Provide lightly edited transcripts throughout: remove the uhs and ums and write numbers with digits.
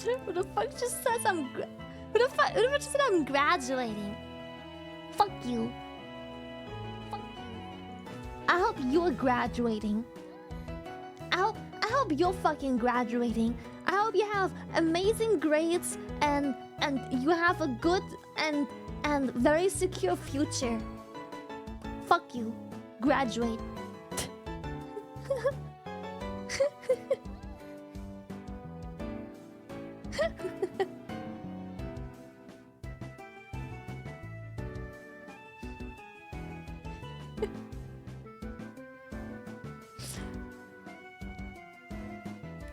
Who the fuck just says I'm who the fuck just said I'm graduating? Fuck you. Fuck you. I hope you're graduating. I hope you're fucking graduating. I hope you have amazing grades and you have a good and very secure future. Fuck you. Graduate.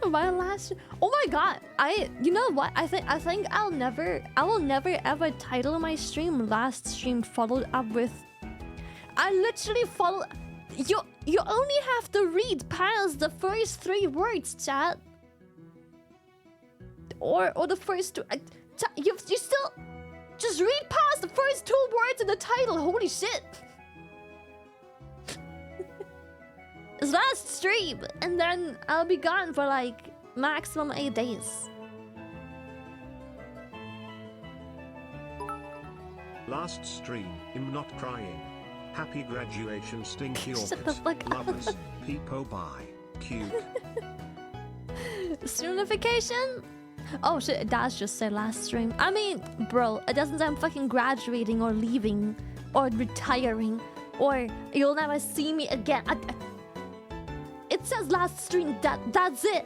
My last, oh my god, you know what, I think I will never ever title my stream last stream followed up with, I literally follow, you only have to read past the first 3 words, chat, or the first 2, you still just read past the first 2 words in the title. Holy shit. It's last stream, and then I'll be gone for like maximum 8 days. Last stream, I'm not crying. Happy graduation, stinky orchid. Shut the fuck up. Lovers, peepo bye. Cute. Streamification? Oh shit, it does just say last stream. I mean, bro, it doesn't say I'm fucking graduating or leaving or retiring or you'll never see me again. It says last stream, that's it.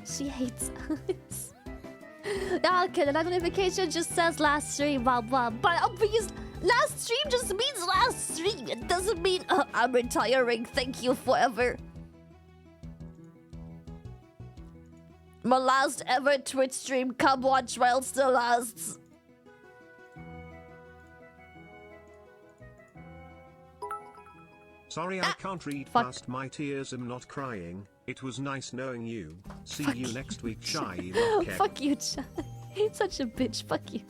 She hates us. Yeah, okay, the notification just says last stream, blah blah. But obviously, last stream just means last stream. It doesn't mean I'm retiring. Thank you forever. My last ever Twitch stream. Come watch while it still lasts. Sorry, I can't read past my tears. I'm not crying. It was nice knowing you. See you next week, shy. Fuck you, Chai. He's such a bitch. Fuck you.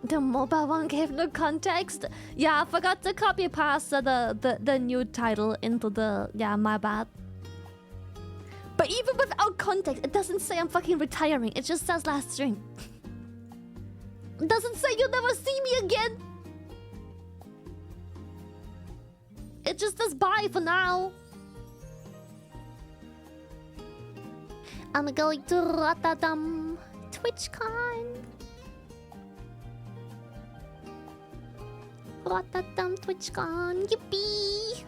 The mobile one gave no context. Yeah, I forgot to copy paste the new title into the... Yeah, my bad. But even without context, it doesn't say I'm fucking retiring. It just says last stream. It doesn't say you'll never see me again. It just says bye for now. I'm going to Rotterdam. TwitchCon. Rotterdam TwitchCon. Yippee!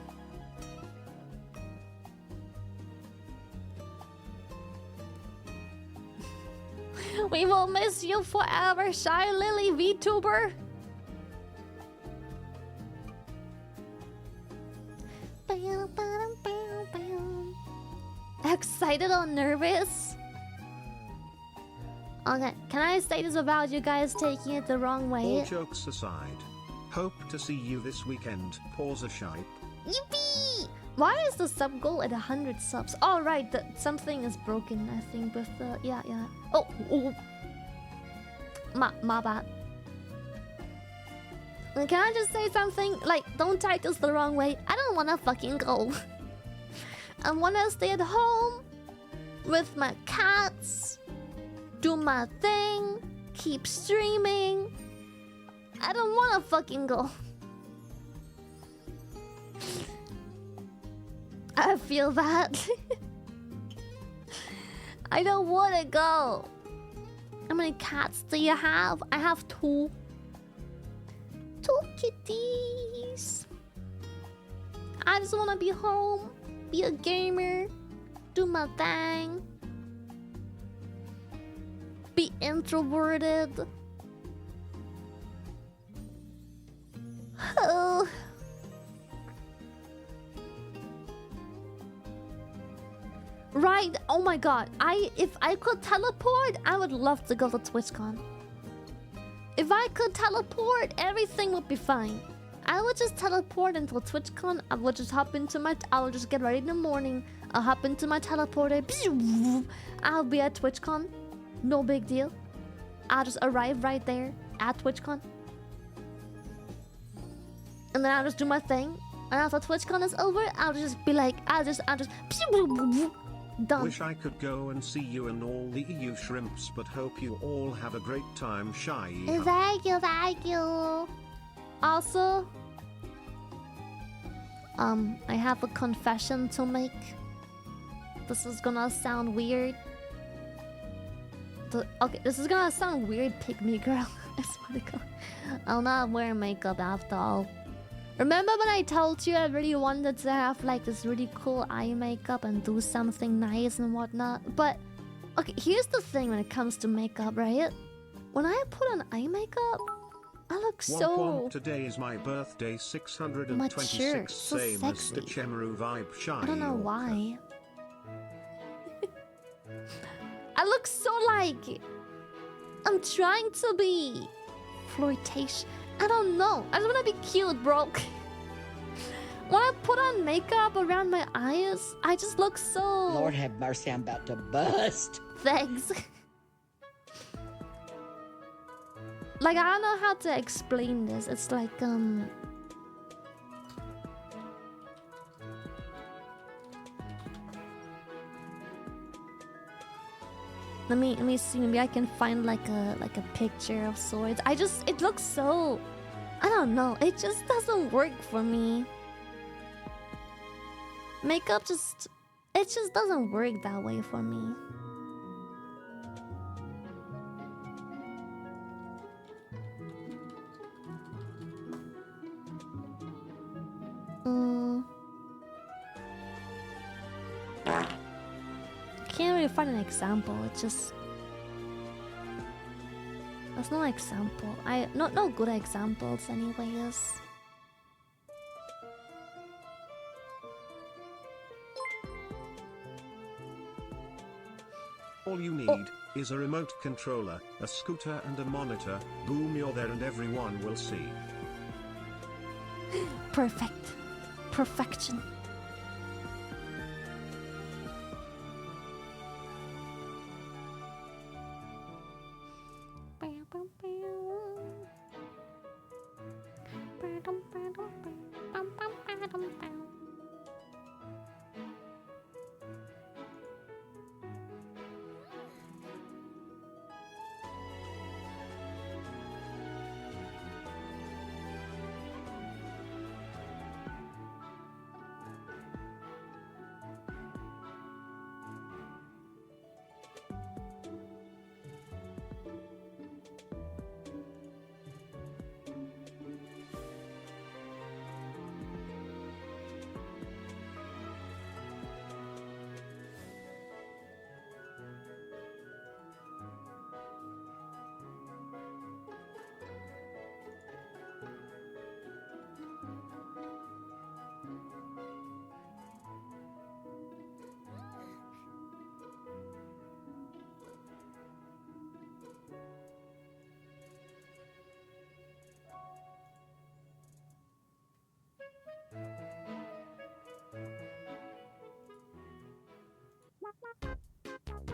We will miss you forever, Shy Lily VTuber. Excited or nervous? Okay, can I say this about you guys taking it the wrong way? All jokes aside, hope to see you this weekend. Pause a shipe. Yippee! Why is the sub goal at 100 subs? Oh, right, something is broken, I think, with the... Yeah. Oh. My bad. Can I just say something? Like, don't take this the wrong way. I don't wanna fucking go. I wanna stay at home with my cats, do my thing, keep streaming. I don't wanna fucking go. I feel that. I don't wanna go. How many cats do you have? I have 2. 2 kitties. I just wanna be home, be a gamer, do my thing, be introverted. Oh. Right? Oh my god. If I could teleport, I would love to go to TwitchCon. If I could teleport, everything would be fine. I would just teleport until TwitchCon. I would just hop into my... I will just get ready in the morning. I'll hop into my teleporter. I'll be at TwitchCon. No big deal. I'll just arrive right there at TwitchCon. And then I'll just do my thing. And after TwitchCon is over, I'll just be like... I'll just... Done. Wish I could go and see you and all the EU shrimps, but hope you all have a great time, Shy. Thank you, thank you. Also, I have a confession to make. This is gonna sound weird. Okay, this is gonna sound weird, pygmy girl. I swear to God. I'll not wear makeup after all. Remember when I told you I really wanted to have like this really cool eye makeup and do something nice and whatnot? But, okay, here's the thing when it comes to makeup, right? When I put on eye makeup, I look so... Today is my birthday, 626, mature, so same sexy. as the Chemaru vibe, Shy. I don't know why. I look so like... I'm trying to be... flirtatious. I don't know. I just wanna be cute, bro. When I put on makeup around my eyes, I just look so... Lord have mercy, I'm about to bust. Thanks. Like, I don't know how to explain this. It's like, Let me see. Maybe I can find like a picture of swords. It looks so... I don't know. It just doesn't work for me. Makeup just... It just doesn't work that way for me. Can't really find an example. It's just... There's no example. No good examples anyways. All you need is a remote controller, a scooter and a monitor. Boom, you're there and everyone will see. Perfect. Perfection.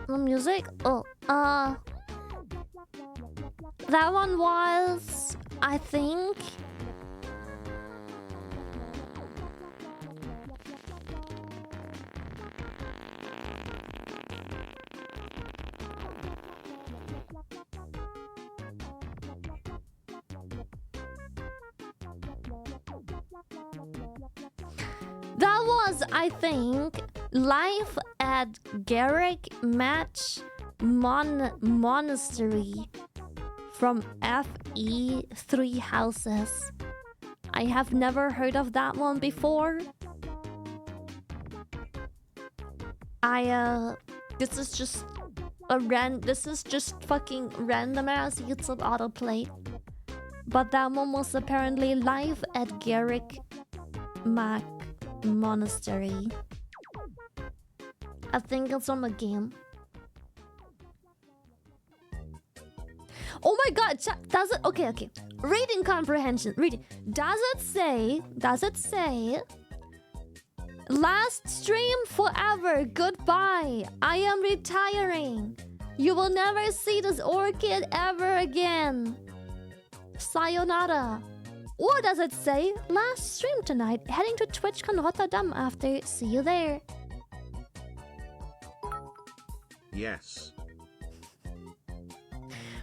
The music? Oh, that one was, I think... That was, I think, Live at Garrick Match Monastery from FE 3 Houses. I have never heard of that one before. This is just fucking random ass YouTube autoplay. But that one was apparently live at Garrick Mac Monastery. I think it's from a game. Oh my god, does it? Okay, okay. Reading comprehension. Reading. Does it say? Last stream forever. Goodbye. I am retiring. You will never see this orchid ever again. Sayonara. Or does it say last stream tonight? Heading to TwitchCon Rotterdam after. See you there. Yes.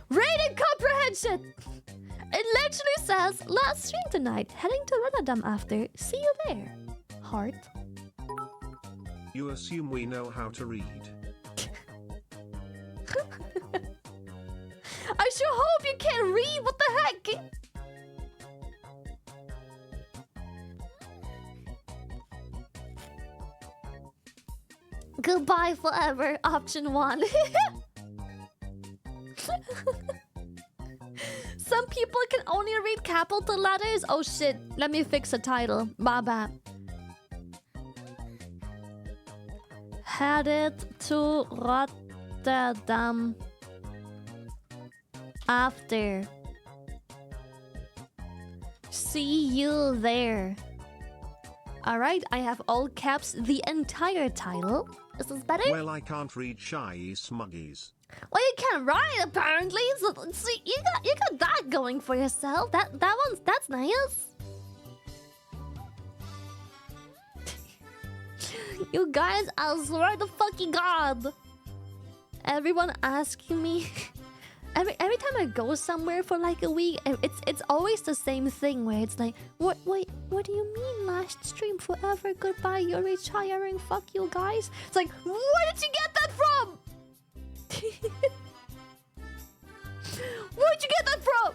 Reading comprehension. It literally says last stream tonight. Heading to Rotterdam after. See you there. Heart. You assume we know how to read. I sure hope you can't read. What the heck? Goodbye forever. Option 1. Some people can only read capital letters. Oh shit. Let me fix the title. My bad. Headed to Rotterdam after. See you there. Alright, I have all caps the entire title. Is this better? Well, I can't read shy smuggies. Well, you can write apparently. So, see, you got that going for yourself. That's nice. You guys, I swear to fucking God. Everyone asking me. Every time I go somewhere for like a week, it's always the same thing where it's like, what do you mean last stream forever? Goodbye, you're retiring. Fuck you guys. It's like, where did you get that from? Where'd you get that from?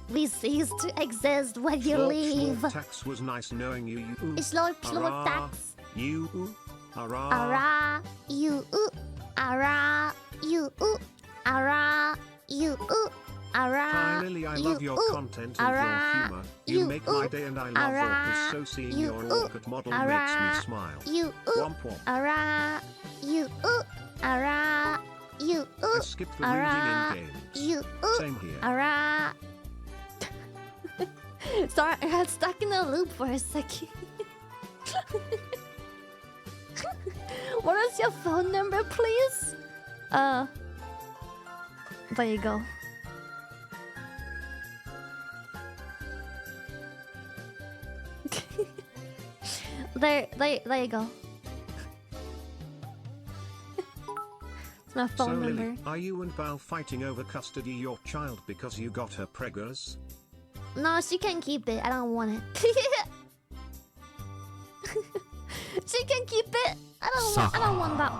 We cease to exist when you leave. Tax was nice knowing you. Slurp tax. You. Ara. You. Ara. You. Ara. You. Ara. Finally, I love your content and your humor. You make my day and I love Orca, so seeing your Orca model makes me smile. Womp womp. Ara. You. Ara. You. I skipped the reading in games. You. Same here. Ara. Sorry, I got stuck in a loop for a second. What is your phone number, please? There you go. There you go. It's my phone So, number. Lily, are you and Val fighting over custody your child because you got her preggers? No, she can keep it. I don't want it. She can keep it. I don't want that.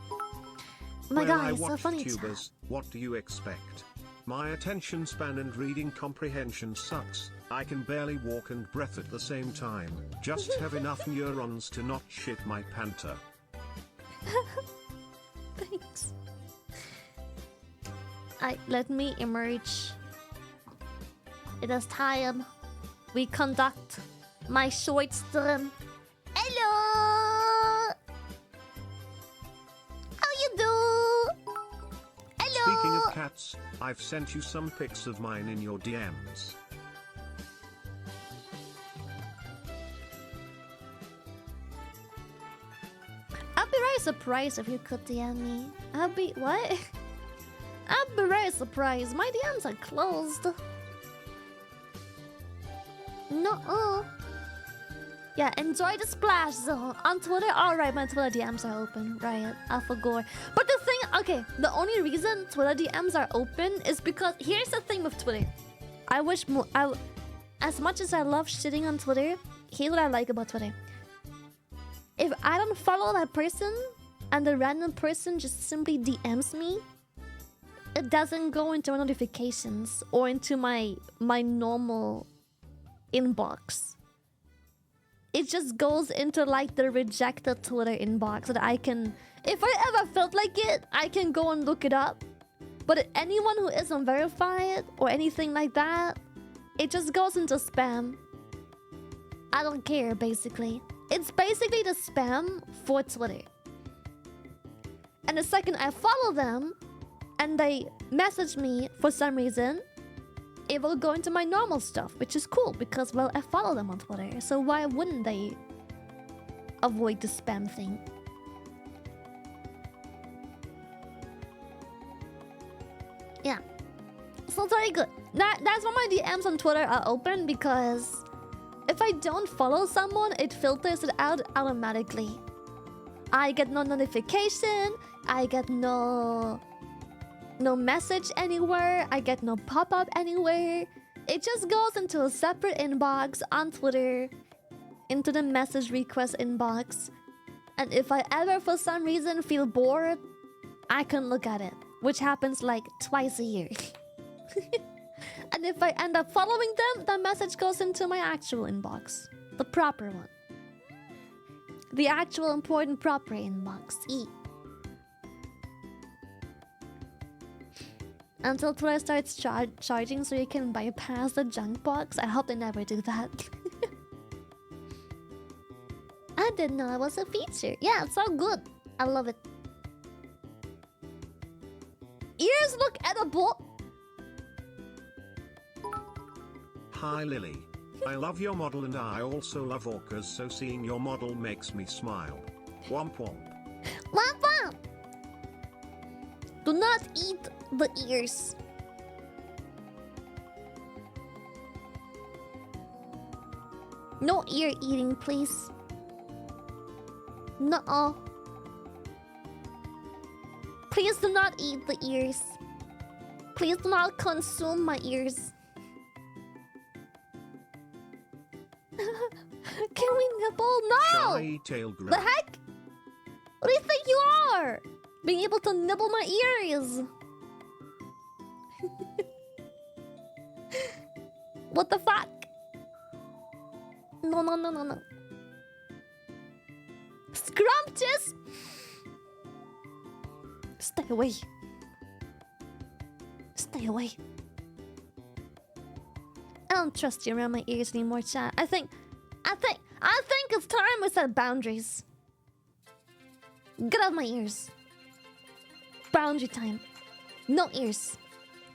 Oh my god, it's so funny. Tubers, what do you expect? My attention span and reading comprehension sucks. I can barely walk and breath at the same time. Just have enough neurons to not shit my panta. Thanks. Let me emerge. It is time we conduct my short stream. Hello! How you do? Hello! Speaking of cats, I've sent you some pics of mine in your DMs. I'd be very surprised if you could DM me. I'd be... what? I'd be very surprised. My DMs are closed. No. Yeah, enjoy the splash zone. On Twitter, alright, my Twitter DMs are open. Right, I forgot. But the thing, okay, the only reason Twitter DMs are open is because here's the thing with Twitter. I wish more. As much as I love shitting on Twitter, here's what I like about Twitter. If I don't follow that person and the random person just simply DMs me, it doesn't go into my notifications or into my normal inbox. It just goes into like the rejected Twitter inbox so that I can, if I ever felt like it, I can go and look it up But anyone who isn't verified or anything like that, it just goes into spam. I don't care, basically. It's basically the spam for Twitter. And the second I follow them and they message me for some reason, it will go into my normal stuff, which is cool because, well, I follow them on Twitter. So why wouldn't they avoid the spam thing? Yeah. So very good. That's why my DMs on Twitter are open, because if I don't follow someone, it filters it out automatically. I get no notification, I get no message anywhere, I get no pop-up anywhere. It just goes into a separate inbox on Twitter, into the message request inbox. And if I ever for some reason feel bored, I can look at it, which happens like twice a year. And if I end up following them, the message goes into my actual inbox. The proper one. The actual important proper inbox. E. Until Twitter starts charging so you can bypass the junk box. I hope they never do that. I didn't know it was a feature. Yeah, it's so good. I love it. Ears look edible. Hi Lily. I love your model and I also love orcas, so seeing your model makes me smile. Womp womp. Womp womp. Do not eat the ears. No ear eating, please. Nuh-uh. Please do not eat the ears. Please do not consume my ears. Can we nibble? No! Shy tail The heck? What do you think you are? Being able to nibble my ears. What the fuck? No, no, no, no, no. Scrumptious! Stay away. Stay away. I don't trust you around my ears anymore, chat. I think it's time we set boundaries. Get out of my ears. Boundary time. No ears.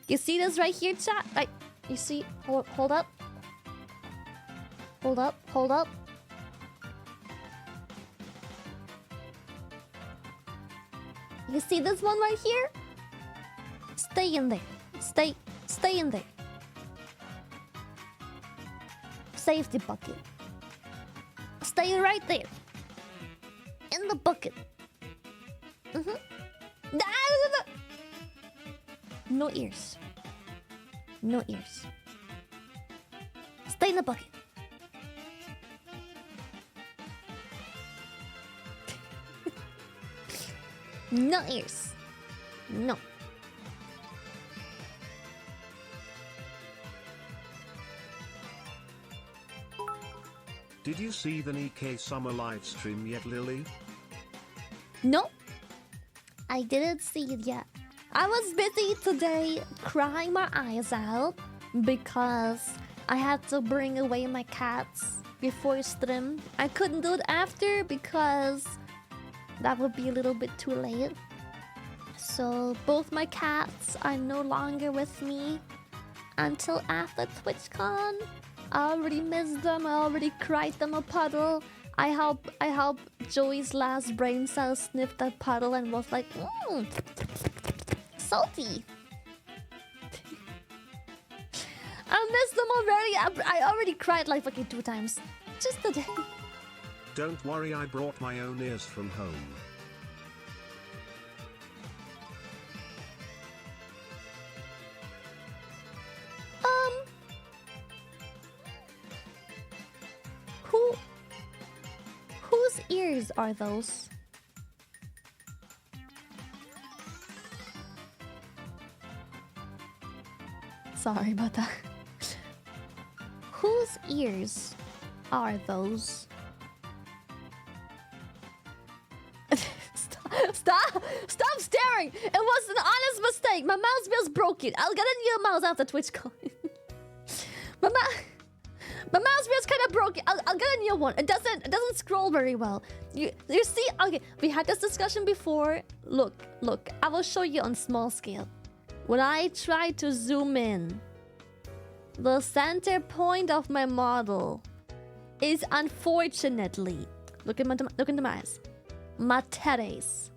You see this right here, chat? Right. You see? Hold up. Hold up. Hold up. You see this one right here? Stay in there. Stay in there. Safety bucket. Stay right there. In the bucket. No ears. No ears. Stay in the bucket. No ears. No. Did you see the Nikkei summer livestream yet, Lily? No. I didn't see it yet. I was busy today crying my eyes out because I had to bring away my cats before stream. I couldn't do it after because that would be a little bit too late. So both my cats are no longer with me until after TwitchCon. I already missed them. I already cried them a puddle. I hope Joey's last brain cell sniffed that puddle and was like, salty. I missed them already. I already cried like fucking 2 times. Just today. Don't worry, I brought my own ears from home. Whose ears are those? Sorry about that. Whose ears are those? Stop. Stop! Stop staring! It was an honest mistake. My mouse wheel's broken. I'll get a new mouse after TwitchCon. my mouse wheel's kind of broken. I'll get a new one. It doesn't scroll very well. You see? Okay, we had this discussion before. Look. I will show you on small scale. When I try to zoom in, the center point of my model is unfortunately, look into my eyes, my titties.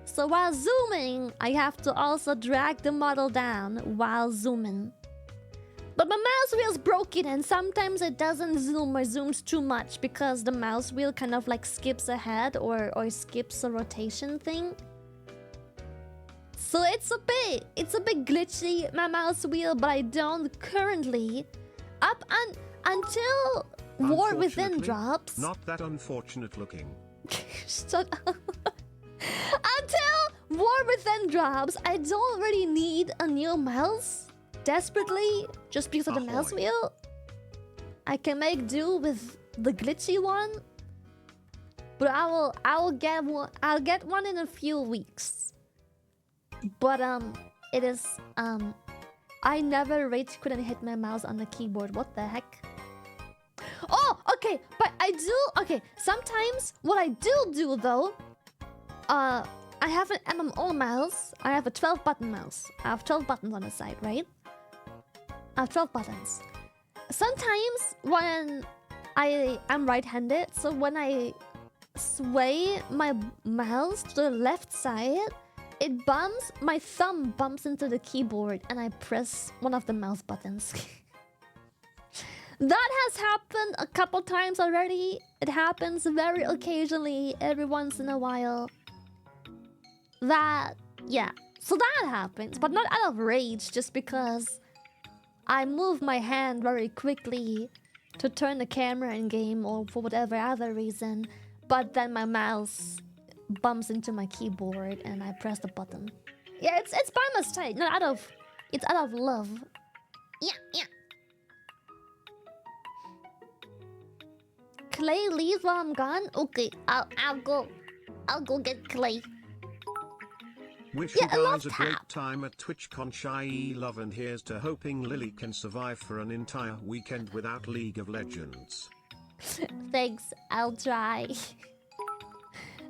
So while zooming, I have to also drag the model down while zooming. But my mouse wheel's broken and sometimes it doesn't zoom or zooms too much because the mouse wheel kind of like skips ahead or skips a rotation thing. So it's a bit glitchy, my mouse wheel, but I don't currently until War Within drops. Not that unfortunate looking. Shut up. Until War Within drops, I don't really need a new mouse desperately just because of the mouse wheel. I can make do with the glitchy one, but I'll get one. I'll get one in a few weeks. But it is I never rage quit and hit my mouse on the keyboard. What the heck? Oh, okay, but I do. Okay, sometimes what I do though, I have an MMO mouse. I have a 12-button mouse. I have 12 buttons on the side, right? I have 12 buttons. Sometimes when I'm right-handed, so when I sway my mouse to the left side, it bumps, my thumb bumps into the keyboard and I press one of the mouse buttons. That has happened a couple times already. It happens very occasionally, every once in a while. Yeah. So that happens, but not out of rage, just because I move my hand very quickly to turn the camera in game or for whatever other reason, but then my mouse bumps into my keyboard and I press the button. Yeah, it's by mistake, not out of... It's out of love. Yeah. Clay leaves while I'm gone? Okay, I'll go get Clay. Wish you guys a great time at TwitchCon. Shy love, and here's to hoping Lily can survive for an entire weekend without League of Legends. Thanks, I'll try.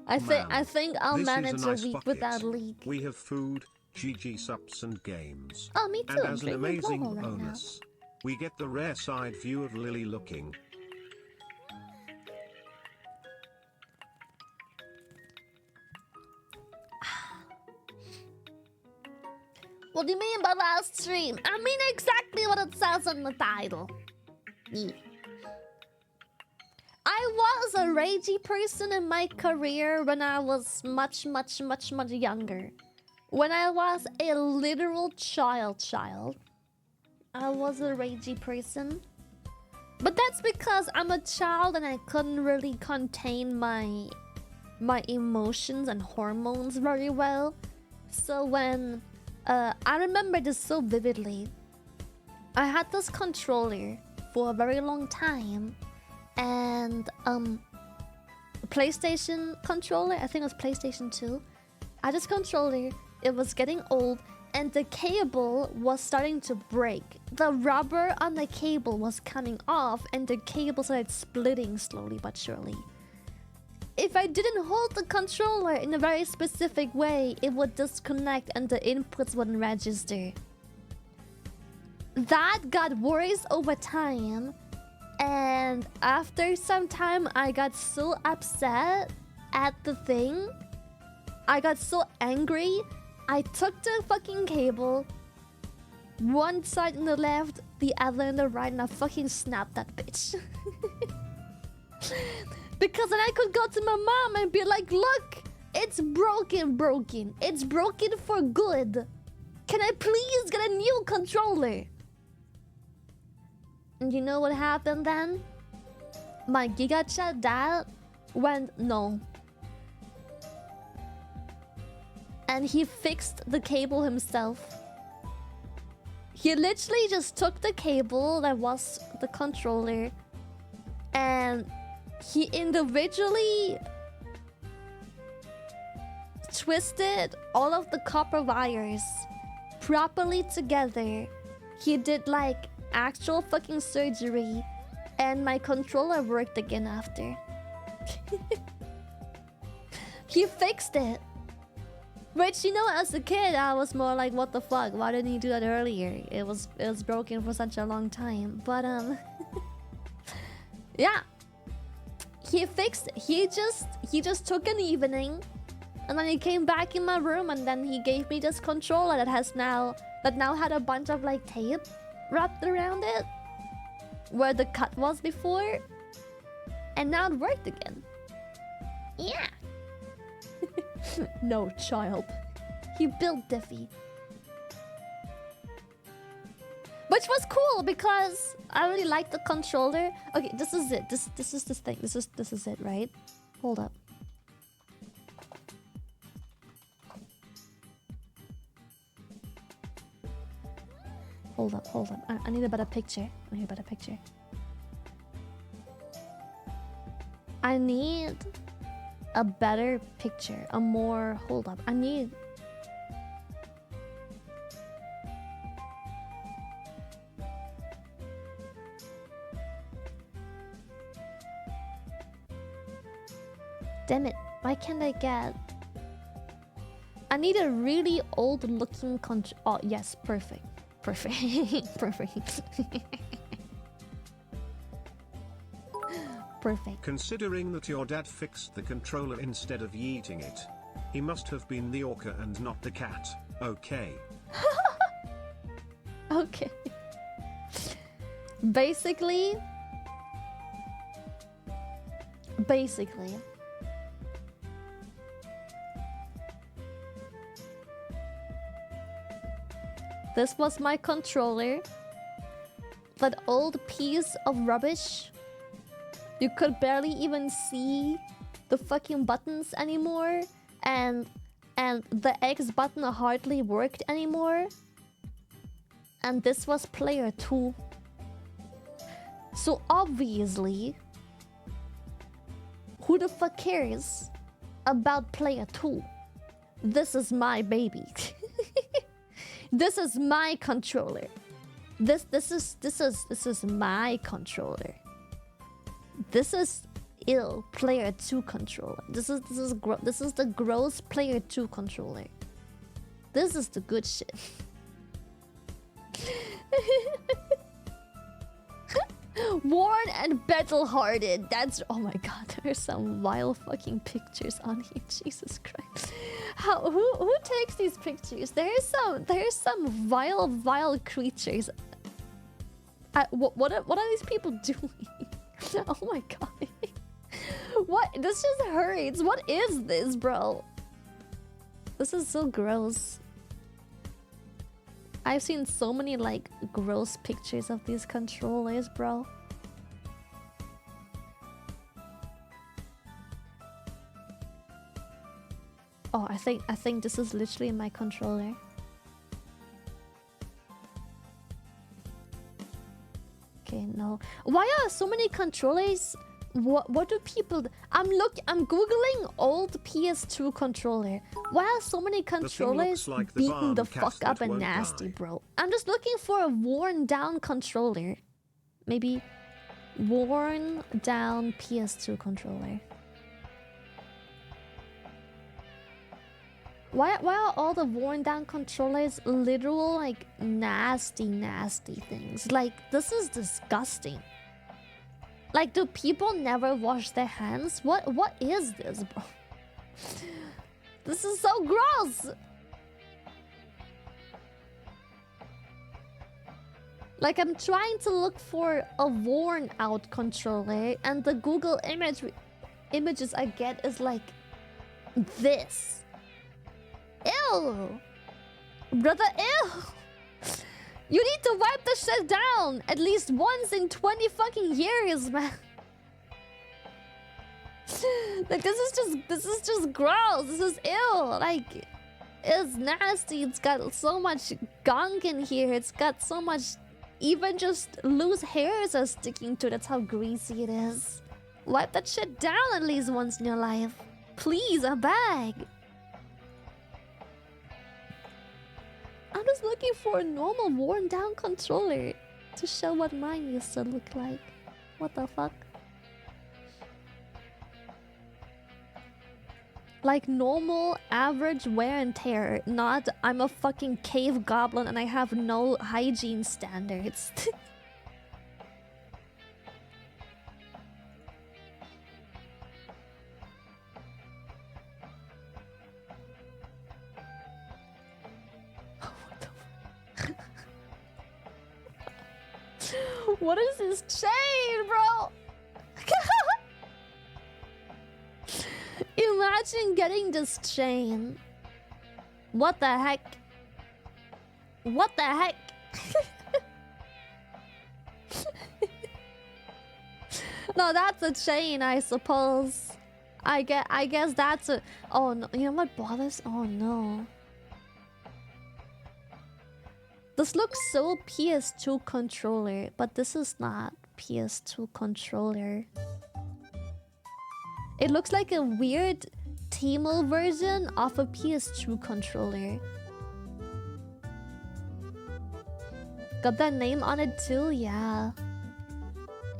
I think I'll manage a week without League. We have food, Gamersupps and games. Oh, me too. And as an amazing bonus, we get the rare side view of Lily looking. What do you mean by last stream? I mean exactly what it says on the title. Yeah. I was a ragey person in my career when I was much younger. When I was a literal child, I was a ragey person. But that's because I'm a child and I couldn't really contain my emotions and hormones very well. So when... I remember this so vividly. I had this controller for a very long time. And PlayStation controller, I think it was PlayStation 2. I had this controller, it was getting old, and the cable was starting to break. The rubber on the cable was coming off, and the cable started splitting slowly but surely. If I didn't hold the controller in a very specific way, it would disconnect and the inputs wouldn't register. That got worse over time. And after some time, I got so upset at the thing. I got so angry. I took the fucking cable, one side in the left, the other in the right, and I fucking snapped that bitch. Because then I could go to my mom and be like, look, it's broken. It's broken for good. Can I please get a new controller? And you know what happened then? My GigaChat dad went no. And he fixed the cable himself. He literally just took the cable that was the controller and he individually twisted all of the copper wires properly together. He did like actual fucking surgery, and my controller worked again after. He fixed it. Which, you know, as a kid, I was more like, what the fuck? Why didn't he do that earlier? It was broken for such a long time. But yeah. He fixed it. He just took an evening, and then he came back in my room, and then he gave me this controller that now had a bunch of like tape wrapped around it where the cut was before, and now it worked again. Yeah. No, child. He built Diffie. Which was cool because I really liked the controller. Okay, this is it. This is this thing. This is it, right? Hold up. Hold up. I need a better picture. I need a better picture. I need a better picture. A more... Hold up. I need... Damn it. Why can't I get... I need a really old looking control... Oh, yes. Perfect. Perfect. Perfect. Perfect. Considering that your dad fixed the controller instead of yeeting it, he must have been the orca and not the cat. Okay. Okay. Basically, this was my controller. That old piece of rubbish. You could barely even see the fucking buttons anymore, and the X button hardly worked anymore. And this was player 2. So obviously, who the fuck cares about player 2? This is my baby. This is my controller. This is my controller. This is ill player 2 controller. This is the gross player 2 controller. This is the good shit. Worn and battle-hearted. That's... Oh my god, there's some vile fucking pictures on here. Jesus Christ. Who takes these pictures? There's some vile creatures. What are these people doing? Oh my god. What? This just hurts. What is this, bro? This is so gross. I've seen so many like gross pictures of these controllers, bro. Oh, I think this is literally my controller. Okay, no. Why are so many controllers? What do people... I'm googling old PS2 controller. Why are so many controllers like beating the fuck up and nasty, bro? I'm just looking for a worn down controller. Maybe worn down PS2 controller. Why are all the worn down controllers literal like nasty things? Like, this is disgusting. Like, do people never wash their hands? What is this, bro? This is so gross! Like, I'm trying to look for a worn out controller, and the Google images I get is like this. Ew! Brother, ew! You need to wipe the shit down at least once in 20 fucking years, man. Like, this is just gross. This is ill. Like, it's nasty. It's got so much gunk in here. It's got so much, even just loose hairs are sticking to it. That's how greasy it is. Wipe that shit down at least once in your life. Please, I beg. I'm just looking for a normal worn down controller to show what mine used to look like. What the fuck? Like normal, average wear and tear. Not I'm a fucking cave goblin and I have no hygiene standards. What is this chain, bro? Imagine getting this chain. What the heck? What the heck? No, that's a chain, I suppose. I guess that's a... Oh no, you know what bothers? Oh no. This looks so PS2 controller, but this is not PS2 controller. It looks like a weird Teemo version of a PS2 controller. Got that name on it too? Yeah.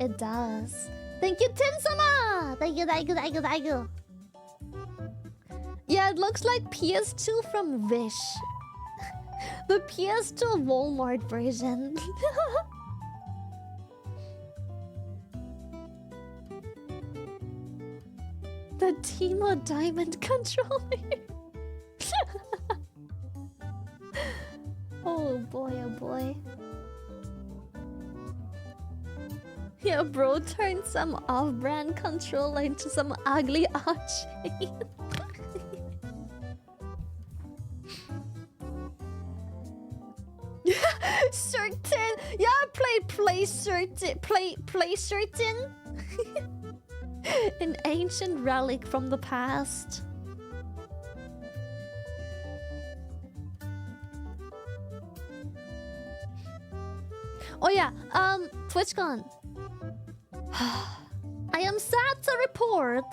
It does. Thank you, Tinsama! Thank you, thank you, thank you, thank you. Yeah, it looks like PS2 from Wish. The PS2 Walmart version. The Teemo Diamond controller. Oh boy, oh boy. Yeah, bro turned some off-brand controller into some ugly arcade. Certain. Yeah, I played play certain. An ancient relic from the past. Oh yeah, TwitchCon. I am sad to report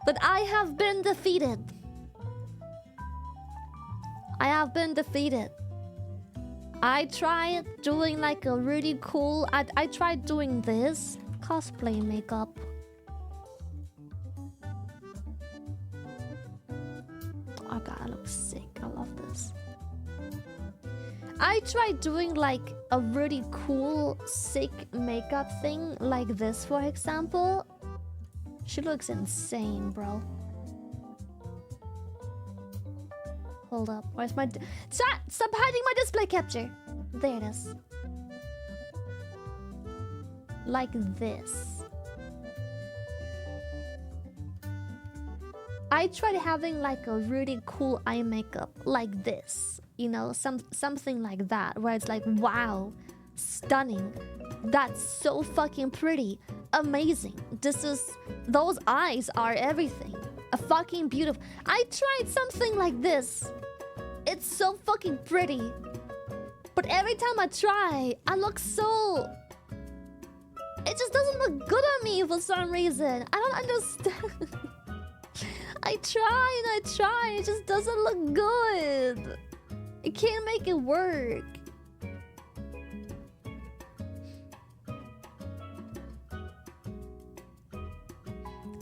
that I have been defeated. I have been defeated. I tried doing like a really cool... I tried doing this cosplay makeup. Oh god, I look sick. I love this. I tried doing like a really cool, sick makeup thing like this, for example. She looks insane, bro. Hold up. Where's my... Stop hiding my display capture. There it is. Like this. I tried having like a really cool eye makeup like this. You know, something like that. Where it's like, wow. Stunning. That's so fucking pretty. Amazing. This is... Those eyes are everything. A fucking beautiful... I tried something like this. It's so fucking pretty. But every time I try, I look so... It just doesn't look good on me for some reason. I don't understand. I try and I try. It just doesn't look good. I can't make it work.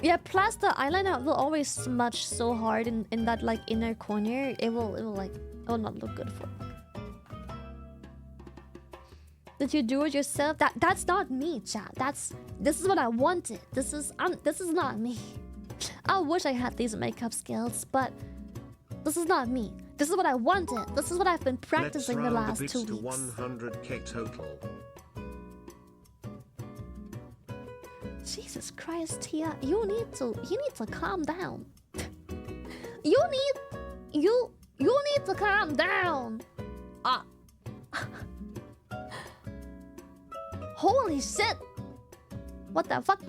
Yeah, plus the eyeliner will always smudge so hard in that like inner corner. It will not look good for me. Did you do it yourself? That's not me, chat. This is what I wanted. This is not me. I wish I had these makeup skills, but this is not me. This is what I wanted. This is what I've been practicing the last 2 weeks. To 100k total. Jesus Christ, Tia, you need to calm down. You need to calm down. Holy shit! What the fuck?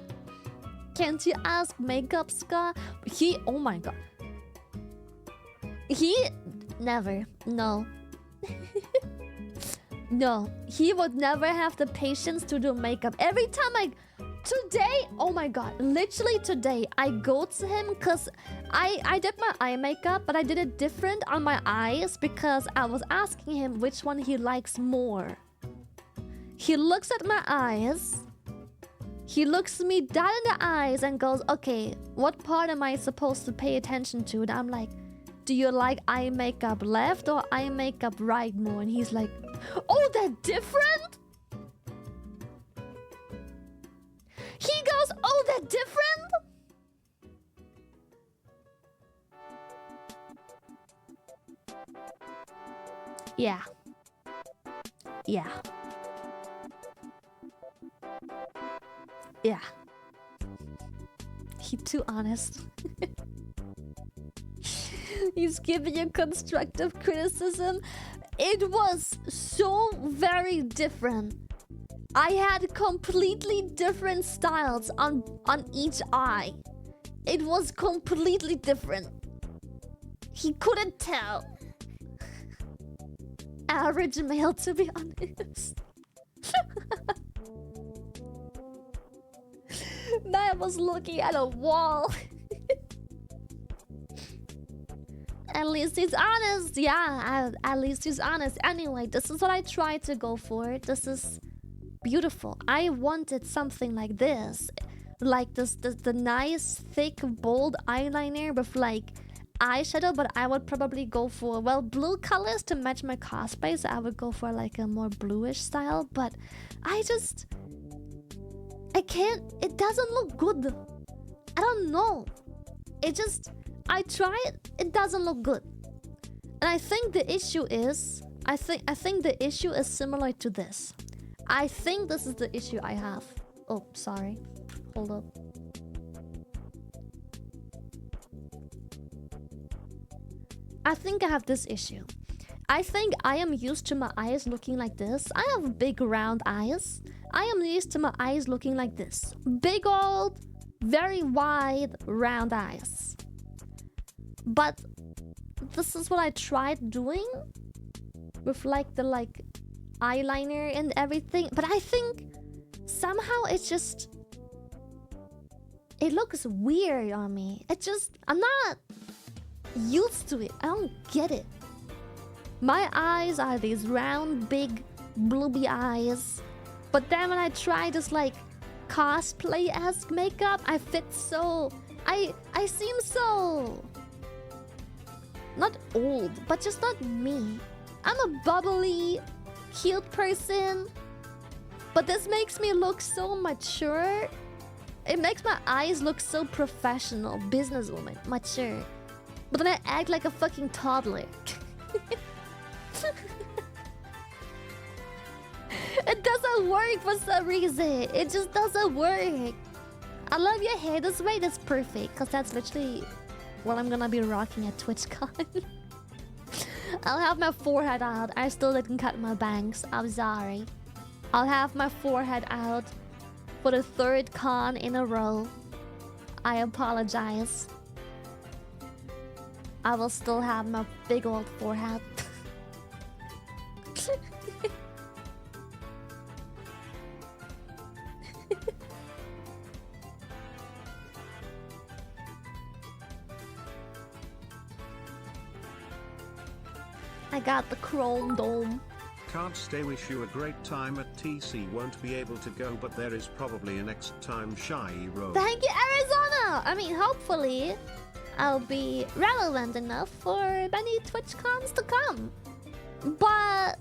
Can't you ask Makeup Ska? Oh my god. Never. No. No. He would never have the patience to do makeup. Every time Today, oh my god, literally today, I go to him because I did my eye makeup, but I did it different on my eyes because I was asking him which one he likes more. He looks at my eyes, he looks me dead in the eyes and goes, okay, what part am I supposed to pay attention to? And I'm like, do you like eye makeup left or eye makeup right more? And he's like, oh, they're different? He goes, oh, they're different? Yeah. Yeah. Yeah. He's too honest. He's giving you constructive criticism. It was so very different. I had completely different styles on each eye. It was completely different. He couldn't tell. Average male, to be honest. Man was looking at a wall. At least he's honest. Yeah, at least he's honest. Anyway, this is what I tried to go for. This is beautiful. I wanted something like this. Like the nice, thick, bold eyeliner with like eyeshadow, but I would probably go for, well, blue colors to match my cosplay, so I would go for like a more bluish style, but I can't, it doesn't look good. I don't know. I try it, it doesn't look good. And I think the issue is, I think the issue is similar to this. I think this is the issue I have. Oh, sorry. Hold up. I think I have this issue. I think I am used to my eyes looking like this. I have big round eyes. I am used to my eyes looking like this. Big old, very wide, round eyes. But this is what I tried doing with like the eyeliner and everything. But I think somehow it looks weird on me. I'm not used to it. I don't get it. My eyes are these round, big, blooby eyes. But then when I try this like cosplay-esque makeup, I fit so... I seem so... not old, but just not me. I'm a bubbly, cute person. But this makes me look so mature. It makes my eyes look so professional, businesswoman, mature. But then I act like a fucking toddler. It doesn't work for some reason. It just doesn't work. I love your hair this way. That's perfect. Because that's literally what I'm gonna be rocking at TwitchCon. I'll have my forehead out. I still didn't cut my bangs. I'm sorry. I'll have my forehead out for the 3rd con in a row. I apologize. I will still have my big old forehead. I got the chrome dome. Can't stay, wish you a great time at TC, won't be able to go, but there is probably a next time, Shy Road. Thank you, Arizona! I mean, hopefully I'll be relevant enough for many TwitchCons to come. But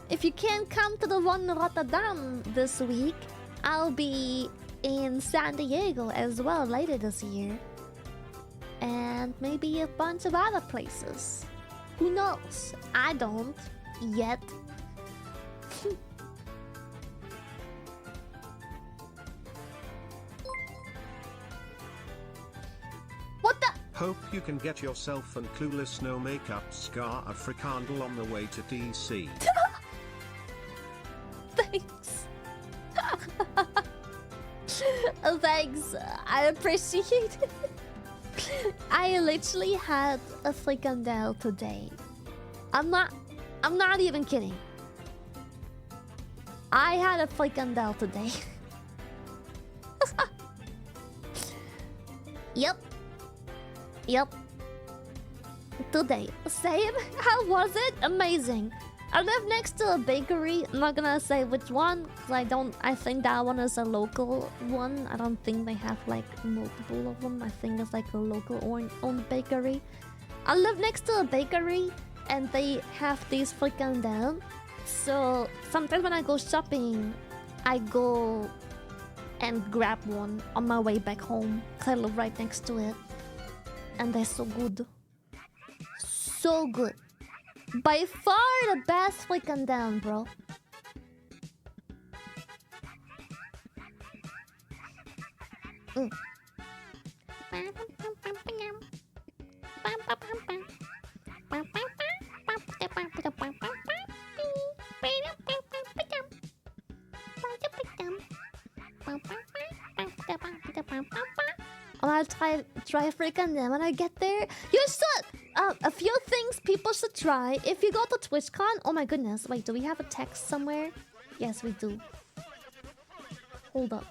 if you can't come to the one in Rotterdam this week, I'll be in San Diego as well later this year. And maybe a bunch of other places. Who knows? I don't yet. What the? Hope you can get yourself and Clueless No Makeup Scar a fricandle on the way to DC. Thanks. Thanks. I appreciate it. I literally had a frikandel today. I'm not even kidding. I had a frikandel today. Yep. Yep. Today. Same? How was it? Amazing. I live next to a bakery. I'm not gonna say which one, because I think that one is a local one. I don't think they have like multiple of them. I think it's like a local owned bakery. I live next to a bakery and they have these frikandel. So sometimes when I go shopping, I go and grab one on my way back home because I live right next to it. And they're so good. So good. By far the best frikandel, bro. I'll try frikandel when I get there. You should! A few things people should try. If you go to TwitchCon... Oh my goodness. Wait, do we have a text somewhere? Yes, we do. Hold up.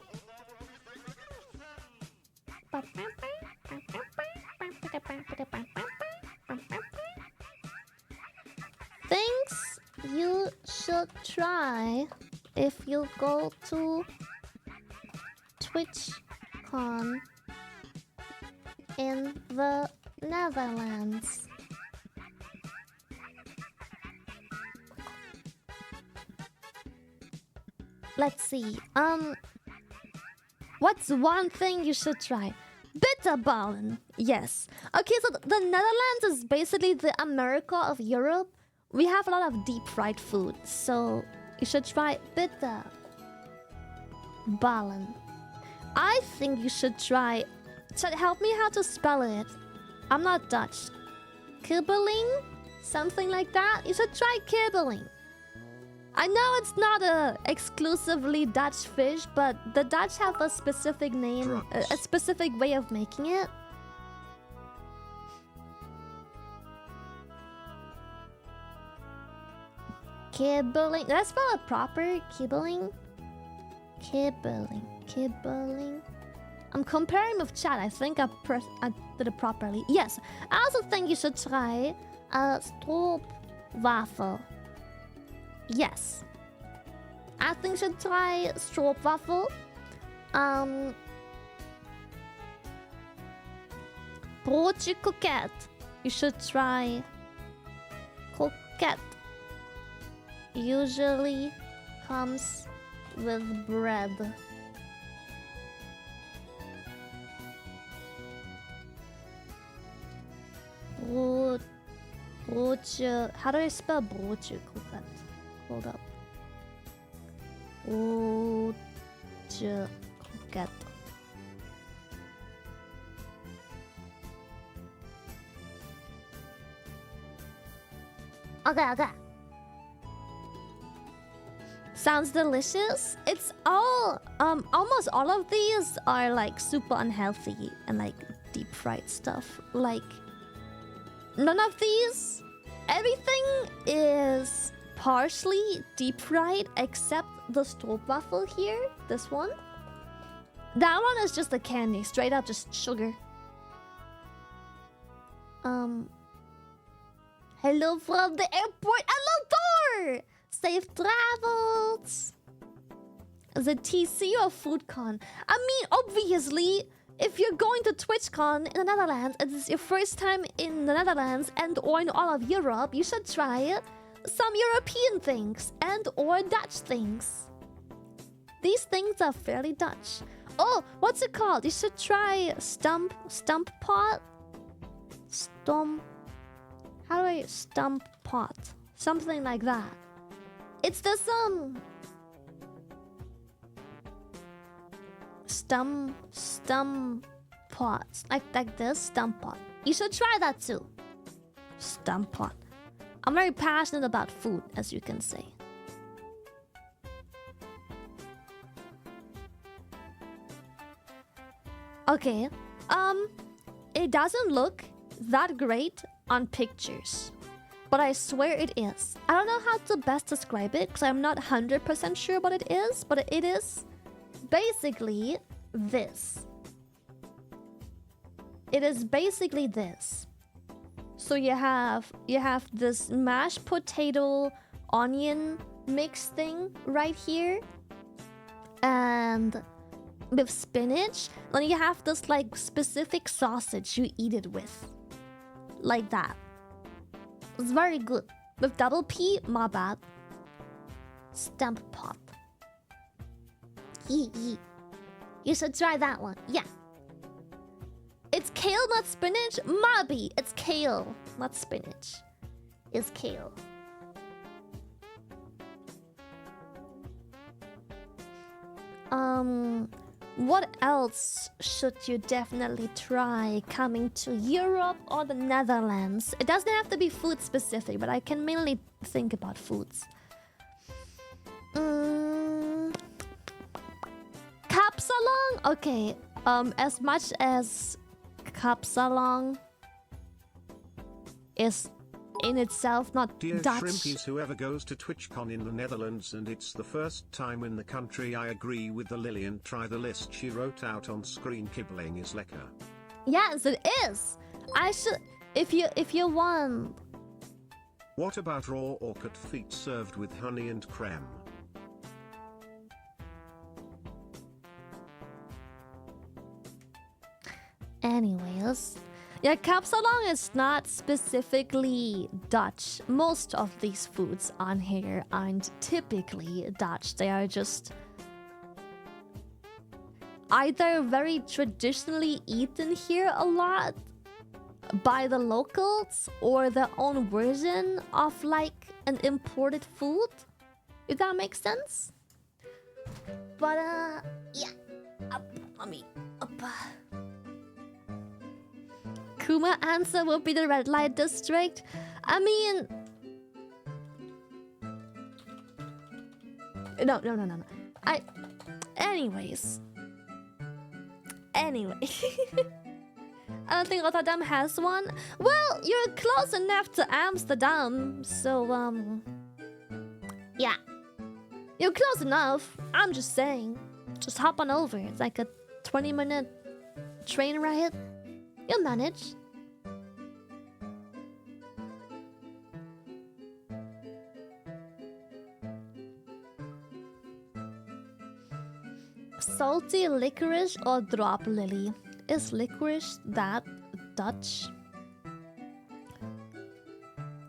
Things you should try if you go to TwitchCon in the Netherlands. Let's see. What's one thing you should try? Bitterballen. Yes. Okay, so the Netherlands is basically the America of Europe. We have a lot of deep fried food, so you should try bitterballen. I think you should try... help me how to spell it. I'm not Dutch. Kibbeling? Something like that? You should try kibbeling. I know it's not a exclusively Dutch fish, but the Dutch have a specific name, a specific way of making it. Kibbeling. Did I spell it proper? Kibbeling? Kibbeling. Kibbeling. I'm comparing with chat. I think I did it properly. Yes. I also think you should try stroopwafel. Yes. I think you should try stroopwafel. Broodje coquette. You should try coquette. Usually comes with bread. Broodje. How do I spell broodje coquette? Hold up. Broodje coquette. Okay. Sounds delicious. It's all almost all of these are like super unhealthy and like deep fried stuff. Like none of these. Everything is partially deep fried except the stroopwafel here. This one. That one is just a candy, straight up just sugar. Hello from the airport. Hello, Thor. Safe travels. The TC or FoodCon? I mean, obviously, if you're going to TwitchCon in the Netherlands, and it's your first time in the Netherlands and or in all of Europe, you should try some European things and or Dutch things. These things are fairly Dutch. Oh, what's it called? You should try stump pot. How do I stump pot? Something like that. It's the stump pot. Like this stump pot. You should try that too. Stump pot. I'm very passionate about food, as you can see. Okay. It doesn't look that great on pictures, but I swear it is. I don't know how to best describe it because I'm not 100% sure what it is, but it is basically this. it is basically this. So you have this mashed potato onion mix thing right here, and with spinach. Then you have this like specific sausage you eat it with, like that. It's very good. With double P, my bad. Stamp pot. Yee. You should try that one. Yeah. It's kale, not spinach. Mobby. It's kale, not spinach. It's kale. What else should you definitely try coming to Europe or the Netherlands? It doesn't have to be food specific, but I can mainly think about foods. Kapsalong? Okay, as much as Kapsalong is in itself not Dear Dutch. Shrimpies, whoever goes to TwitchCon in the Netherlands and it's the first time in the country, I agree with the Lillian. Try the list she wrote out on screen. Kibbeling is lekker. Yes, it is. I should, if you want. What about raw orchid feet served with honey and creme? Anyways, yeah, Kapsalong is not specifically Dutch. Most of these foods on here aren't typically Dutch. They are just either very traditionally eaten here a lot by the locals, or their own version of like an imported food, if that makes sense. But yeah, Kuma answer will be the red light district. I mean, no. Anyways. I don't think Rotterdam has one. Well, you're close enough to Amsterdam, so yeah, you're close enough. I'm just saying, just hop on over. It's like a 20-minute train ride. You'll manage. Salty licorice or drop lily? Is licorice that Dutch?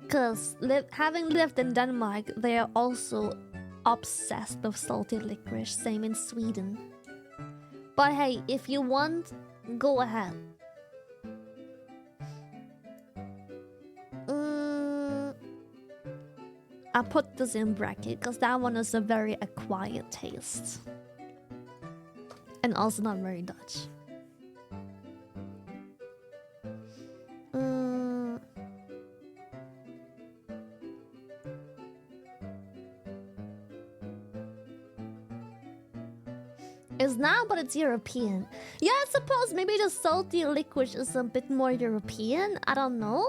Because having lived in Denmark, they are also obsessed with salty licorice. Same in Sweden. But hey, if you want, go ahead. I put this in bracket because that one is a very acquired taste. And also not very Dutch. It's now, but it's European. Yeah, I suppose maybe the salty licorice is a bit more European. I don't know.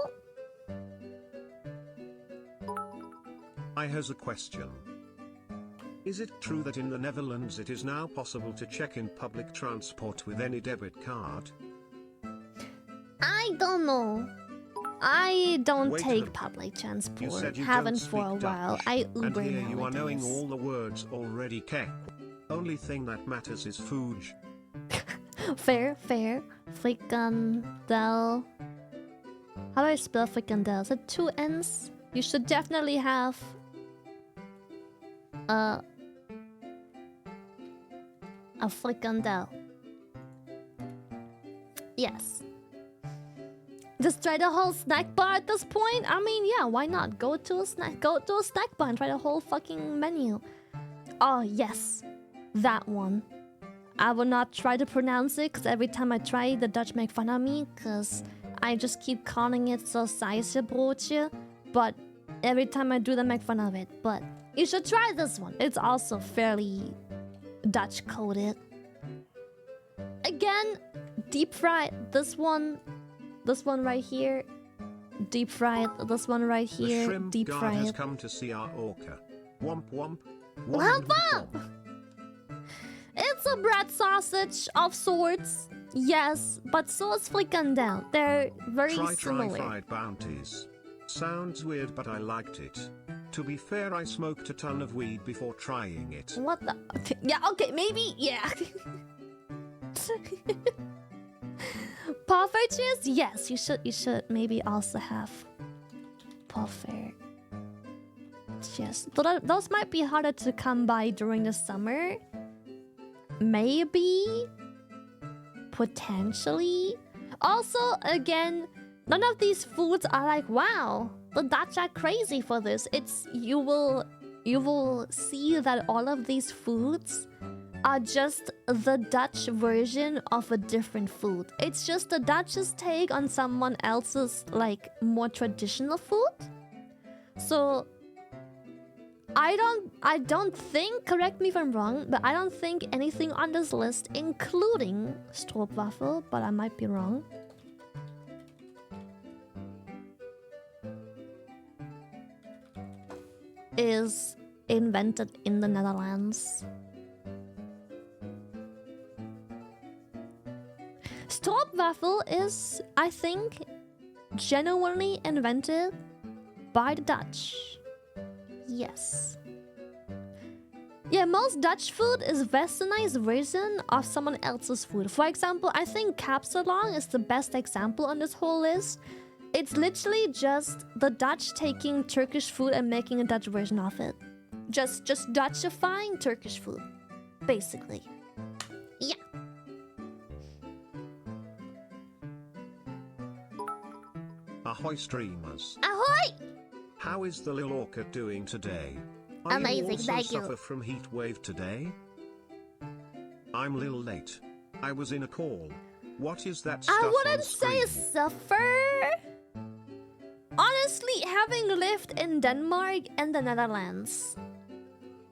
I has a question. Is it true that in the Netherlands it is now possible to check in public transport with any debit card? I don't know. I don't Wait take a- public You transport. said you Haven't don't for a speak while. Dutch, I and Uber here you are knowing nowadays. all the words already. Kek. Only thing that matters is food. Fair. Frikandel. How do I spell frikandel? Is it 2 N's? You should definitely have a frikandel. Yes. Just try the whole snack bar at this point? I mean, yeah, why not? Go to a snack bar and try the whole fucking menu. Oh, yes. That one. I will not try to pronounce it, because every time I try it, the Dutch make fun of me, because I just keep calling it so broodje. But every time I do, they make fun of it. But you should try this one. It's also fairly Dutch coded. Again, deep fried. This one right here, deep fried. This one right The here, shrimp deep guard has fried. come to see our orca. Womp womp. Womp womp! It's a bread sausage of sorts. Yes, but so is frikandel. They're very Try similar. fried bounties. Sounds weird, but I liked it. To be fair, I smoked a ton of weed before trying it. What the? Yeah, okay, maybe, yeah. Puffertures? Yes, you should maybe also have puffer. Yes, those might be harder to come by during the summer. Maybe. Potentially. Also, again, none of these foods are like, wow, the Dutch are crazy for this. It's you will see that all of these foods are just the Dutch version of a different food. It's just the Dutch's take on someone else's like more traditional food. So I don't think, correct me if I'm wrong, but I don't think anything on this list, including stroopwafel, but I might be wrong, is invented in the Netherlands. Stroopwafel is, I think, genuinely invented by the Dutch. Yes. Yeah, most Dutch food is westernized version of someone else's food. For example, I think kapsalon is the best example on this whole list. It's literally just the Dutch taking Turkish food and making a Dutch version of it. Just Dutchifying Turkish food, basically. Yeah. Ahoy streamers. Ahoy! How is the Lil Orca doing today? Are Amazing, you also thank you. suffer from heat wave today? I'm little late. I was in a call. What is that stuff I wouldn't on say screen? suffer. Honestly, having lived in Denmark and the Netherlands,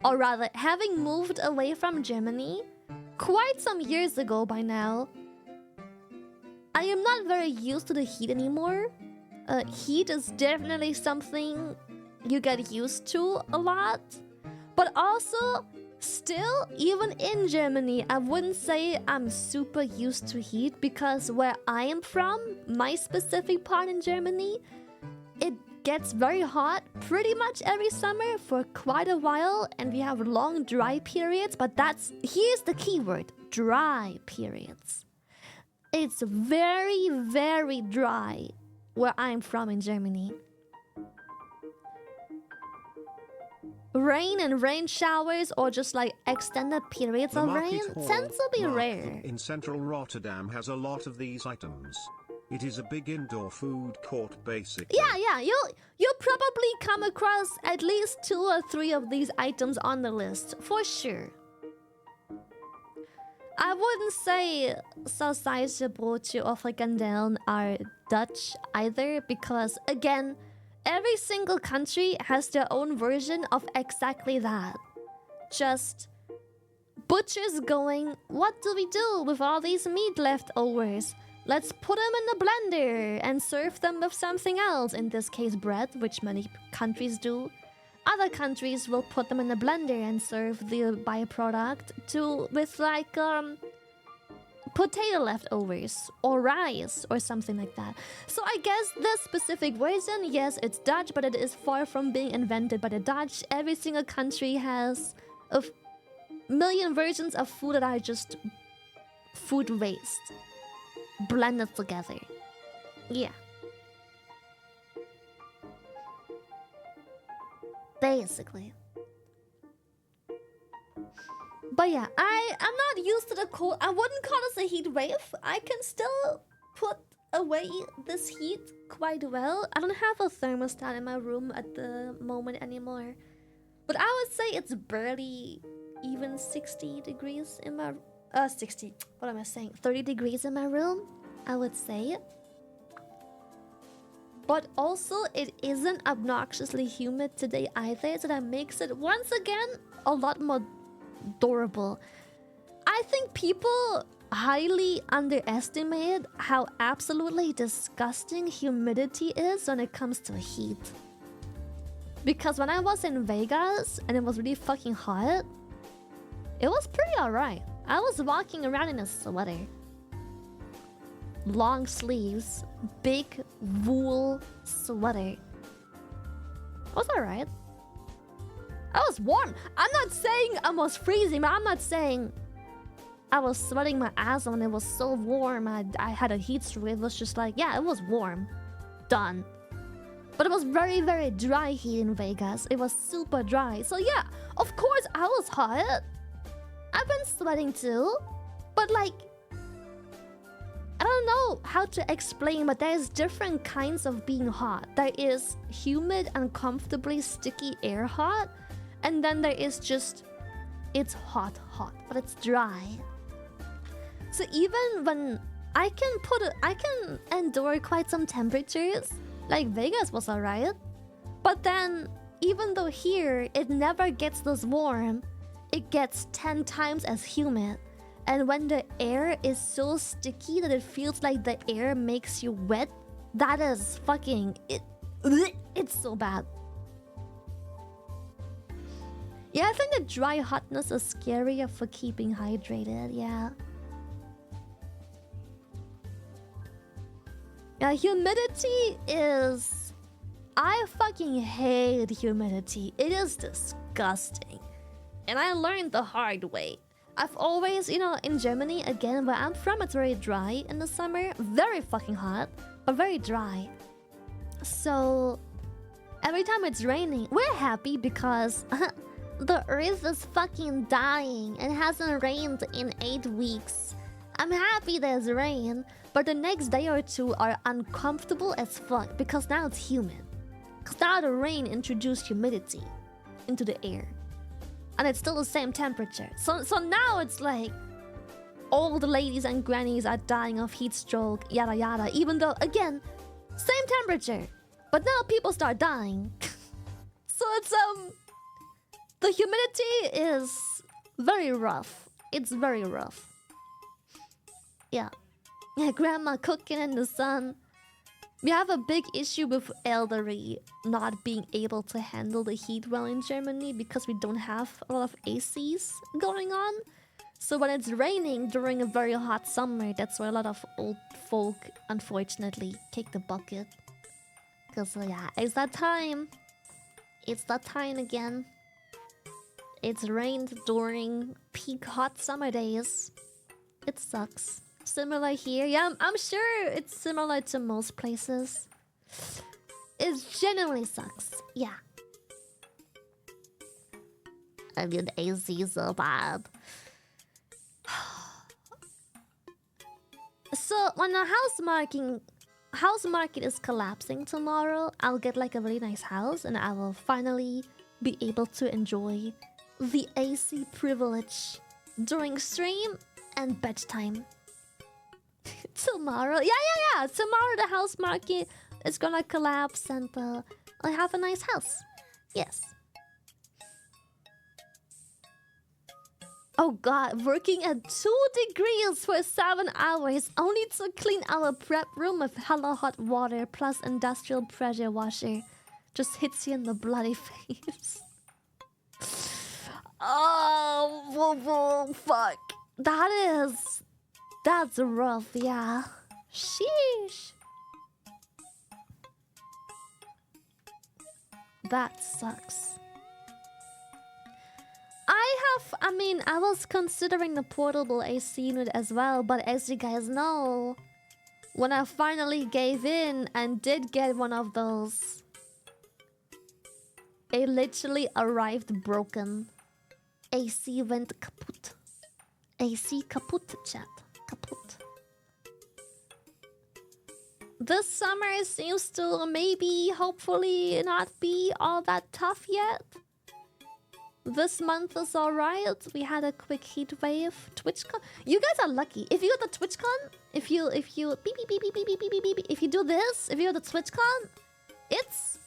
or rather, having moved away from Germany quite some years ago by now, I am not very used to the heat anymore. Heat is definitely something you get used to a lot. But also, still, even in Germany, I wouldn't say I'm super used to heat because where I am from, my specific part in Germany, it gets very hot pretty much every summer for quite a while, and we have long dry periods, but here's the key word, dry periods. It's very, very dry where I'm from in Germany. Rain and rain showers or just like extended periods The of market rain hall tends to be market rare. in central Rotterdam has a lot of these items. It is a big indoor food court basically. Yeah, you'll probably come across at least 2 or 3 of these items on the list, for sure. I wouldn't say sausage, broodje, or frikandel are Dutch either, because again, every single country has their own version of exactly that. Just butchers going, what do we do with all these meat leftovers? Let's put them in the blender and serve them with something else, in this case bread, which many countries do. Other countries will put them in the blender and serve the byproduct with like potato leftovers or rice or something like that. So I guess this specific version, yes, it's Dutch, but it is far from being invented by the Dutch. Every single country has a million versions of food that are just food waste blended together. Yeah. Basically. But yeah, I'm not used to the cold. I wouldn't call this a heat wave. I can still put away this heat quite well. I don't have a thermostat in my room at the moment anymore. But I would say it's barely even 60 degrees in my... 60. What am I saying? 30 degrees in my room, I would say. But also, it isn't obnoxiously humid today either, so that makes it, once again, a lot more durable. I think people highly underestimate how absolutely disgusting humidity is when it comes to heat. Because when I was in Vegas and it was really fucking hot, it was pretty alright. I was walking around in a sweater. long sleeves, big wool sweater. Was that right? I was warm. I'm not saying I was freezing, but I'm not saying I was sweating my ass off and it was so warm. I had a heat stroke. It was just like, yeah, it was warm. Done. But it was very, very dry heat in Vegas. It was super dry. So yeah, of course I was hot. I've been sweating too. But like, I don't know how to explain, but there's different kinds of being hot. There is humid, uncomfortably sticky air hot. And then there is just, it's hot, but it's dry. So even when I can endure quite some temperatures, like Vegas was alright. But then, even though here, it never gets this warm, it gets 10 times as humid. And when the air is so sticky that it feels like the air makes you wet, that is fucking, it's so bad. Yeah, I think the dry hotness is scarier for keeping hydrated, yeah. Yeah, humidity is... I fucking hate humidity. It is disgusting. And I learned the hard way. I've always, you know, in Germany, again, where I'm from, it's very dry in the summer. Very fucking hot, but very dry. So, every time it's raining, we're happy because... the earth is fucking dying and hasn't rained in 8 weeks. I'm happy there's rain, but the next day or two are uncomfortable as fuck because now it's humid. Because now the rain introduced humidity into the air. And it's still the same temperature. So now it's like all the ladies and grannies are dying of heat stroke, yada yada. Even though, again, same temperature. But now people start dying. So it's, the humidity is very rough. It's very rough. Yeah. Yeah, grandma cooking in the sun. We have a big issue with elderly not being able to handle the heat well in Germany because we don't have a lot of ACs going on. So when it's raining during a very hot summer, that's where a lot of old folk, unfortunately, kick the bucket. Because, yeah, it's that time. It's that time again. It's rained during peak hot summer days. It sucks. Similar here. Yeah, I'm sure it's similar to most places. It genuinely sucks. Yeah. I mean, AC is so bad. So, when the house market is collapsing tomorrow, I'll get like a really nice house and I will finally be able to enjoy the AC privilege during stream and bedtime. Tomorrow, yeah. Tomorrow the house market is gonna collapse and I have a nice house. Yes. Oh god, working at 2 degrees for 7 hours only to clean our prep room with hella hot water plus industrial pressure washer. Just hits you in the bloody face. Oh, fuck. That's rough, yeah. Sheesh. That sucks. I was considering the portable AC unit as well, but as you guys know, when I finally gave in and did get one of those, it literally arrived broken. AC went kaput. AC kaput, chat. Kaput. This summer seems to maybe, hopefully, not be all that tough yet. This month is alright. We had a quick heat wave. TwitchCon. You guys are lucky. If you go to TwitchCon, if you beep beep beep beep beep beep beep beep, if you do this, if you go to TwitchCon, it's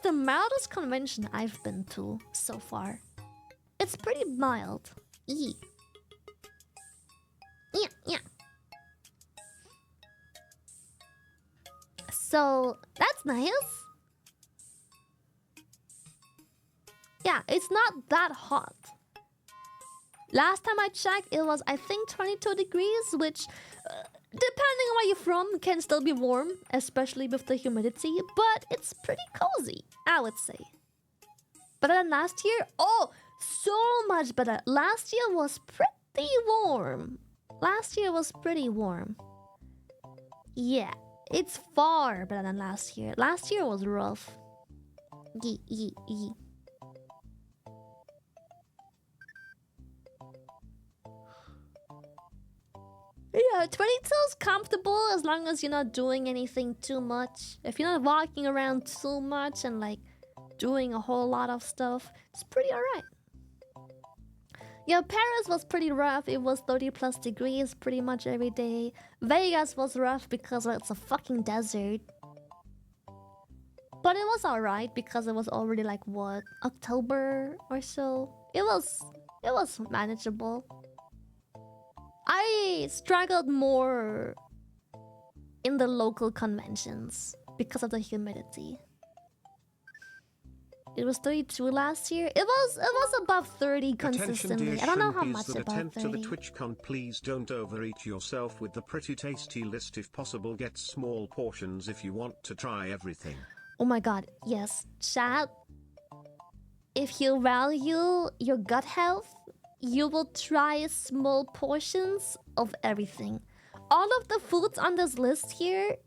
the mildest convention I've been to so far. It's pretty mild. Yeah. So that's nice. Yeah, it's not that hot. Last time I checked, it was, I think, 22 degrees, which, depending on where you're from, can still be warm, especially with the humidity, but it's pretty cozy, I would say. Better than last year? Oh, so much better. Last year was pretty warm. Last year was pretty warm. Yeah, it's far better than last year. Last year was rough. Yee, yee, yee. Yeah, 22 is comfortable as long as you're not doing anything too much. If you're not walking around too much and like doing a whole lot of stuff, it's pretty alright. Yeah, Paris was pretty rough. It was 30 plus degrees pretty much every day. Vegas was rough because it's a fucking desert. But it was alright because it was already like what, October or so. It was manageable. I struggled more in the local conventions because of the humidity. It was 32 last year. It was above 30 consistently. I don't know how much above 30. To the TwitchCon, please don't overeat yourself with the pretty tasty list. If possible, get small portions if you want to try everything. Oh my god, yes. Chat, if you value your gut health, you will try small portions of everything. All of the foods on this list here,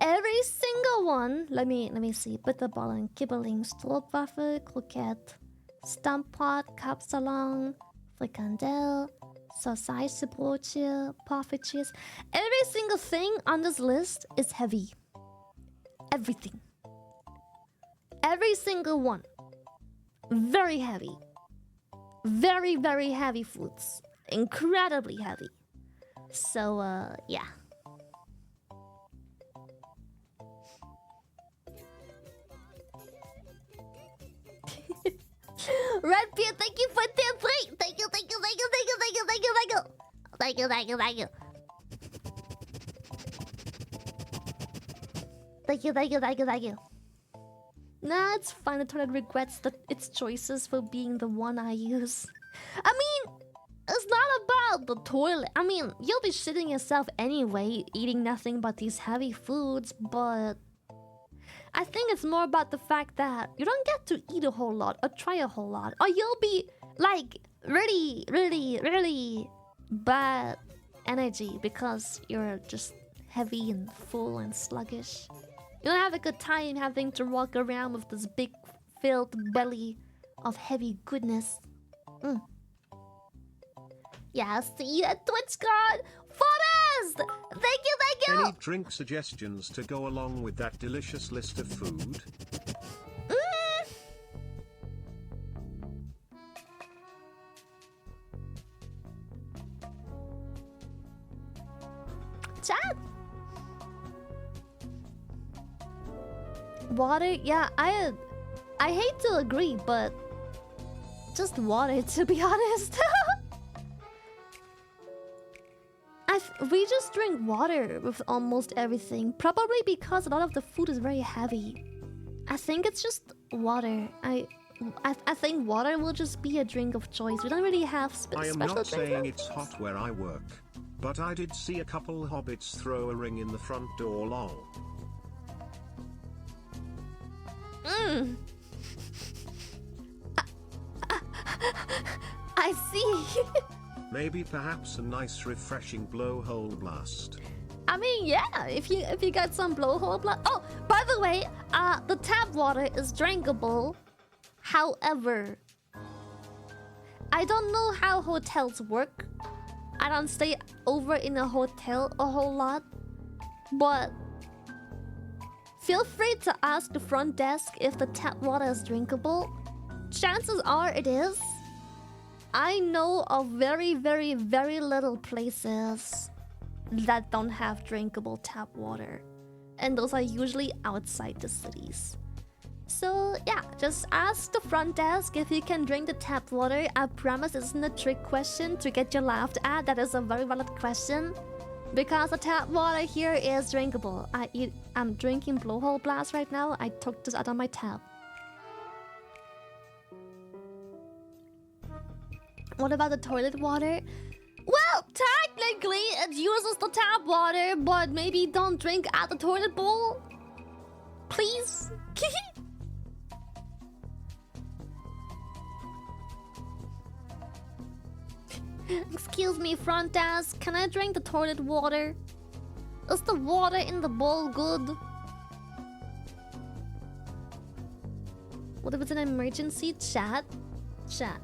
every single one. Let me see. Bitterballen, Kibbeling, Stroopwafel, Croquette, Stamppot, Kapsalon, Frikandel, Sausagebrotje, Parfaitjes. Every single thing on this list is heavy. Everything. Every single one. Very heavy. Very, very heavy foods. Incredibly heavy. So, yeah. Redbeard, thank you for tier 3. Thank you. Thank you. Nah, it's fine. The toilet regrets its choices for being the one I use. I mean, it's not about the toilet. I mean, you'll be shitting yourself anyway, eating nothing but these heavy foods, but I think it's more about the fact that you don't get to eat a whole lot or try a whole lot, or you'll be like really, really, really bad energy because you're just heavy and full and sluggish. You don't have a good time having to walk around with this big filled belly of heavy goodness. Yeah, see you at TwitchCon! Forest! Thank you! Any drink suggestions to go along with that delicious list of food? Chat! Water? Yeah, I hate to agree, but just water, to be honest. We just drink water with almost everything. Probably because a lot of the food is very heavy. I think it's just water. I think water will just be a drink of choice. We don't really have special drinks. I am not saying it's hot where I work, but I did see a couple hobbits throw a ring in the front door. Lol. I see. Maybe perhaps a nice refreshing blowhole blast. I mean, yeah, if you got some blowhole blast. Oh, by the way, the tap water is drinkable. However, I don't know how hotels work. I don't stay over in a hotel a whole lot, but feel free to ask the front desk if the tap water is drinkable. Chances are it is. I know of very, very, very little places that don't have drinkable tap water. And those are usually outside the cities. So yeah, just ask the front desk if you can drink the tap water. I promise it's not a trick question to get you laughed at. That is a very valid question. Because the tap water here is drinkable. I'm drinking blowhole blast right now. I took this out of my tap. What about the toilet water? Well, technically, it uses the tap water, but maybe don't drink at the toilet bowl. Please? Excuse me, front desk. Can I drink the toilet water? Is the water in the bowl good? What if it's an emergency? Chat? Chat.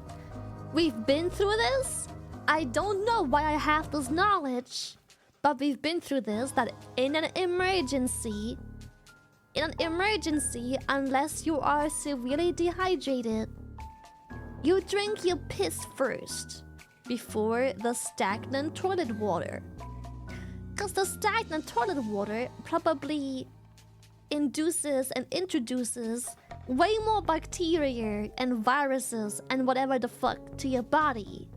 We've been through this? I don't know why I have this knowledge, but we've been through this, that in an emergency, unless you are severely dehydrated, you drink your piss first before the stagnant toilet water. Because the stagnant toilet water probably induces and introduces way more bacteria and viruses and whatever the fuck to your body.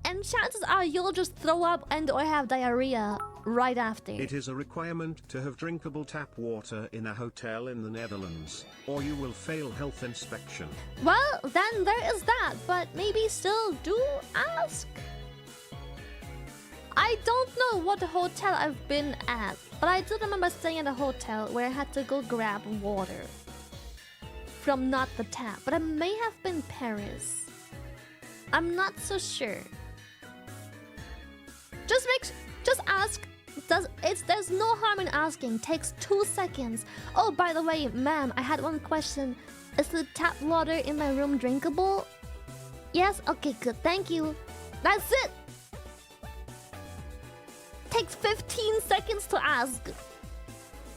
And chances are you'll just throw up and or have diarrhea right after. It is a requirement to have drinkable tap water in a hotel in the Netherlands, or you will fail health inspection. Well, then there is that, but maybe still do ask. I don't know what hotel I've been at, but I do remember staying at a hotel where I had to go grab water from not the tap, but it may have been Paris. I'm not so sure. Just ask. There's no harm in asking. Takes 2 seconds. Oh, by the way, ma'am, I had one question. Is the tap water in my room drinkable? Yes. Okay, good. Thank you. That's it. Takes 15 seconds to ask.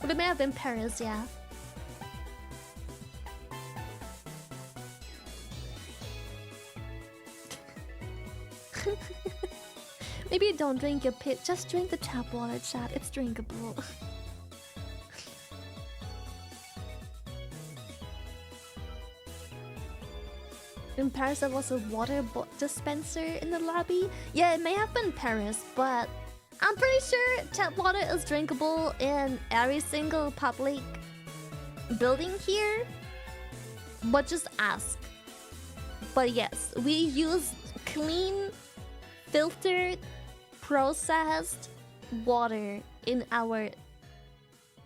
But it may have been Paris, yeah. Maybe don't drink your pit, just drink the tap water, chat. It's drinkable. In Paris, there was a water dispenser in the lobby. Yeah, it may have been Paris, but I'm pretty sure tap water is drinkable in every single public building here. But just ask. But yes, we use clean, filtered, processed water in our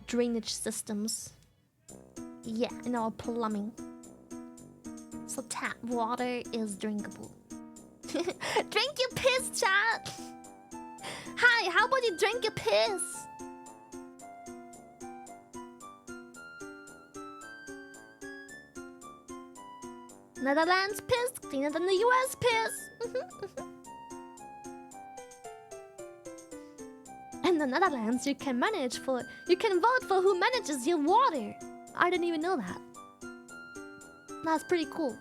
drainage systems. Yeah, in our plumbing. So tap water is drinkable. Drink your piss, chat! Hi, how about you drink your piss? Netherlands piss cleaner than the US piss. In the Netherlands, you can vote for who manages your water. I didn't even know that. That's pretty cool.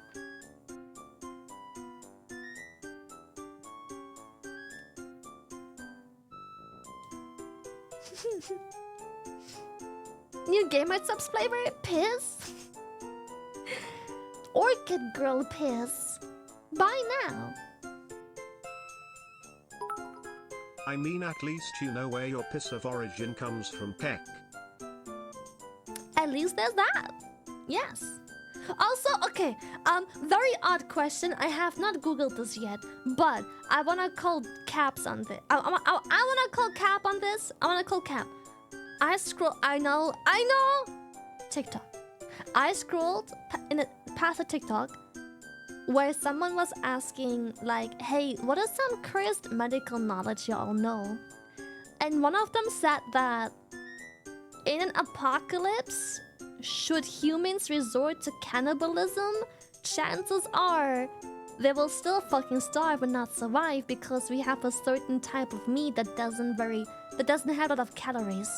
New Gamersupps flavor piss. Orchid girl piss. Buy now. I mean, at least you know where your piss of origin comes from, Peck. At least there's that. Yes. Also, okay, very odd question. I have not googled this yet, but I wanna call caps on this. I wanna call cap on this. I wanna call cap. I know. TikTok. I scrolled past a TikTok where someone was asking, like, hey, what is some cursed medical knowledge y'all know? And one of them said that in an apocalypse, should humans resort to cannibalism, chances are they will still fucking starve and not survive because we have a certain type of meat that doesn't have a lot of calories.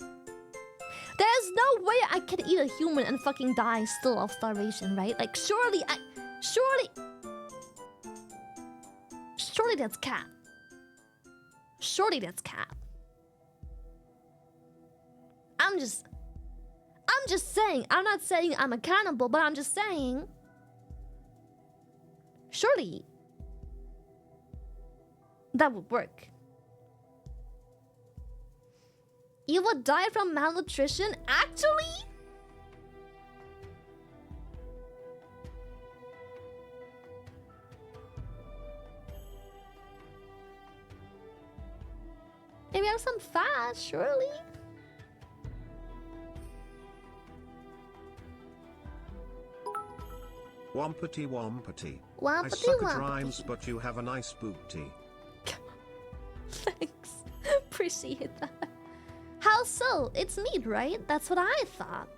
There's no way I can eat a human and fucking die still of starvation, right? Like, surely that's cat. Surely that's cat. I'm just saying. I'm not saying I'm a cannibal, but I'm just saying. Surely that would work. You would die from malnutrition? Actually? Maybe have some fat, surely. Wampity wampity. I Wampity suck at wampity. rhymes, but you have a nice booty. Thanks. Appreciate that. How so? It's meat, right? That's what I thought.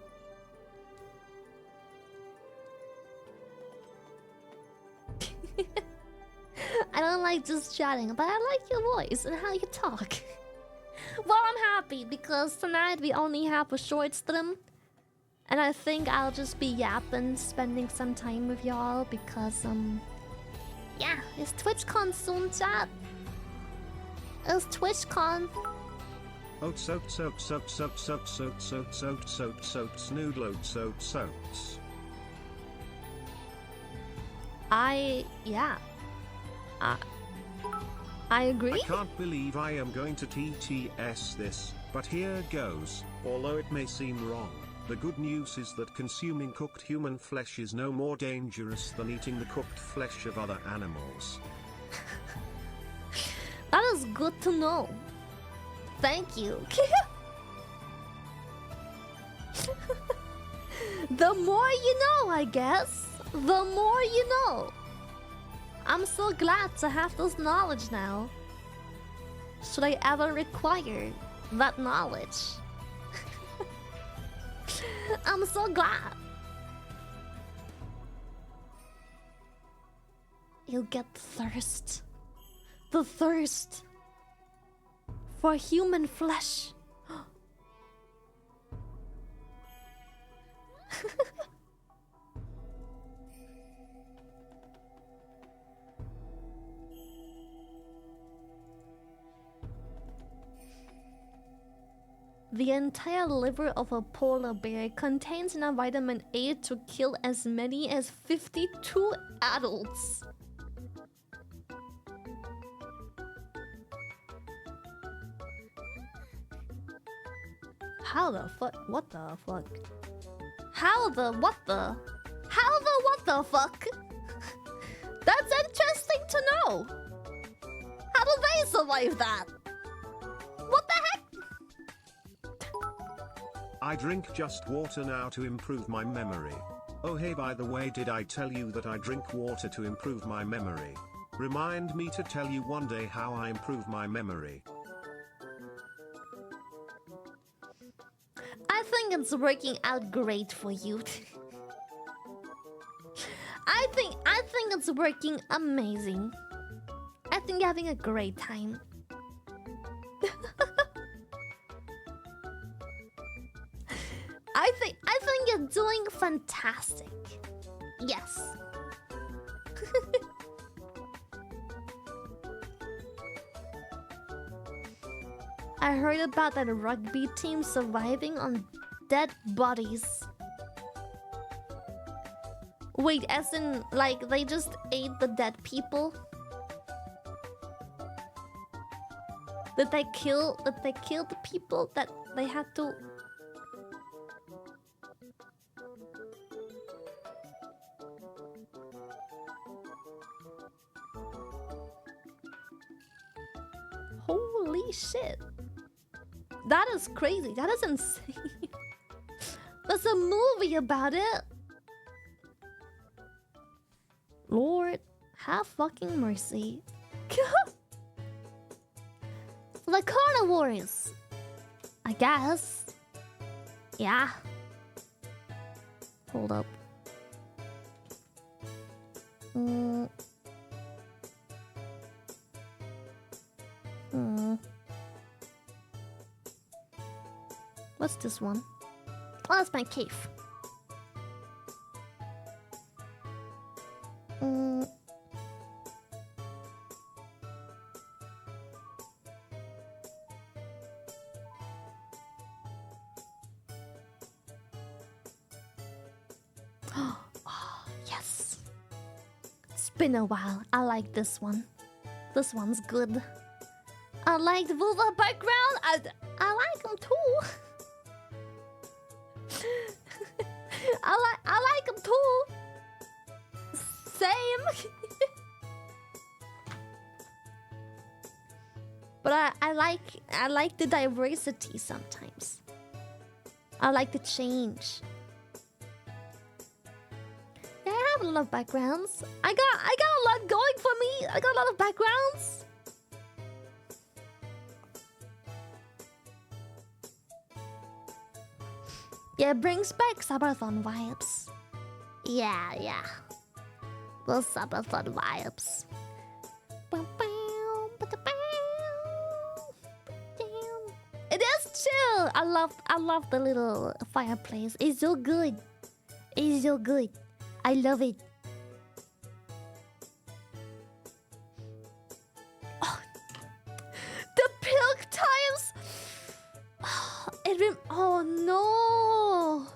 I don't like just chatting, but I like your voice and how you talk. Well, I'm happy because tonight we only have a short stream. And I think I'll just be yapping, spending some time with y'all because, yeah, it's TwitchCon soon, chat. It's TwitchCon. Oats, oats, oats, oats, oats, oats, oats, oats, oats, oats, oats, noodle oats, oats, oats. Yeah. I agree. I can't believe I am going to TTS this, but here goes. Although it may seem wrong, the good news is that consuming cooked human flesh is no more dangerous than eating the cooked flesh of other animals. That is good to know. Thank you. The more you know, I guess. The more you know. I'm so glad to have this knowledge now. Should I ever require that knowledge? I'm so glad. You'll get thirst. The thirst for human flesh. The entire liver of a polar bear contains enough vitamin A to kill as many as 52 adults. How the fuck? What the fuck? How the what the? How the what the fuck? That's interesting to know. How do they survive that? What the heck? I drink just water now to improve my memory. Oh hey, by the way, did I tell you that I drink water to improve my memory? Remind me to tell you one day how I improve my memory. I think it's working out great for you. I think it's working amazing. I think you're having a great time. I think you're doing fantastic. Yes. I heard about that rugby team surviving on dead bodies. Wait, as in, like, they just ate the dead people? Did they kill the people that they had to... Holy shit. That is crazy. That is insane. There's a movie about it. Lord, have fucking mercy. The carnivores. I guess. Yeah. Hold up. What's this one? Oh, that's my cave. Oh, yes. It's been a while. I like this one. This one's good. I like the vulva background. I like them too. I like them too. Same. But I like the diversity sometimes. I like the change. Yeah, I have a lot of backgrounds. I got a lot going for me. I got a lot of backgrounds. Yeah, it brings back Sabathon vibes. Yeah. Well, Sabathon vibes. It is chill. I love the little fireplace. It's so good. It's so good. I love it. Oh, the pilk times. Oh no.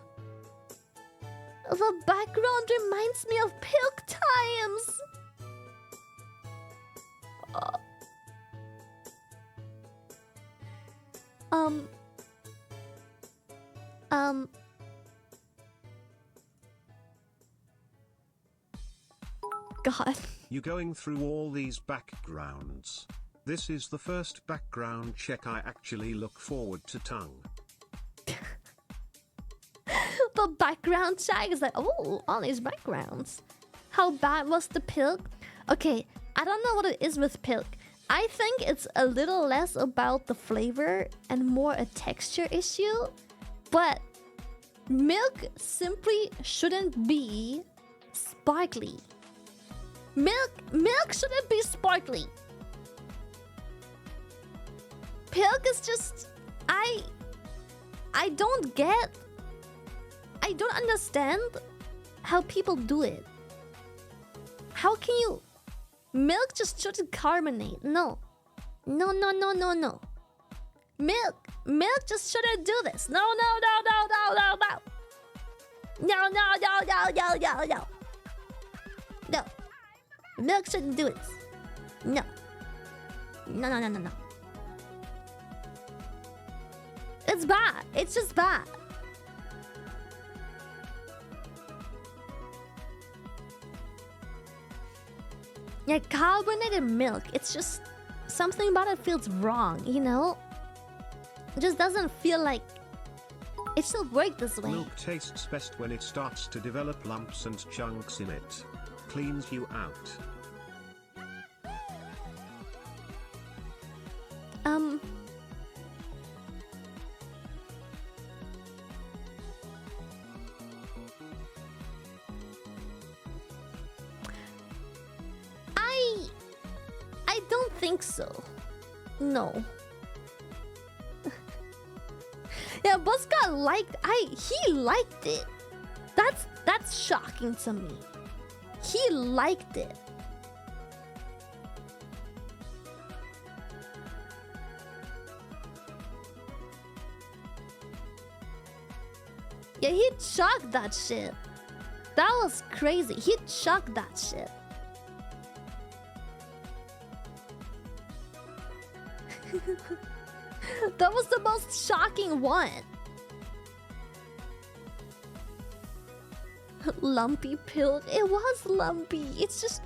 The background reminds me of pilk times. God. You going through all these backgrounds. This is the first background check I actually look forward to tongue. The background check is like, oh, all these backgrounds. How bad was the pilk? Okay, I don't know what it is with pilk. I think it's a little less about the flavor and more a texture issue. But milk simply shouldn't be sparkly. Milk shouldn't be sparkly. Pilk is just... I don't understand how people do it. How can you... Milk just shouldn't carbonate. No. No. Milk just shouldn't do this. No. No. Milk shouldn't do this. No. It's bad. It's just bad. Yeah, carbonated milk. It's just something about it feels wrong, you know? It just doesn't feel like it should work this way. Milk tastes best when it starts to develop lumps and chunks in it. Cleans you out. I don't think so. No. Yeah, Buzzcott he liked it. That's shocking to me. He liked it. Yeah, he chucked that shit. That was crazy. He chucked that shit. That was the most shocking one. Lumpy pilk. It was lumpy. It's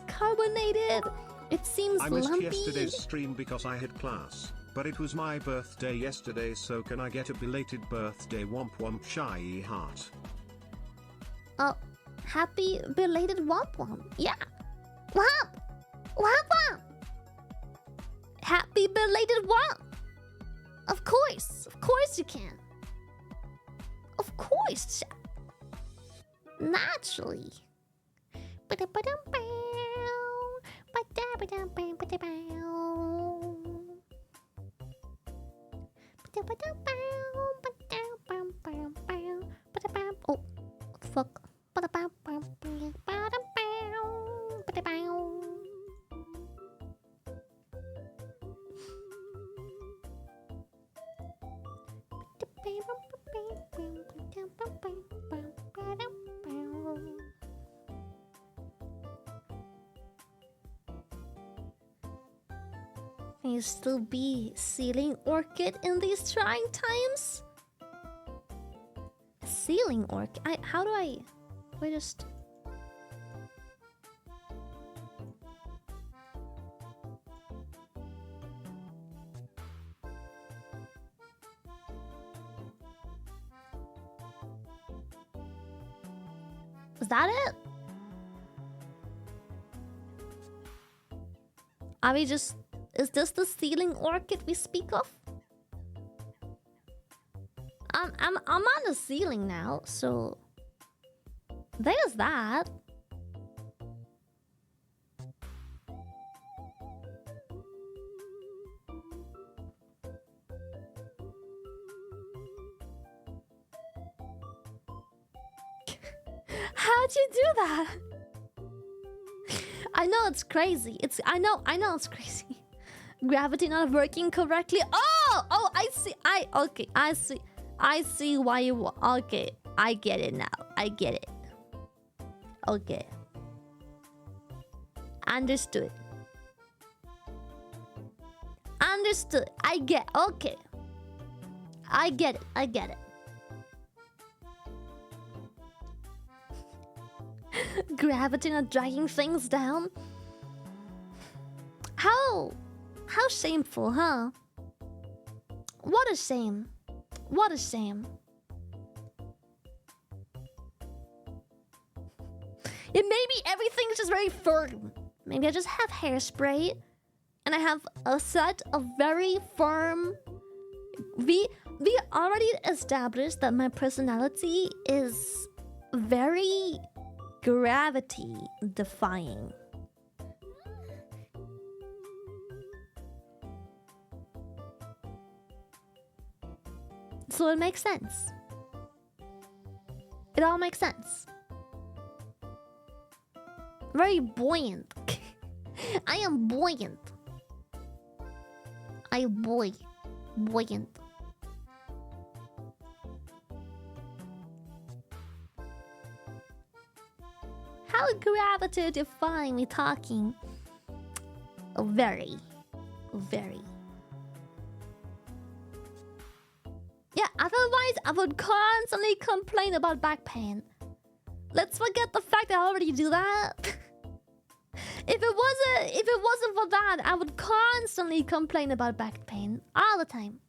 carbonated. It seems I missed lumpy. yesterday's stream because I had class, but it was my birthday yesterday, so can I get a belated birthday womp womp shy heart? Oh, happy belated womp womp. Yeah. Womp! Womp womp! Happy belated womp! Of course you can. Of course. Naturally. Oh, fuck. Can you still be sealing orchid in these trying times? Sealing orchid? How do I... We just... Is that it? Are we just... Is this the ceiling orchid we speak of? I'm on the ceiling now, so... There's that. How'd you do that? I know it's crazy. I know it's crazy. Gravity not working correctly. Oh, I see. I see why you... Okay, I get it now. I get it. Okay. Understood. Understood. I get... Okay. I get it. Gravity not dragging things down? How shameful, huh? What a shame. What a shame. Yeah, maybe everything's just very firm. Maybe I just have hairspray and I have a set of very firm... We already established that my personality is very gravity defying. So it makes sense. It all makes sense. Very buoyant. I am buoyant. Buoyant. How gravity defying we talking? Very. Yeah, otherwise I would constantly complain about back pain. Let's forget the fact that I already do that. If it wasn't for that, I would constantly complain about back pain all the time.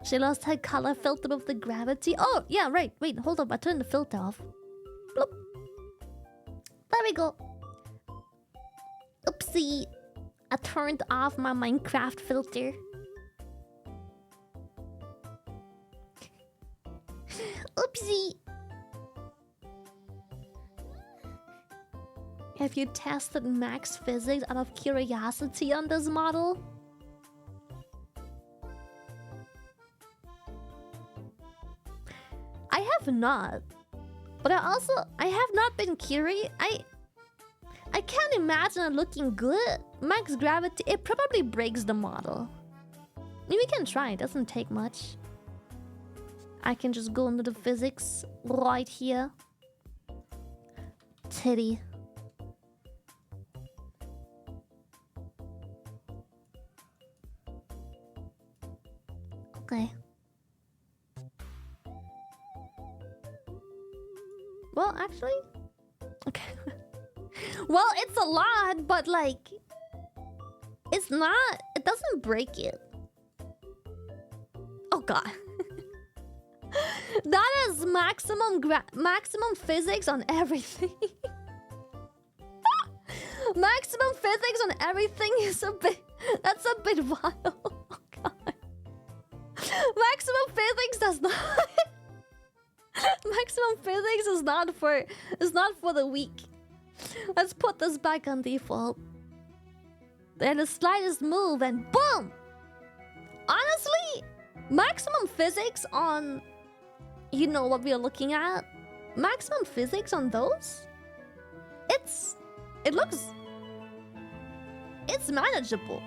She lost her color filter with the gravity. Oh, yeah, right. Wait, hold up. I turned the filter off. Bloop. There we go. Oopsie. I turned off my Minecraft filter. Oopsie. Have you tested max physics out of curiosity on this model? I have not. But I have not been curious. I can't imagine it looking good. Max gravity, it probably breaks the model. I mean, we can try, it doesn't take much. I can just go into the physics right here. Titty. Okay. Well, actually... Okay. Well, it's a lot, but like... It's not... It doesn't break it. Oh god. That is maximum physics on everything. Maximum physics on everything is a bit... That's a bit wild. Oh god. Maximum physics does not... Maximum physics is not for the weak. Let's put this back on default. Then the slightest move and boom! Honestly, maximum physics on... You know what we are looking at? Maximum physics on those? It looks... It's manageable.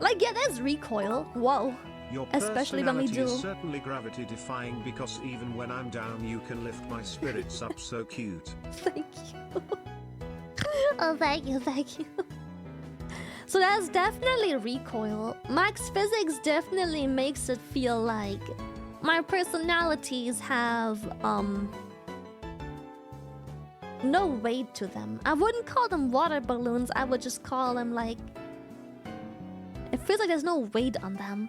Like, yeah, there's recoil. Whoa. Your especially when we do. Is certainly gravity defying because even when I'm down you can lift my spirits up. So cute. Thank you. Oh, thank you. So that's definitely recoil. Max physics definitely makes it feel like my personalities have no weight to them. I wouldn't call them water balloons, I would just call them like... It feels like there's no weight on them.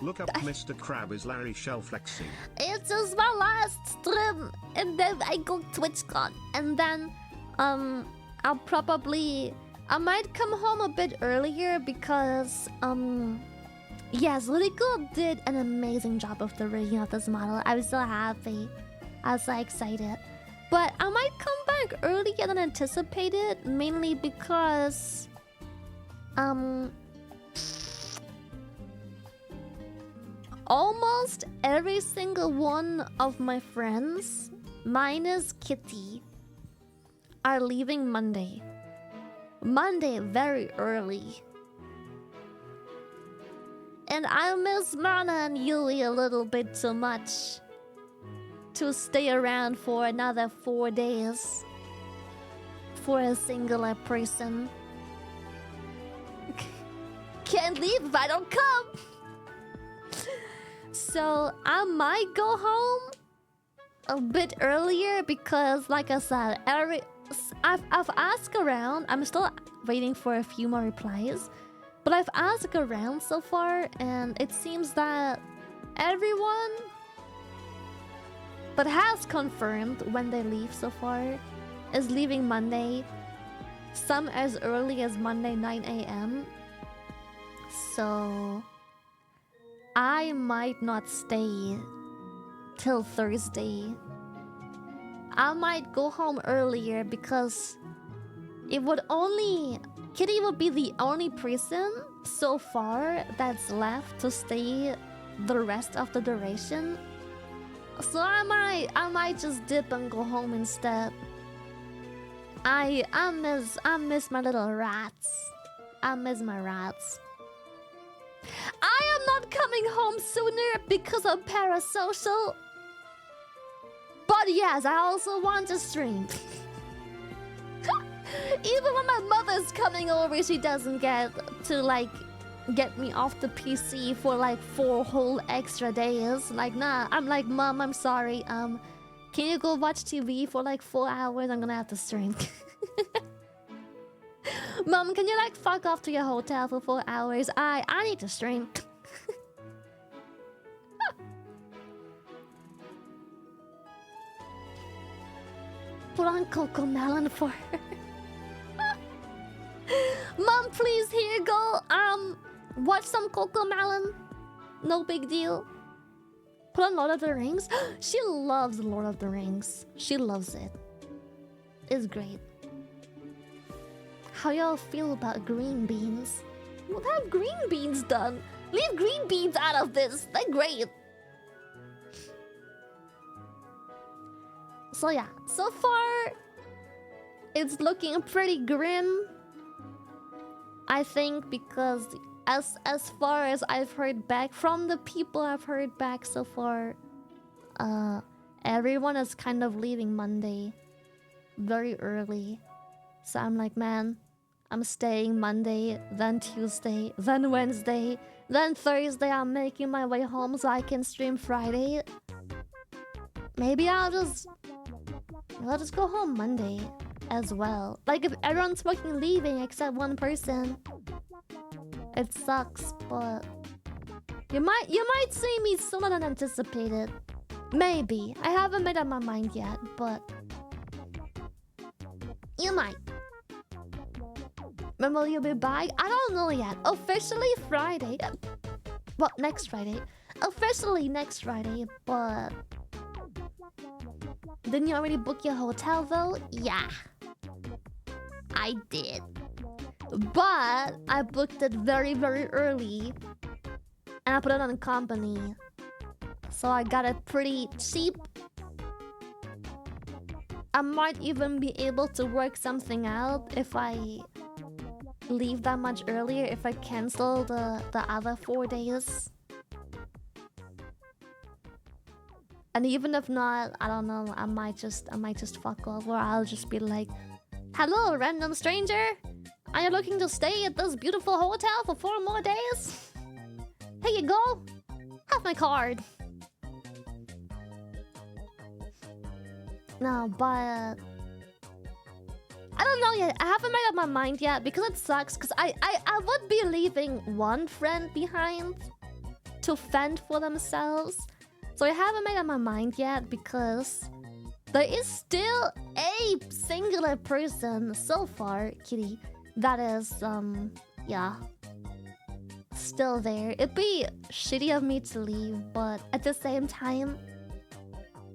Look up Mr. Crab is Larry Shell flexing. It's just my last stream, and then I go TwitchCon, and then I might come home a bit earlier because yes, Lyrical did an amazing job of the rigging of this model. I was so happy. I was so excited. But I might come back earlier than anticipated, mainly because almost every single one of my friends, minus Kitty, are leaving Monday. Monday very early. And I miss Mana and Yui a little bit too much to stay around for another 4 days for a singular person. Can't leave if I don't come. So I might go home a bit earlier because, like I said, I've asked around. I'm still waiting for a few more replies, but I've asked around so far, and it seems that everyone that has confirmed when they leave so far is leaving Monday. Some as early as Monday 9 a.m. So I might not stay till Thursday. I might go home earlier because it would only... Kitty would be the only person so far that's left to stay the rest of the duration. So I might just dip and go home instead. I miss my little rats. I miss my rats. I am not coming home sooner because I'm parasocial. But yes, I also want to stream. Even when my mother's coming over, she doesn't get to get me off the PC for 4 whole extra days. Nah, I'm like, Mom, I'm sorry. Can you go watch TV for 4 hours? I'm gonna have to stream. Mom, can you fuck off to your hotel for 4 hours? I need to stream. Put on Coco Melon for her. Mom, please, here you go. Watch some Coco Melon. No big deal. Put on Lord of the Rings. She loves Lord of the Rings. She loves it. It's great. How y'all feel about green beans? What have green beans done? Leave green beans out of this. They're great. So yeah, so far it's looking pretty grim. I think because as far as I've heard back from the people I've heard back so far, everyone is kind of leaving Monday very early. So I'm like, man, I'm staying Monday, then Tuesday, then Wednesday, then Thursday. I'm making my way home so I can stream Friday. Maybe I'll just go home Monday as well. If everyone's fucking leaving except one person, it sucks. But you might see me sooner than anticipated. Maybe. I haven't made up my mind yet, but you might. When will you be back? I don't know yet. Officially Friday. Well, next Friday. Officially next Friday, but... Didn't you already book your hotel though? Yeah. I did. But I booked it very, very early. And I put it on company. So I got it pretty cheap. I might even be able to work something out if I leave that much earlier, if I cancel the other 4 days. And even if not, I don't know, I might just fuck off, or I'll just be like, hello, random stranger. Are you looking to stay at this beautiful hotel for 4 more days? Here you go. Have my card. No, but I don't know yet. I haven't made up my mind yet because it sucks. Because I would be leaving one friend behind, to fend for themselves. So I haven't made up my mind yet because there is still a singular person so far, Kitty, that is, yeah, still there. It'd be shitty of me to leave, but at the same time,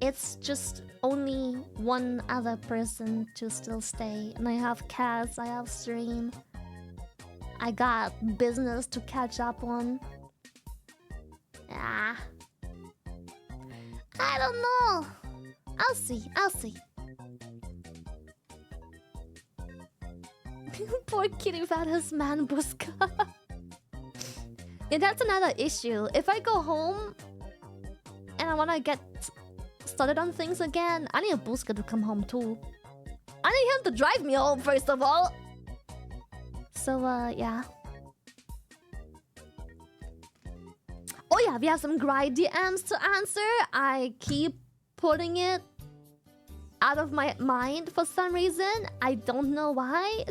it's just only one other person to still stay. And I have cats, I have stream. I got business to catch up on. Ah. I don't know. I'll see. Poor kitty about his man Buska. Yeah, that's another issue. If I go home and I wanna get started on things again, I need a Buska to come home too. I need him to drive me home first of all. So yeah. Oh yeah, we have some grind DMs to answer. I keep putting it out of my mind for some reason. I don't know why.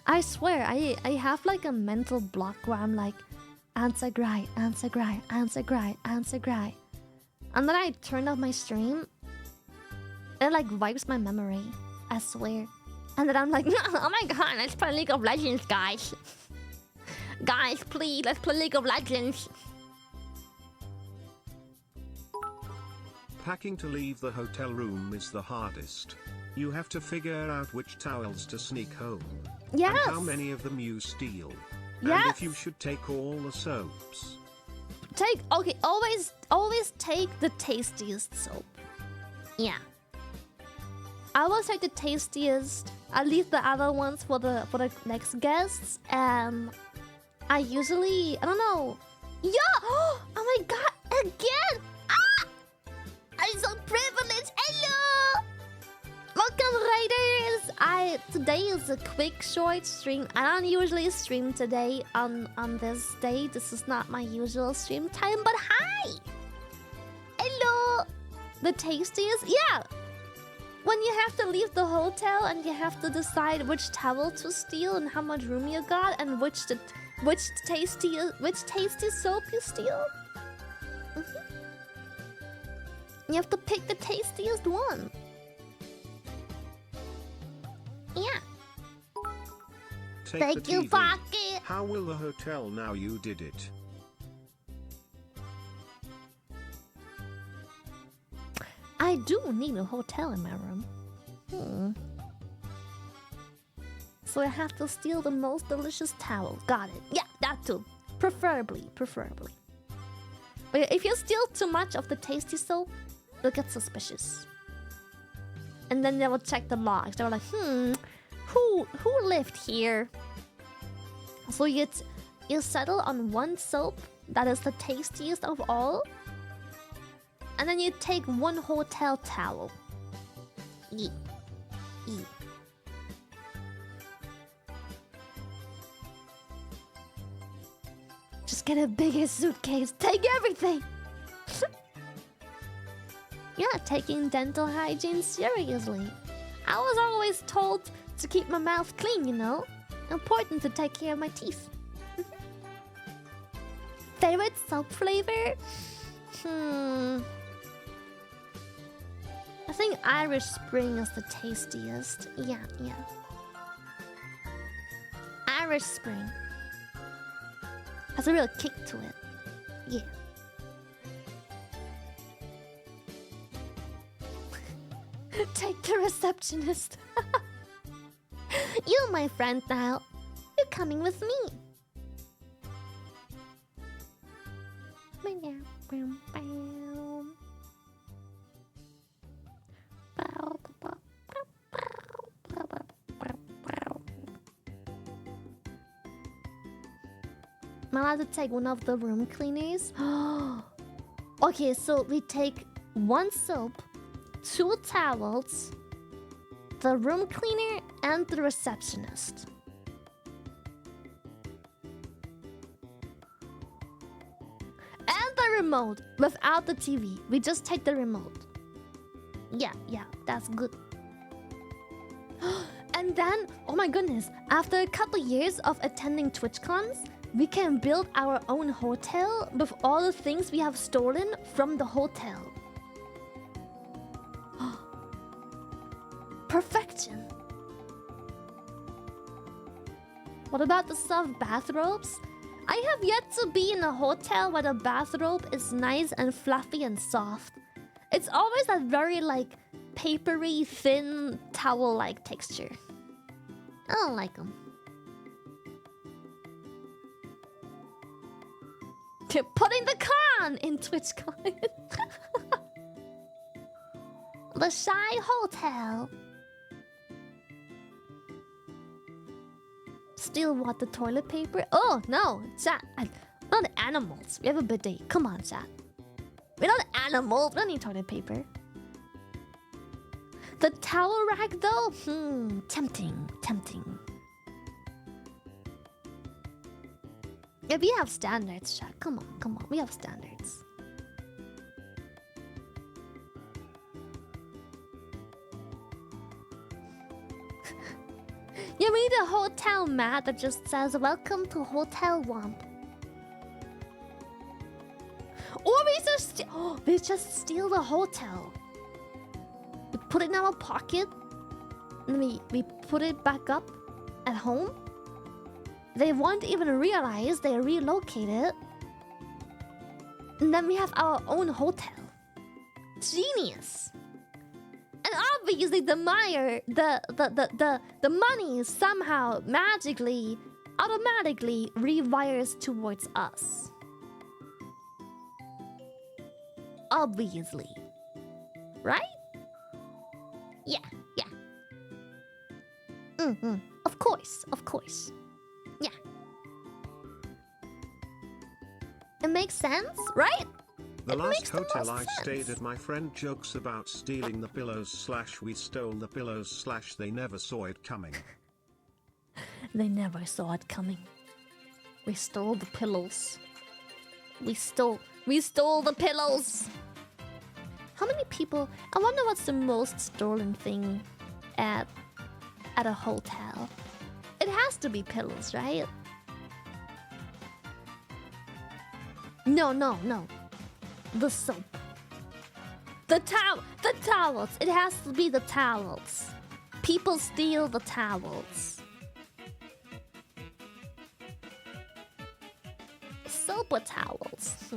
I swear, I have like a mental block where I'm like, answer grind. And then I turn off my stream. And it like wipes my memory. I swear. And then I'm like, oh my god, let's play League of Legends, guys. Guys, please, let's play League of Legends. Packing to leave the hotel room is the hardest. You have to figure out which towels to sneak home. Yes. And how many of them you steal. Yes. And if you should take all the soaps. Okay, always take the tastiest soap. Yeah. I always take the tastiest. I leave the other ones for the next guests. I usually, I don't know. Yeah! Oh my god, again! Ah! I'm so privileged. Hello! Welcome, Raiders! Today is a quick short stream. I don't usually stream today on this day. This is not my usual stream time, but hi! Hello! The tastiest? Yeah! When you have to leave the hotel and you have to decide which towel to steal and how much room you got and which tasty soap you steal. You have to pick the tastiest one. Yeah. Take Thank the you, TV. Pocket. How will the hotel now you did it? I do need a hotel in my room. So I have to steal the most delicious towel. Got it. Yeah, that too. Preferably. But if you steal too much of the tasty soap, they'll get suspicious. And then they will check the logs. They were like, who lived here? So you settle on one soap that is the tastiest of all. And then you take one hotel towel. Eat. Just get a bigger suitcase. Take everything. You're not taking dental hygiene seriously. I was always told to keep my mouth clean, you know? Important to take care of my teeth. Favorite soap flavor? I think Irish Spring is the tastiest. Yeah. Irish Spring has a real kick to it. Yeah. Take the receptionist. You're my friend now. You're coming with me. Am I allowed to take one of the room cleaners? Okay, so we take one soap, 2 towels, the room cleaner, and the receptionist. And the remote, without the TV. We just take the remote. Yeah, that's good. And then, oh my goodness, after a couple years of attending TwitchCons, We can build our own hotel with all the things we have stolen from the hotel. Perfection. What about the soft bathrobes? I have yet to be in a hotel where the bathrobe is nice and fluffy and soft. It's always that very like papery, thin, towel-like texture. I don't like them. They're putting the con in TwitchCon. The Shy Hotel. Still want the toilet paper? Oh no, chat. We're not animals. We have a bidet. Come on, chat. We're not animals. We don't need toilet paper. The towel rack though? Tempting. Tempting. Yeah, we have standards, chat. Come on. We have standards. Yeah, we need a hotel mat that just says, "Welcome to Hotel Womp." Or we just steal the hotel. We put it in our pocket, and we put it back up at home. They won't even realize they relocated. And then we have our own hotel. Genius. And obviously the money somehow magically, automatically rewires towards us. Obviously. Right? Yeah. Of course. Yeah. It makes sense, right? The last hotel I stayed at, my friend jokes about stealing the pillows / we stole the pillows / they never saw it coming. They never saw it coming. We stole the pillows. We stole the pillows. How many people? I wonder what's the most stolen thing at a hotel. It has to be pillows, right? No. The soap. The towels. It has to be the towels. People steal the towels. Soap or towels?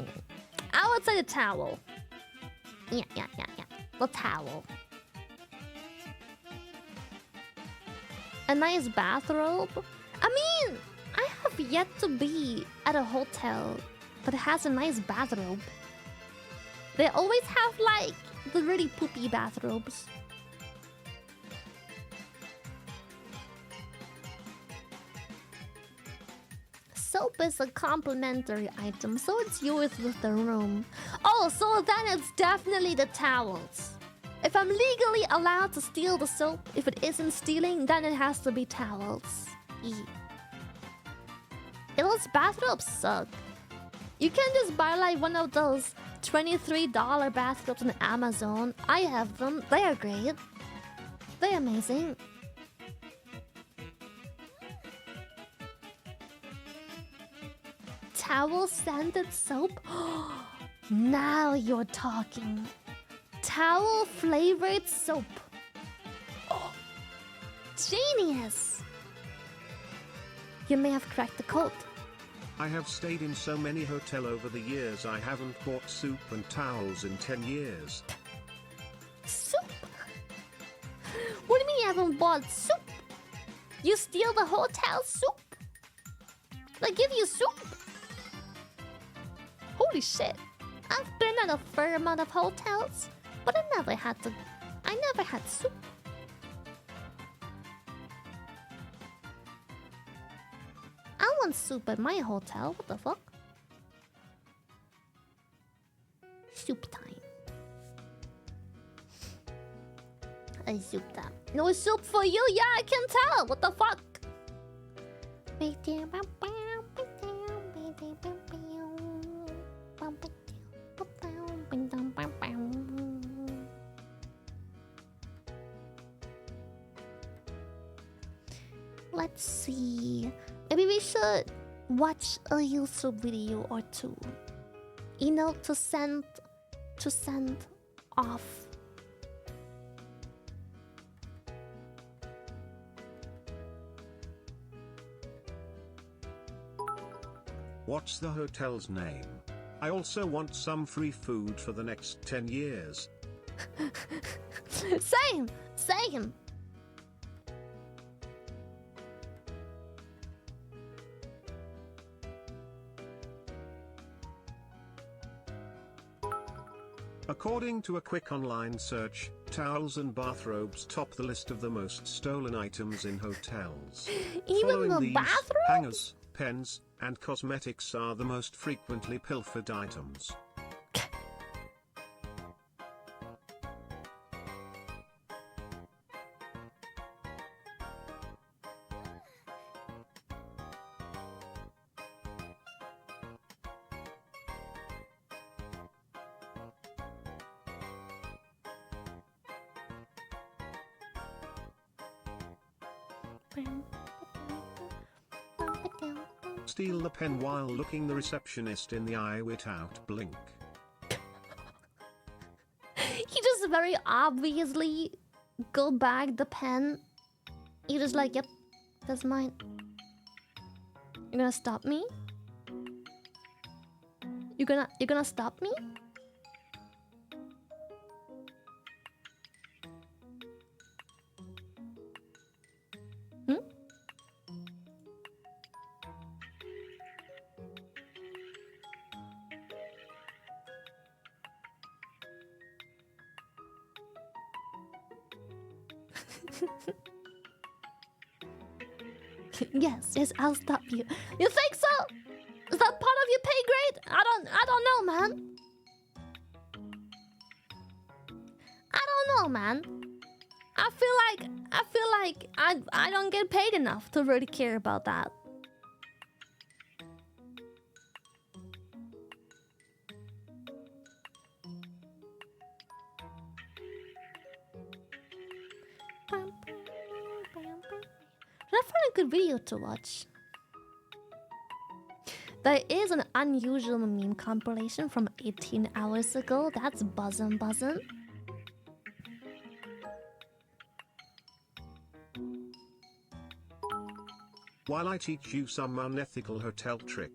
I would say the towel. Yeah. The towel. A nice bathrobe? I mean, I have yet to be at a hotel that has a nice bathrobe. They always have, like, the really poopy bathrobes. Soap is a complimentary item, so it's yours with the room. Oh, so then it's definitely the towels. If I'm legally allowed to steal the soap, if it isn't stealing, then it has to be towels. Yeah. Those bathrobes suck. You can just buy like one of those $23 bathrobes on Amazon. I have them. They are great. They're amazing. Towel scented soap? Now you're talking. Towel flavored soap. Oh, genius! You may have cracked the code. I have stayed in so many hotels over the years, I haven't bought soup and towels in 10 years. Soup? What do you mean you haven't bought soup? You steal the hotel soup? They give you soup? Holy shit. I've been at a fair amount of hotels, but I never had soup. I want soup at my hotel. What the fuck? Soup time. I souped up. No soup for you? Yeah, I can tell. What the fuck? Let's see. Maybe we should watch a YouTube video or two. You know, to send off. What's the hotel's name? I also want some free food for the next 10 years. Same. According to a quick online search, towels and bathrobes top the list of the most stolen items in hotels. Even Following the these, bathrobes? hangers, pens, and cosmetics are the most frequently pilfered items. Steal the pen while looking the receptionist in the eye without blink. He just very obviously go back the pen. He just like, yep, that's mine. You're gonna stop me? You're gonna stop me? Hmm? Yes, I'll stop you. You think so? Is that part of your pay grade? I don't know, man. I don't know, man. I feel like I don't get paid enough to really care about that. Did I find a good video to watch? There is an unusual meme compilation from 18 hours ago. That's buzzin'. While I teach you some unethical hotel trick.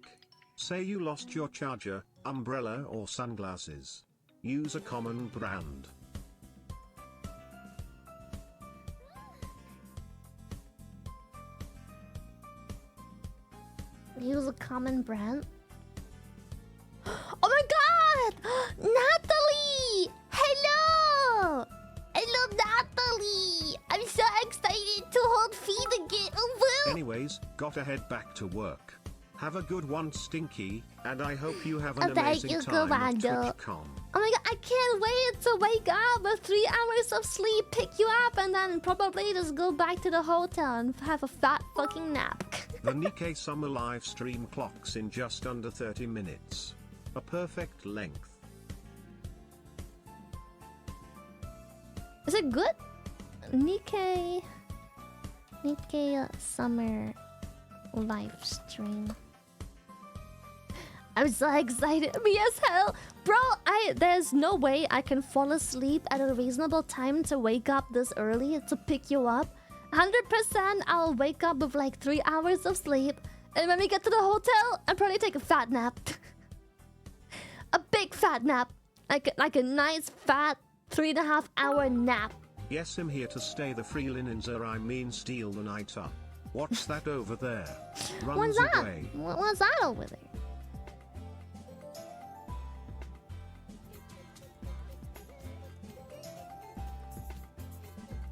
Say you lost your charger, umbrella or sunglasses. Use a common brand. Use a common brand. Oh my god! Natalie! Hello! Hello, Natalie! I'm so excited to hold feet again. Oh, woo! Anyways, gotta head back to work. Have a good one, Stinky, and I hope you have an Thank amazing you, time at Commander. TwitchCon. Oh my god, I can't wait to wake up with 3 hours of sleep, pick you up, and then probably just go back to the hotel and have a fat fucking nap. The Nikkei Summer live stream clocks in just under 30 minutes. A perfect length. Is it good? Nikkei summer live stream. I'm so excited. Me as hell. Bro, there's no way I can fall asleep at a reasonable time to wake up this early to pick you up. 100% I'll wake up with like 3 hours of sleep. And when we get to the hotel, I'll probably take a fat nap. A big fat nap. Like a nice fat 3.5 hour nap. Yes, I'm here to stay. The free linens are, I mean, steal the night up. What's that over there? Runs What's that? away. What's that over there?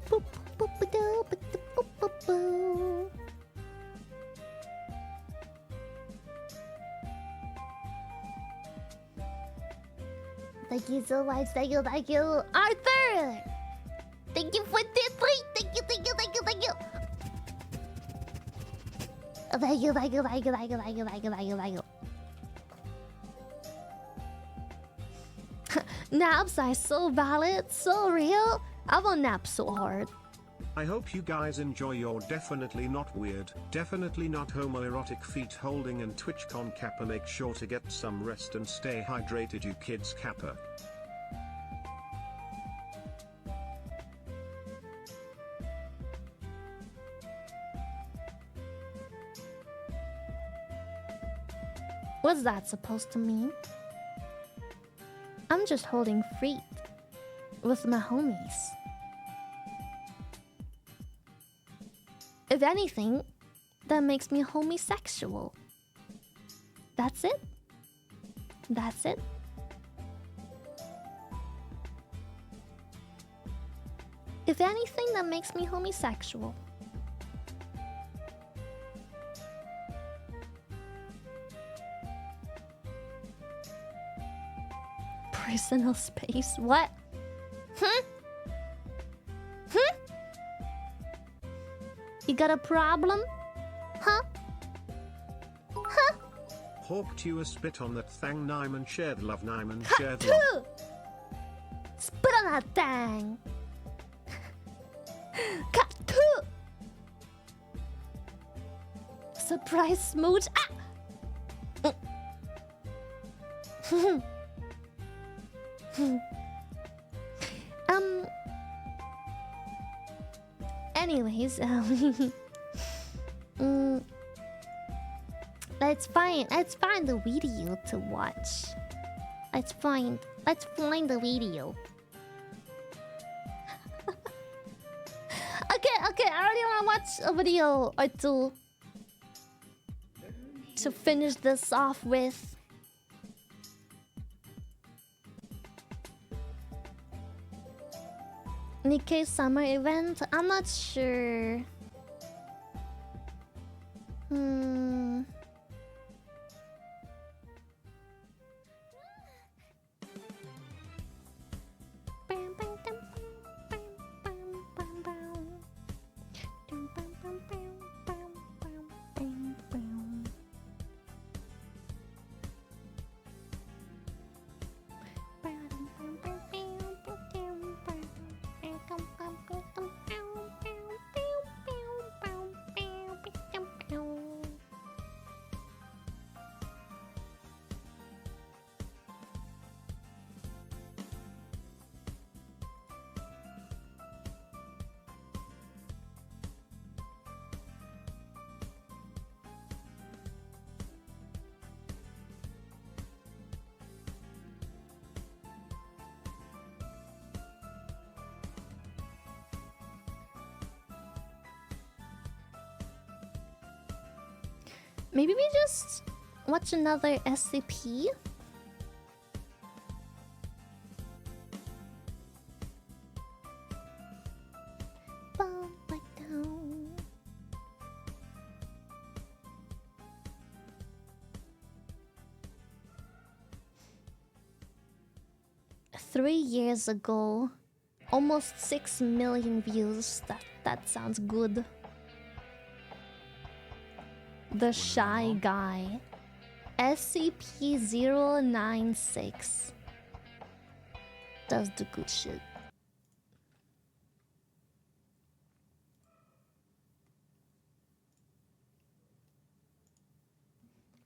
Boop, boop, boop, boop, boop, boop, boop. Thank you so much. Thank you, Arthur. Thank you for this treat. Thank you. Thank you. Naps are so valid, so real. I will nap so hard. I hope you guys enjoy your definitely not weird, definitely not homoerotic feet holding and TwitchCon Kappa. Make sure to get some rest and stay hydrated, you kids. Kappa. What's that supposed to mean? I'm just holding feet with my homies. If anything, that makes me homosexual. That's it? That's it? If anything, that makes me homosexual. Personal space? What? You got a problem? Huh? Hawked you a spit on that thang Nyman shared love Nyman shared Two! love. Spit on that thing! Cut two! Surprise smooch! Ah! Anyways, let's find the video to watch. Let's find the video. Okay, I already wanna watch a video or two to finish this off with. Nikkei summer event? I'm not sure. Maybe we just watch another SCP? Bum, like down. Three years ago, almost 6 million views. That sounds good. The Shy Guy. SCP-096 does the good shit.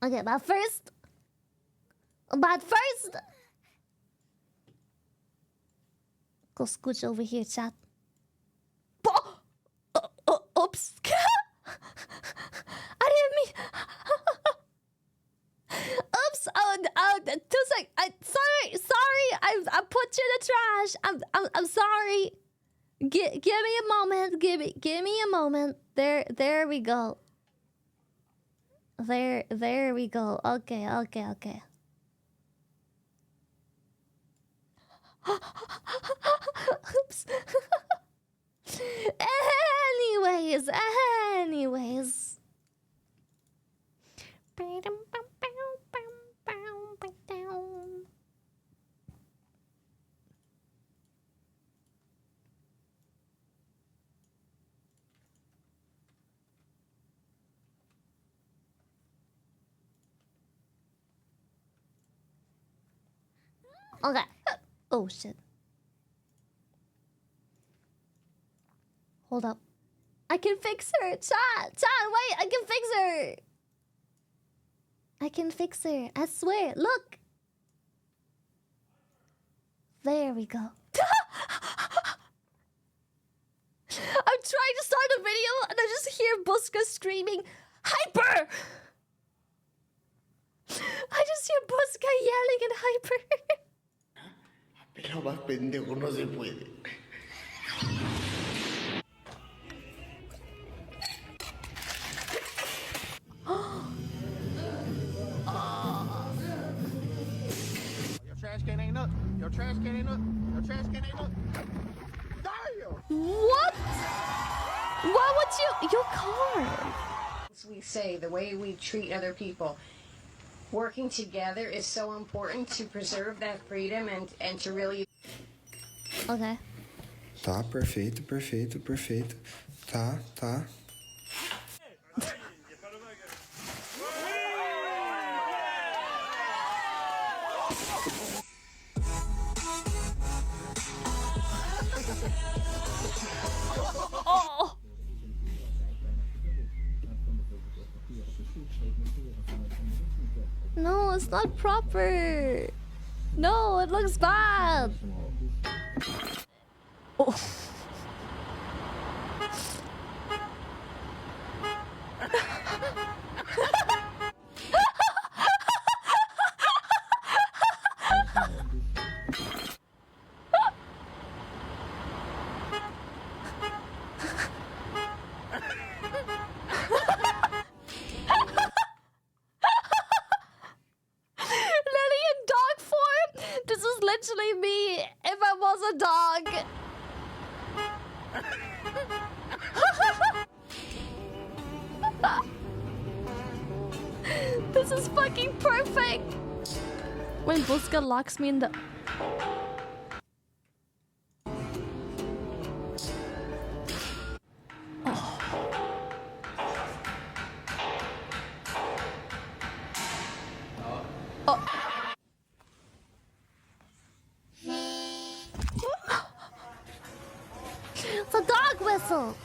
Okay, but first... Go scooch over here, chat. Oops. I didn't mean... Oops. Oh, 2 seconds. Sorry. I put you in the trash. I'm sorry. Give me a moment. Give me a moment. There we go. There we go. Okay. Oops. Anyways. Okay. Oh shit. Hold up. I can fix her. Chat, wait, I can fix her. I can fix her. I swear. Look. There we go. I'm trying to start a video and I just hear Buska screaming, "Hyper!" I just hear Buska yelling and hyper. Pero más pendejo no se puede. Your trash can ain't up. Your trash can ain't up. Your trash can ain't up. What? Why would you? Your car. We say the way we treat other people. Working together is so important to preserve that freedom and to really. Okay. Tá, perfeito, perfeito, perfeito. Tá, tá. Oh. No, it's not proper. No, it looks bad. Oh. Lily in dog form? This is literally me if I was a dog. This is fucking perfect. When Buska locks me in the... It's a dog whistle.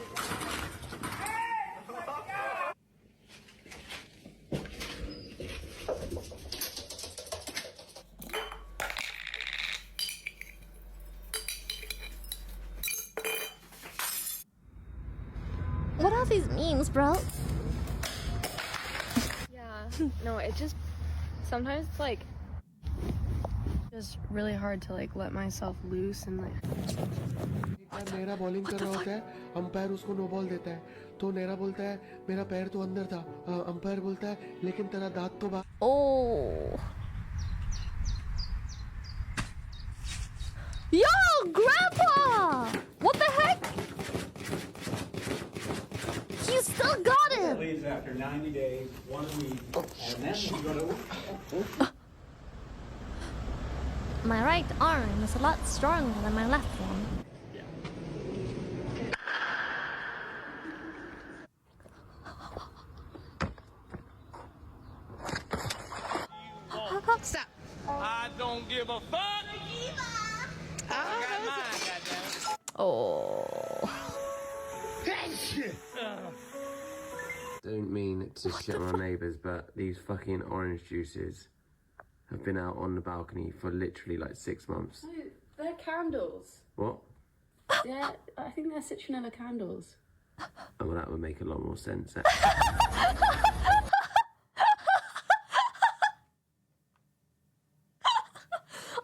What are these memes, bro? Yeah, no, it just sometimes it's like just really hard to like let myself loose and like. मेरा bowling कर रहा होता है, umpire उसको no ball देता है, तो नेरा बोलता है मेरा पैर तो अंदर था, अंपायर बोलता है लेकिन तेरा दांत तो बाहर. Oh. Yo, Grandpa! What the heck? You still got him! Leaves after 90 days, 1 week, and then you go to... My right arm is a lot stronger than my left one. Stop. I don't give a fuck. I got mine, goddamn. Oh. Don't mean to shit on our neighbours, but these fucking orange juices have been out on the balcony for literally like 6 months. No, they're candles. What? Yeah, I think they're citronella candles. Oh, well, that would make a lot more sense.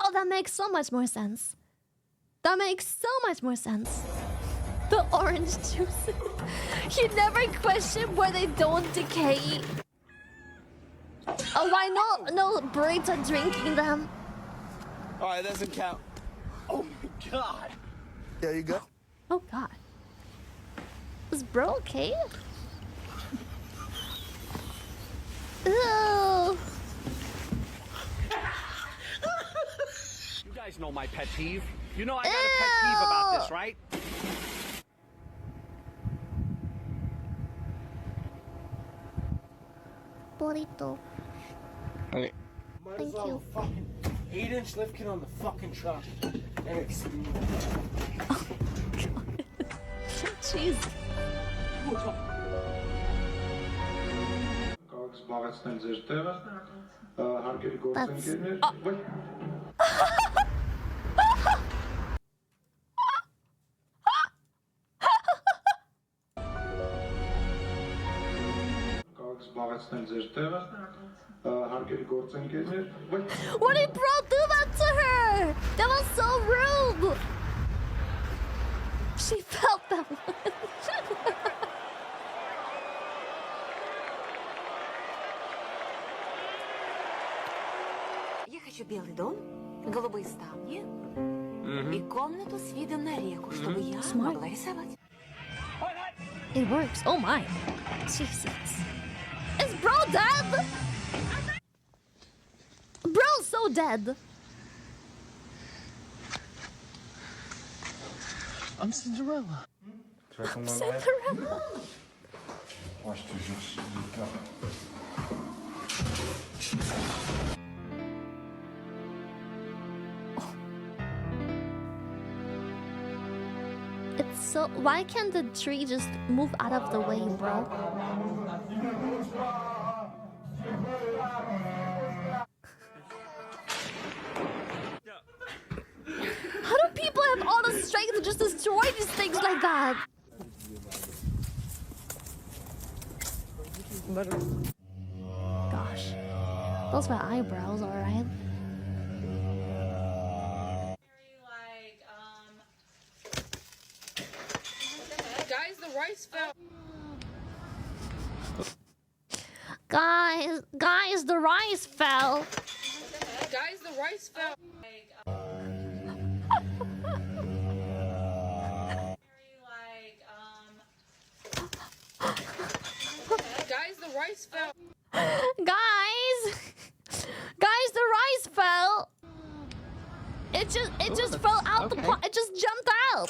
Oh, that makes so much more sense. That makes so much more sense. The orange juice. You never question where they don't decay. Oh, why no birds are drinking them? Alright, that doesn't count. Oh my god. There you go. Oh god. Is bro okay? Ew. You guys know my pet peeve. You know I got a pet peeve about this, right? Burrito. Okay. Thank you. 8-inch lift kit on the fucking truck. And it's... Jeez. What did bro do that to her? That was so rude. She felt that one. Я хочу белый дом, голубые ставни и комнату с видом на реку, чтобы я могла рисовать. It works. Oh my. Jesus. Is bro dead? Bro's so dead. I'm Cinderella. Cinderella. It's so. Why can't the tree just move out of the way, bro? How do people have all the strength to just destroy these things like that? Gosh. Those were eyebrows, alright. Guys, the rice fell. Guys, the rice fell. Guys, the rice fell. Guys, the rice fell. Guys, the rice fell. It just fell out the pot. It just jumped out.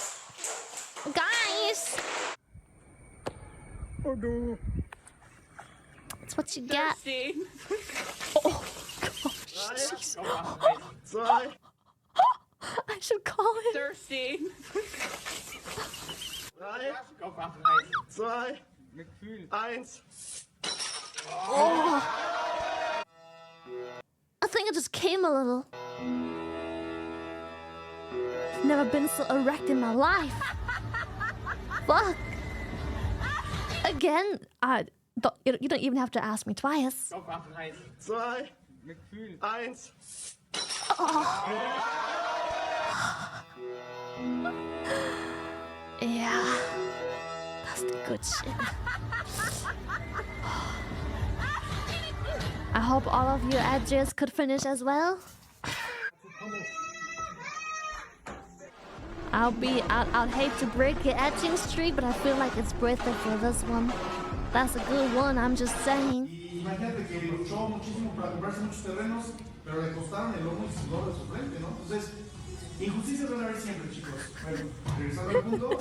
Guys. Oh no. That's what you get. Oh gosh. Sorry. I should call him. Thirsty. Zwei. Eins. Oh. I think I just came a little. I've never been so erect in my life. Fuck. Again, you don't even have to ask me twice. Zwei. Eins. Oh. Yeah. That's the good shit. I hope all of your edges could finish as well. I'd hate to break your etching streak, but I feel like it's worth it for this one. That's a good one, I'm just saying. Imagínate que luchó muchísimo para comprarse muchos terrenos, pero le costaron el ojo y sudor de su frente, ¿no? Entonces, injusticias van a haber siempre, chicos. Bueno, regresando al punto.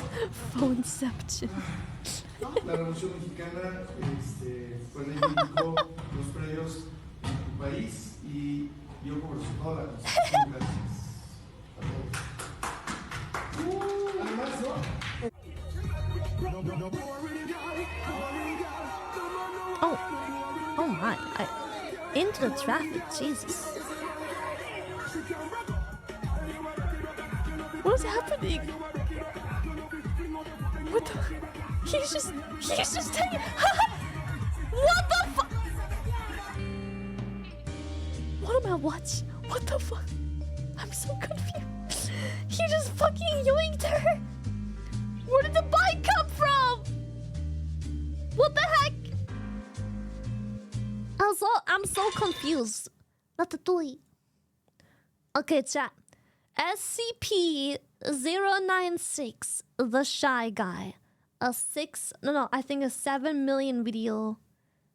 Phoneception. La Revolución Mexicana, pues reivindicó los predios en tu país y dio como resultado la Constitución. Gracias a todos. Además, Oh my! Into the traffic, Jesus! What is happening? What the? He's just taking. What the fuck? What am I watching? What the fuck? I'm so confused. He just fucking yoinked her. Where did the bike come from? What the heck? I'm so confused. Ratatouille. Okay, chat. SCP-096, the Shy Guy. I think a 7 million video.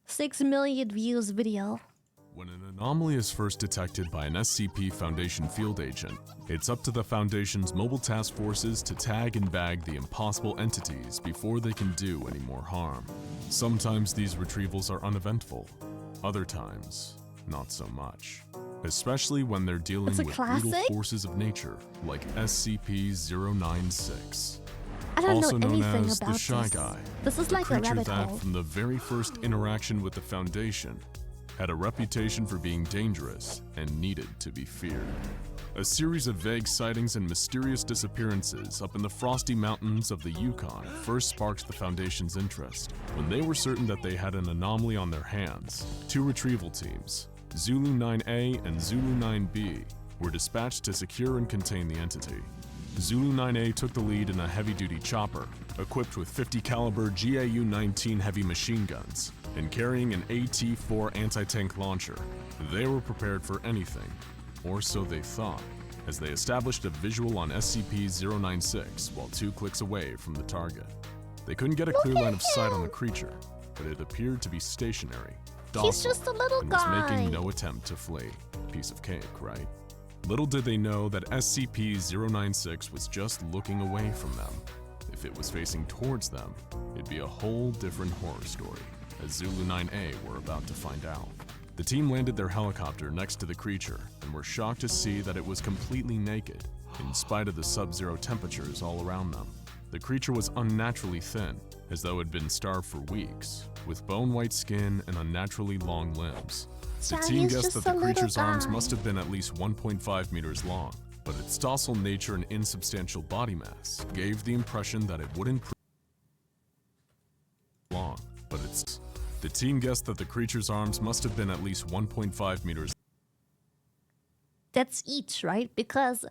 6 million views video. When an anomaly is first detected by an SCP Foundation field agent, it's up to the Foundation's mobile task forces to tag and bag the impossible entities before they can do any more harm. Sometimes these retrievals are uneventful, other times, not so much. Especially when they're dealing with brutal forces of nature, like SCP-096. I don't also know known anything as about the Shy this. Guy. This is the like a creature rabbit that, hole. from the very first interaction with the Foundation, had a reputation for being dangerous and needed to be feared. A series of vague sightings and mysterious disappearances up in the frosty mountains of the Yukon first sparked the Foundation's interest. When they were certain that they had an anomaly on their hands, 2 retrieval teams, Zulu 9A and Zulu 9B, were dispatched to secure and contain the entity. Zulu 9A took the lead in a heavy-duty chopper, equipped with 50 caliber GAU-19 heavy machine guns, and carrying an AT-4 anti-tank launcher. They were prepared for anything, or so they thought, as they established a visual on SCP-096 while 2 clicks away from the target. They couldn't get a clear line of sight on the creature, but it appeared to be stationary, docile, He's just a little and was guy. making no attempt to flee. Piece of cake, right? Little did they know that SCP-096 was just looking away from them. If it was facing towards them, it'd be a whole different horror story, as Zulu 9A were about to find out. The team landed their helicopter next to the creature and were shocked to see that it was completely naked, in spite of the sub-zero temperatures all around them. The creature was unnaturally thin, as though it had been starved for weeks, with bone-white skin and unnaturally long limbs. The team He's guessed just that the a little creature's arms guy. must have been at least 1.5 meters long, but its docile nature and insubstantial body mass gave the impression that it wouldn't prove long, but it's... The team guessed that the creature's arms must have been at least 1.5 meters. That's each, right? Because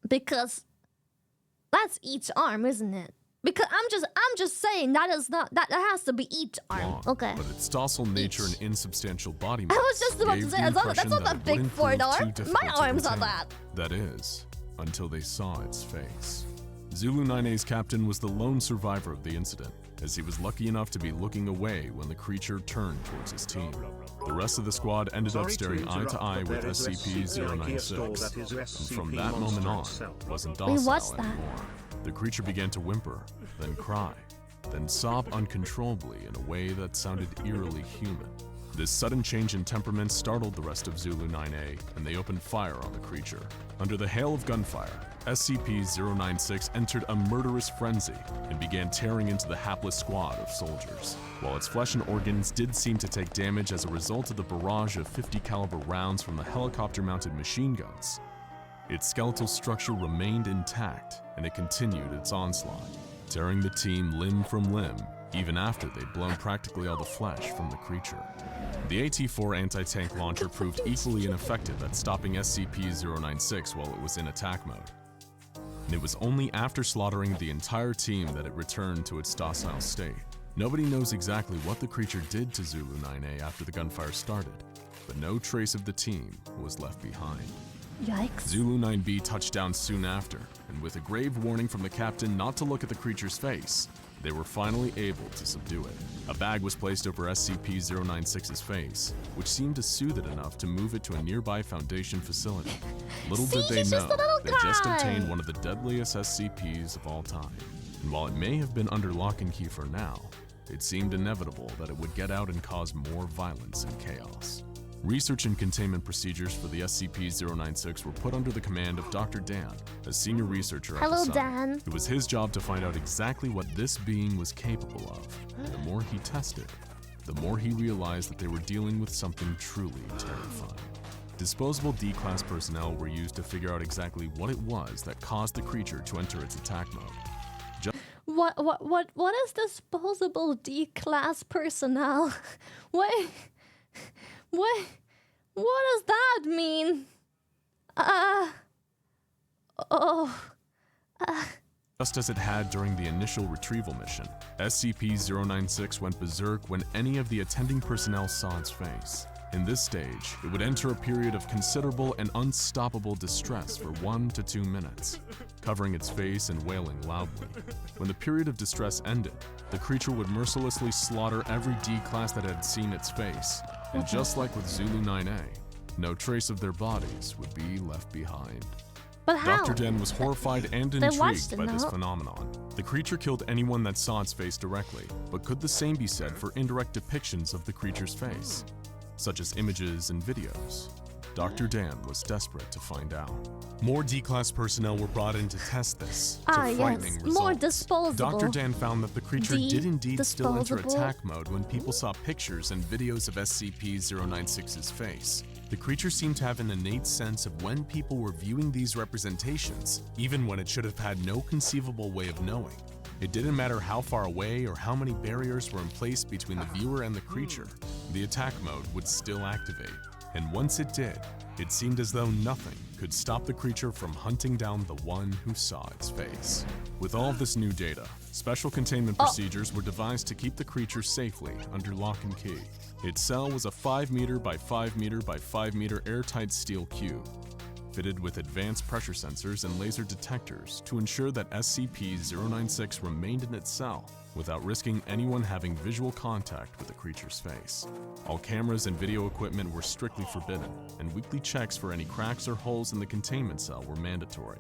that's each arm, isn't it? Because I'm just saying that is not that has to be each arm. Long, Okay. but its docile nature and insubstantial body mass I was just about to gave say the that's impression not that a it big wouldn't forward prove too arm. difficult My to arms are contain. that. That is, until they saw its face. Zulu 9A's captain was the lone survivor of the incident, as he was lucky enough to be looking away when the creature turned towards his team. The rest of the squad ended up Sorry to staring eye to interrupt, eye but with there is SCP-096, that is and from SCP that moment on, monster itself. wasn't Wait, docile what's that? anymore. The creature began to whimper, then cry, then sob uncontrollably in a way that sounded eerily human. This sudden change in temperament startled the rest of Zulu 9A, and they opened fire on the creature. Under the hail of gunfire, SCP-096 entered a murderous frenzy and began tearing into the hapless squad of soldiers. While its flesh and organs did seem to take damage as a result of the barrage of 50 caliber rounds from the helicopter-mounted machine guns, its skeletal structure remained intact, and it continued its onslaught, tearing the team limb from limb, even after they'd blown practically all the flesh from the creature. The AT-4 anti-tank launcher proved equally ineffective at stopping SCP-096 while it was in attack mode. And it was only after slaughtering the entire team that it returned to its docile state. Nobody knows exactly what the creature did to Zulu 9A after the gunfire started, but no trace of the team was left behind. Yikes. Zulu 9B touched down soon after, and with a grave warning from the captain not to look at the creature's face, they were finally able to subdue it. A bag was placed over SCP-096's face, which seemed to soothe it enough to move it to a nearby Foundation facility. Little did they he's just know, a little they just guy. obtained one of the deadliest SCPs of all time. And while it may have been under lock and key for now, it seemed inevitable that it would get out and cause more violence and chaos. Research and containment procedures for the SCP-096 were put under the command of Dr. Dan, a senior researcher at Hello, the site. Dan. It was his job to find out exactly what this being was capable of. And the more he tested, the more he realized that they were dealing with something truly terrifying. Disposable D-Class personnel were used to figure out exactly what it was that caused the creature to enter its attack mode. What is disposable D-class personnel? What does that mean? Just as it had during the initial retrieval mission, SCP-096 went berserk when any of the attending personnel saw its face. In this stage, it would enter a period of considerable and unstoppable distress for 1 to 2 minutes, covering its face and wailing loudly. When the period of distress ended, the creature would mercilessly slaughter every D-Class that had seen its face, and just like with Zulu 9A, no trace of their bodies would be left behind. But how? Dr. Den was horrified and They watched intrigued it, by this no? phenomenon. The creature killed anyone that saw its face directly, but could the same be said for indirect depictions of the creature's face, such as images and videos? Dr. Dan was desperate to find out. More D-Class personnel were brought in to test this, to frightening yes, results. more disposable. Dr. Dan found that the creature did indeed still enter disposable. attack mode when people saw pictures and videos of SCP-096's face. The creature seemed to have an innate sense of when people were viewing these representations, even when it should have had no conceivable way of knowing. It didn't matter how far away or how many barriers were in place between the viewer and the creature, the attack mode would still activate. And once it did, it seemed as though nothing could stop the creature from hunting down the one who saw its face. With all of this new data, special containment procedures were devised to keep the creature safely under lock and key. Its cell was a 5 meter by 5 meter by 5 meter airtight steel cube, fitted with advanced pressure sensors and laser detectors to ensure that SCP-096 remained in its cell without risking anyone having visual contact with the creature's face. All cameras and video equipment were strictly forbidden, and weekly checks for any cracks or holes in the containment cell were mandatory.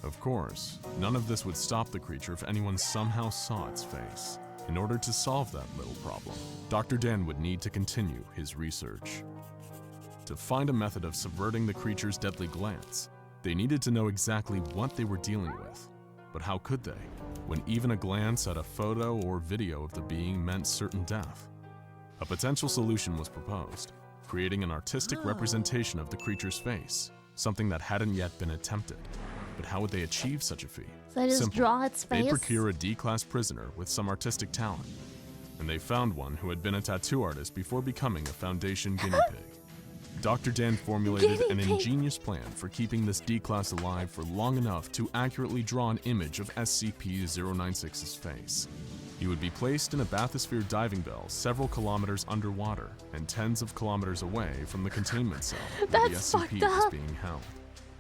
Of course, none of this would stop the creature if anyone somehow saw its face. In order to solve that little problem, Dr. Dan would need to continue his research. To find a method of subverting the creature's deadly glance, they needed to know exactly what they were dealing with. But how could they, when even a glance at a photo or video of the being meant certain death? A potential solution was proposed, creating an artistic representation of the creature's face, something that hadn't yet been attempted. But how would they achieve such a feat? So they just Simple. draw its face? They'd procure a D-Class prisoner with some artistic talent. And they found one who had been a tattoo artist before becoming a Foundation guinea pig. Dr. Dan formulated an ingenious plan for keeping this D-Class alive for long enough to accurately draw an image of SCP-096's face. He would be placed in a bathysphere diving bell several kilometers underwater and tens of kilometers away from the containment cell where the SCP is being held.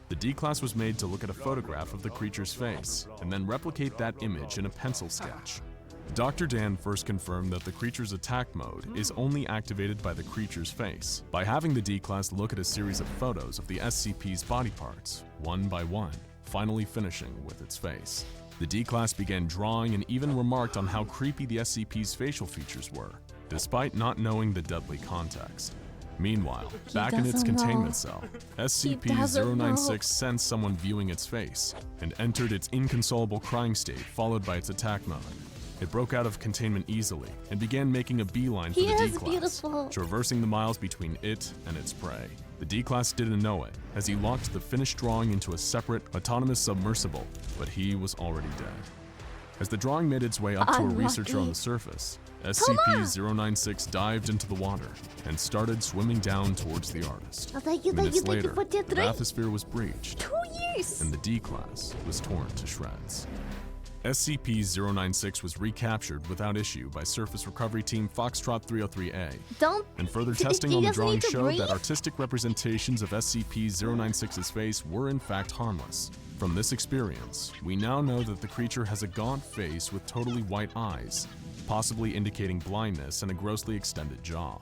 The D-Class was made to look at a photograph of the creature's face and then replicate that image in a pencil sketch. Dr. Dan first confirmed that the creature's attack mode is only activated by the creature's face, by having the D-Class look at a series of photos of the SCP's body parts, one by one, finally finishing with its face. The D-Class began drawing and even remarked on how creepy the SCP's facial features were, despite not knowing the deadly context. Meanwhile, back in its containment cell, SCP-096 sensed someone viewing its face and entered its inconsolable crying state, followed by its attack mode. It broke out of containment easily and began making a beeline for the D-Class, traversing the miles between it and its prey. The D-Class didn't know it, as he locked the finished drawing into a separate, autonomous submersible, but he was already dead. As the drawing made its way up to a researcher on the surface, SCP-096 dived into the water and started swimming down towards the artist. Minutes later, the bathysphere was breached, 2 years! and the D-Class was torn to shreds. SCP-096 was recaptured without issue by Surface Recovery Team Foxtrot 303A. And further testing on the drawing showed that artistic representations of SCP-096's face were in fact harmless. From this experience, we now know that the creature has a gaunt face with totally white eyes, possibly indicating blindness and a grossly extended jaw.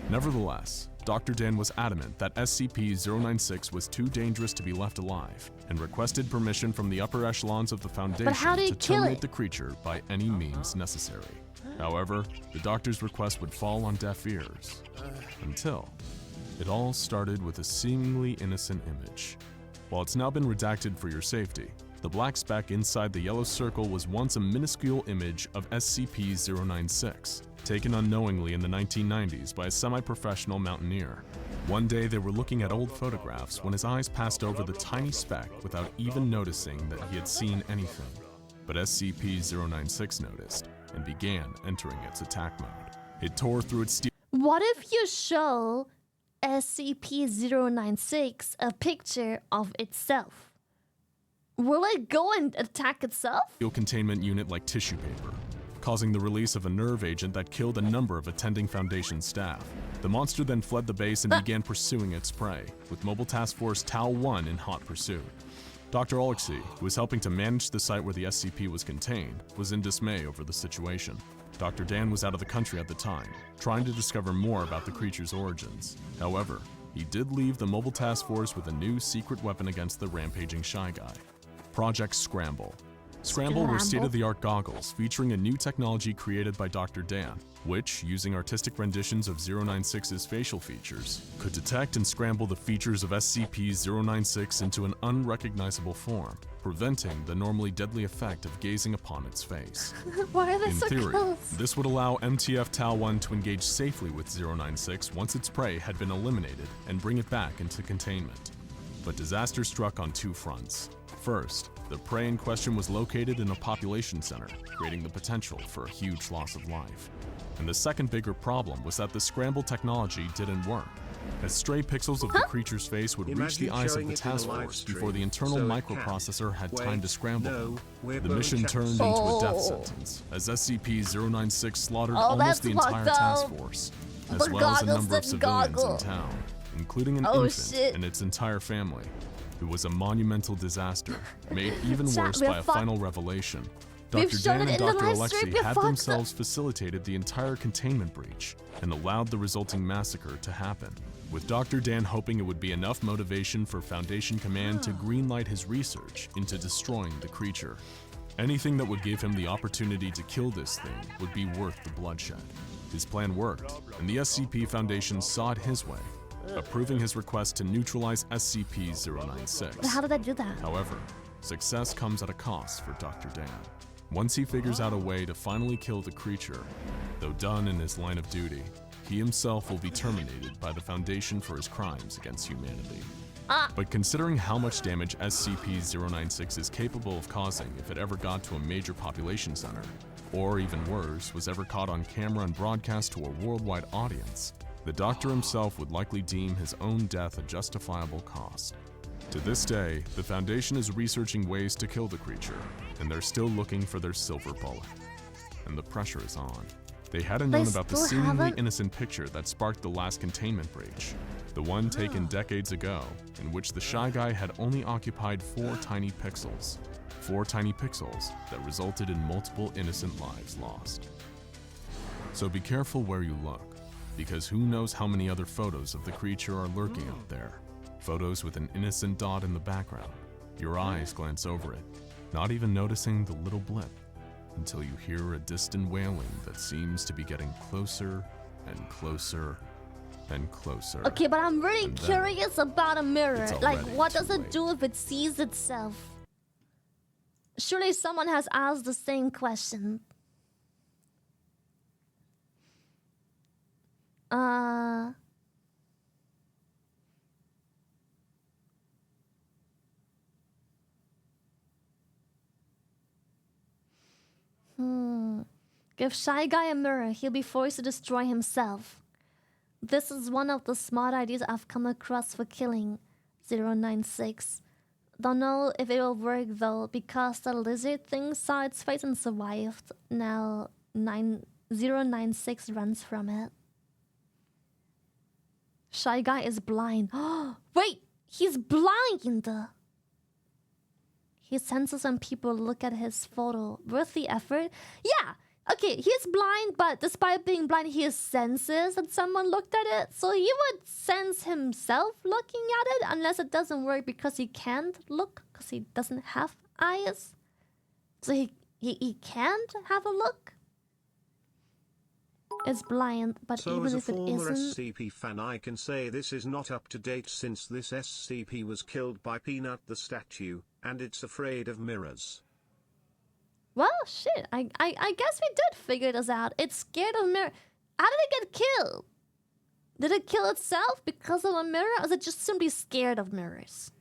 Nevertheless, Dr. Dan was adamant that SCP-096 was too dangerous to be left alive, and requested permission from the upper echelons of the Foundation to terminate the creature by any means necessary. However, the doctor's request would fall on deaf ears, until it all started with a seemingly innocent image. While it's now been redacted for your safety, the black speck inside the yellow circle was once a minuscule image of SCP-096, taken unknowingly in the 1990s by a semi-professional mountaineer. One day they were looking at old photographs when his eyes passed over the tiny speck without even noticing that he had seen anything. But SCP-096 noticed and began entering its attack mode. It tore through its steel. What if you show SCP-096 a picture of itself? Will it go and attack itself? Containment unit like tissue paper, causing the release of a nerve agent that killed a number of attending Foundation staff. The monster then fled the base and began pursuing its prey, with Mobile Task Force Tau-1 in hot pursuit. Dr. Olexi, who was helping to manage the site where the SCP was contained, was in dismay over the situation. Dr. Dan was out of the country at the time, trying to discover more about the creature's origins. However, he did leave the Mobile Task Force with a new secret weapon against the rampaging Shy Guy. Project Scramble. Scramble were state-of-the-art goggles featuring a new technology created by Dr. Dan, which, using artistic renditions of 096's facial features, could detect and scramble the features of SCP-096 into an unrecognizable form, preventing the normally deadly effect of gazing upon its face. Why are they In so theory, close? this would allow MTF Tau-1 to engage safely with 096 once its prey had been eliminated and bring it back into containment. But disaster struck on two fronts. First, the prey in question was located in a population center, creating the potential for a huge loss of life. And the second bigger problem was that the scramble technology didn't work, as stray pixels of the creature's face would reach the eyes of the task force before the internal microprocessor had time to scramble them. The mission turned into a death sentence, as SCP-096 slaughtered almost the entire task force, as well as a number of civilians in town, including an infant and its entire family. It was a monumental disaster, made even worse by a final revelation. Dr. Dan and Dr. Alexei had themselves facilitated the entire containment breach and allowed the resulting massacre to happen, with Dr. Dan hoping it would be enough motivation for Foundation Command to greenlight his research into destroying the creature. Anything that would give him the opportunity to kill this thing would be worth the bloodshed. His plan worked, and the SCP Foundation saw it his way, approving his request to neutralize SCP-096. But how did I do that? However, success comes at a cost for Dr. Dan. Once he figures out a way to finally kill the creature, though done in his line of duty, he himself will be terminated by the Foundation for his crimes against humanity. But considering how much damage SCP-096 is capable of causing if it ever got to a major population center, or even worse, was ever caught on camera and broadcast to a worldwide audience, the Doctor himself would likely deem his own death a justifiable cost. To this day, the Foundation is researching ways to kill the creature, and they're still looking for their silver bullet. And the pressure is on. They hadn't known about the seemingly innocent picture that sparked the last containment breach, the one taken decades ago, in which the Shy Guy had only occupied 4 tiny pixels. 4 tiny pixels that resulted in multiple innocent lives lost. So be careful where you look, because who knows how many other photos of the creature are lurking out there. Photos with an innocent dot in the background. Your eyes glance over it, not even noticing the little blip, until you hear a distant wailing that seems to be getting closer and closer and closer. Okay, but I'm really curious about a mirror. Like, what does it late. do if it sees itself? Surely someone has asked the same question. Give Shy Guy a mirror, he'll be forced to destroy himself. This is one of the smart ideas I've come across for killing 096. Don't know if it will work though, because the lizard thing saw its face and survived. Now 096 runs from it. Shy Guy is blind. Wait, he's blind! He senses when people look at his photo. Worth the effort? Yeah! Okay, he's blind, but despite being blind, he senses that someone looked at it. So he would sense himself looking at it, unless it doesn't work because he can't look, because he doesn't have eyes. So he can't have a look. It's blind, but So even as a if it former isn't... SCP fan, I can say this is not up to date since this SCP was killed by Peanut the statue, and it's afraid of mirrors. Well, shit, I guess we did figure this out. It's scared of mirror. How did it get killed? Did it kill itself because of a mirror, or is it just simply scared of mirrors?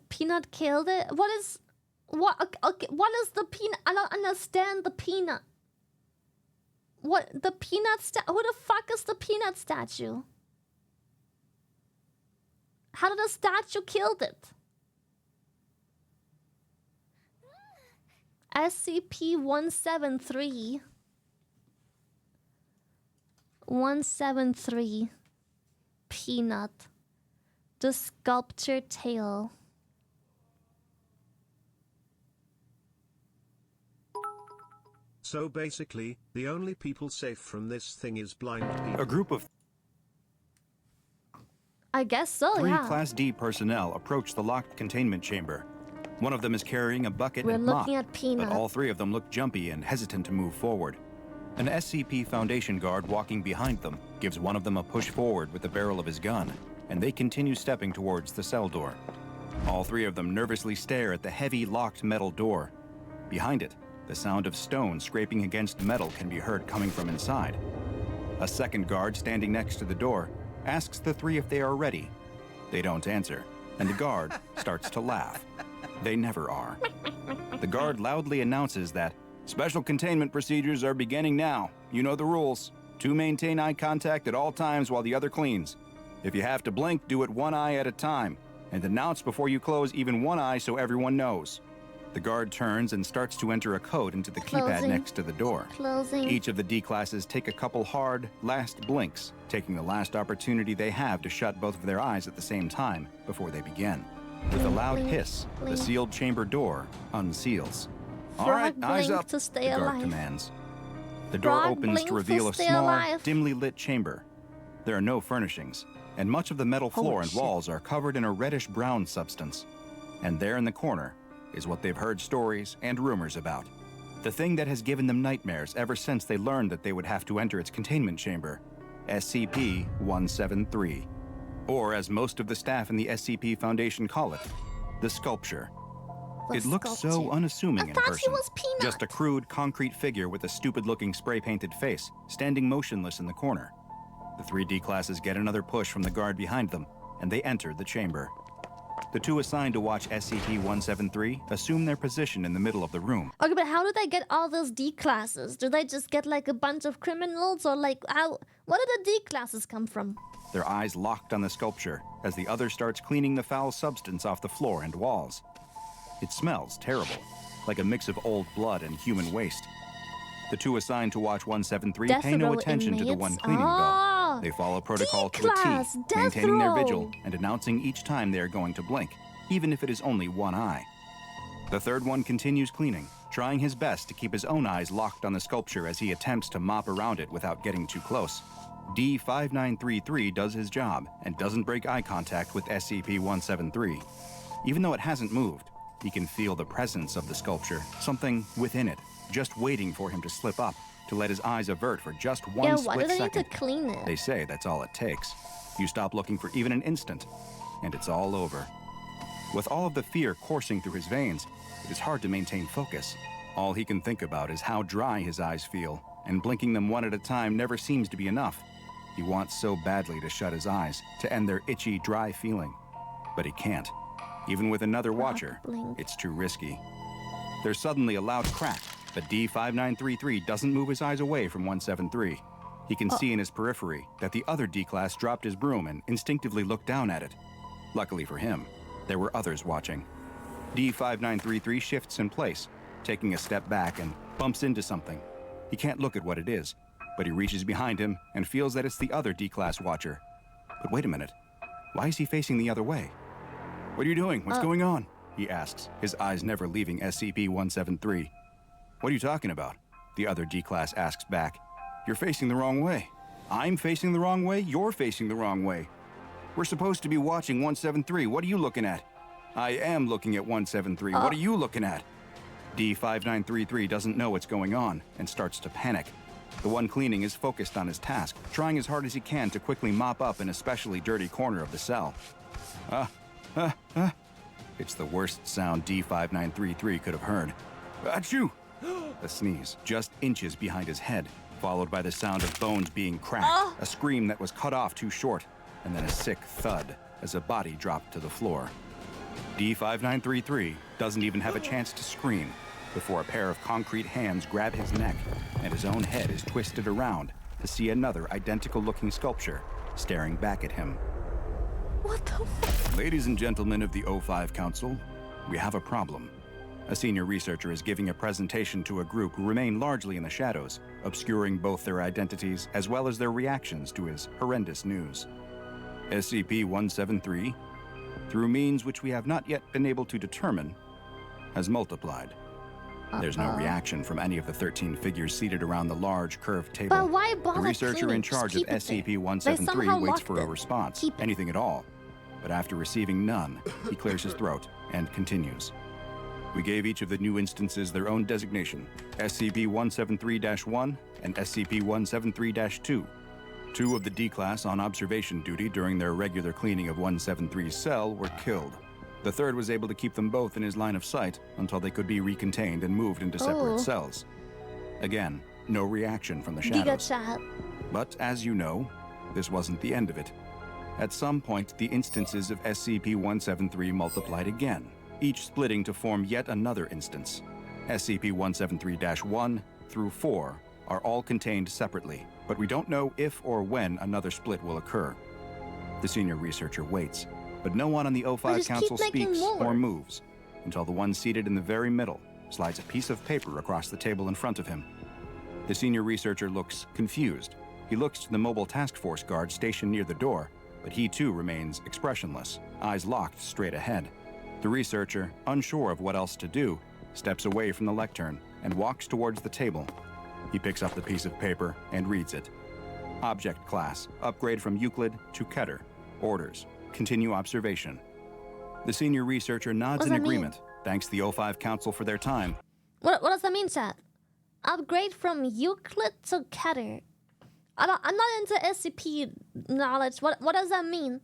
Peanut killed it? What is the peanut? I don't understand the peanut. What, the peanut who the fuck is the peanut statue? How did the statue kill it? SCP-173. 173. Peanut. The sculpture tail. So basically, the only people safe from this thing is blind people. A group of I guess so, three yeah. Class D personnel approach the locked containment chamber. One of them is carrying a bucket We're and mop, looking at Peanut. but all three of them look jumpy and hesitant to move forward. An SCP Foundation guard walking behind them gives one of them a push forward with the barrel of his gun, and they continue stepping towards the cell door. All three of them nervously stare at the heavy, locked metal door. Behind it, the sound of stone scraping against metal can be heard coming from inside. A second guard standing next to the door asks the three if they are ready. They don't answer, and the guard starts to laugh. They never are. The guard loudly announces that special containment procedures are beginning now. You know the rules. 2, maintain eye contact at all times while the other cleans. If you have to blink, do it one eye at a time, and announce before you close even one eye so everyone knows. The guard turns and starts to enter a code into the keypad Closing. next to the door. Closing. Each of the D classes take a couple hard, last blinks, taking the last opportunity they have to shut both of their eyes at the same time before they begin. With a loud Blink, hiss, blink. the sealed chamber door unseals. All Frog right, eyes blink up, to stay the guard alive. commands. The door Frog opens blink to to reveal a stay small, alive. dimly lit chamber. There are no furnishings, and much of the metal floor Holy and shit. walls are covered in a reddish-brown substance. And there in the corner is what they've heard stories and rumors about. The thing that has given them nightmares ever since they learned that they would have to enter its containment chamber, SCP-173. Or, as most of the staff in the SCP Foundation call it, the sculpture. The It looks so sculpture. unassuming I in thought he person. was Peanut. Just a crude concrete figure with a stupid-looking spray-painted face, standing motionless in the corner. The 3D classes get another push from the guard behind them, and they enter the chamber. The two assigned to watch SCP-173 assume their position in the middle of the room. Okay, but how do they get all those D classes? Do they just get like a bunch of criminals, or like how? Where do the D classes come from? Their eyes locked on the sculpture as the other starts cleaning the foul substance off the floor and walls. It smells terrible, like a mix of old blood and human waste. The two assigned to watch 173 Death pay no row attention to the inmates? one cleaning Ah, though. They follow protocol to a D-class, T, death maintaining their row. vigil and announcing each time they are going to blink, even if it is only one eye. The third one continues cleaning, trying his best to keep his own eyes locked on the sculpture as he attempts to mop around it without getting too close. D5933 does his job and doesn't break eye contact with SCP-173. Even though it hasn't moved, he can feel the presence of the sculpture, something within it, just waiting for him to slip up, to let his eyes avert for just one yeah, why split do they second. need to clean it? They say that's all it takes. You stop looking for even an instant, and it's all over. With all of the fear coursing through his veins, it is hard to maintain focus. All he can think about is how dry his eyes feel, and blinking them one at a time never seems to be enough. He wants so badly to shut his eyes, to end their itchy, dry feeling. But he can't. Even with another watcher, blink. it's too risky. There's suddenly a loud crack, but D5933 doesn't move his eyes away from 173. He can see in his periphery that the other D-class dropped his broom and instinctively looked down at it. Luckily for him, there were others watching. D5933 shifts in place, taking a step back and bumps into something. He can't look at what it is, but he reaches behind him and feels that it's the other D-class watcher. But wait a minute, why is he facing the other way? What are you doing? What's going on? He asks, his eyes never leaving SCP-173. What are you talking about? The other D-class asks back. You're facing the wrong way. I'm facing the wrong way? You're facing the wrong way. We're supposed to be watching 173. What are you looking at? I am looking at 173. What are you looking at? D5933 doesn't know what's going on and starts to panic. The one cleaning is focused on his task, trying as hard as he can to quickly mop up an especially dirty corner of the cell. It's the worst sound D5933 could have heard. Achoo! A sneeze, just inches behind his head, followed by the sound of bones being cracked, a scream that was cut off too short, and then a sick thud as a body dropped to the floor. D5933 doesn't even have a chance to scream before a pair of concrete hands grab his neck, and his own head is twisted around to see another identical-looking sculpture staring back at him. What the fuck? Ladies and gentlemen of the O5 Council, we have a problem. A senior researcher is giving a presentation to a group who remain largely in the shadows, obscuring both their identities as well as their reactions to his horrendous news. SCP-173, through means which we have not yet been able to determine, has multiplied. There's no reaction from any of the 13 figures seated around the large, curved table. But why The bother researcher cleaning? in Just charge of keep it there. They SCP-173 somehow waits locked for a it. response, Keep it. anything at all. But after receiving none, he clears his throat and continues. We gave each of the new instances their own designation, SCP-173-1 and SCP-173-2. Two of the D-Class on observation duty during their regular cleaning of 173's cell were killed. The third was able to keep them both in his line of sight until they could be recontained and moved into separate cells. Again, no reaction from the shadows. Chat. But as you know, this wasn't the end of it. At some point, the instances of SCP-173 multiplied again, each splitting to form yet another instance. SCP-173-1 through 4 are all contained separately, but we don't know if or when another split will occur. The senior researcher waits, but no one on the O5 just Council keep making speaks more. or moves until the one seated in the very middle slides a piece of paper across the table in front of him. The senior researcher looks confused. He looks to the mobile task force guard stationed near the door, but he too remains expressionless, eyes locked straight ahead. The researcher, unsure of what else to do, steps away from the lectern and walks towards the table. He picks up the piece of paper and reads it. Object class, upgrade from Euclid to Keter. Orders, continue observation. The senior researcher nods in agreement, thanks the O5 Council for their time. What does that mean, chat? Upgrade from Euclid to Keter. I'm not into SCP knowledge. What does that mean?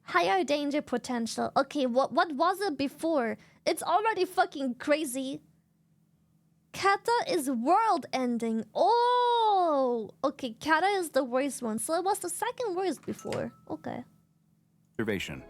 Higher danger potential. Okay, what was it before? It's already fucking crazy. Kata is world ending. Oh, okay. Kata is the worst one. So it was the second worst before. Okay. Observation.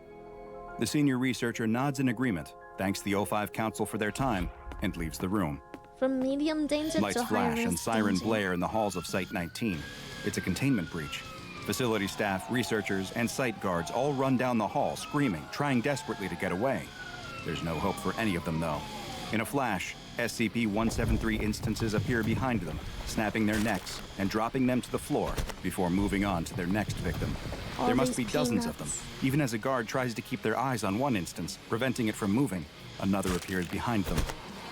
The senior researcher nods in agreement, thanks the O5 Council for their time, and leaves the room. From medium danger Lights to high flash and risk siren danger. blare in the halls of Site 19. It's a containment breach. Facility staff, researchers, and site guards all run down the hall, screaming, trying desperately to get away. There's no hope for any of them, though. In a flash, SCP-173 instances appear behind them, snapping their necks and dropping them to the floor before moving on to their next victim. There must be dozens of them. Even as a guard tries to keep their eyes on one instance, preventing it from moving, another appears behind them.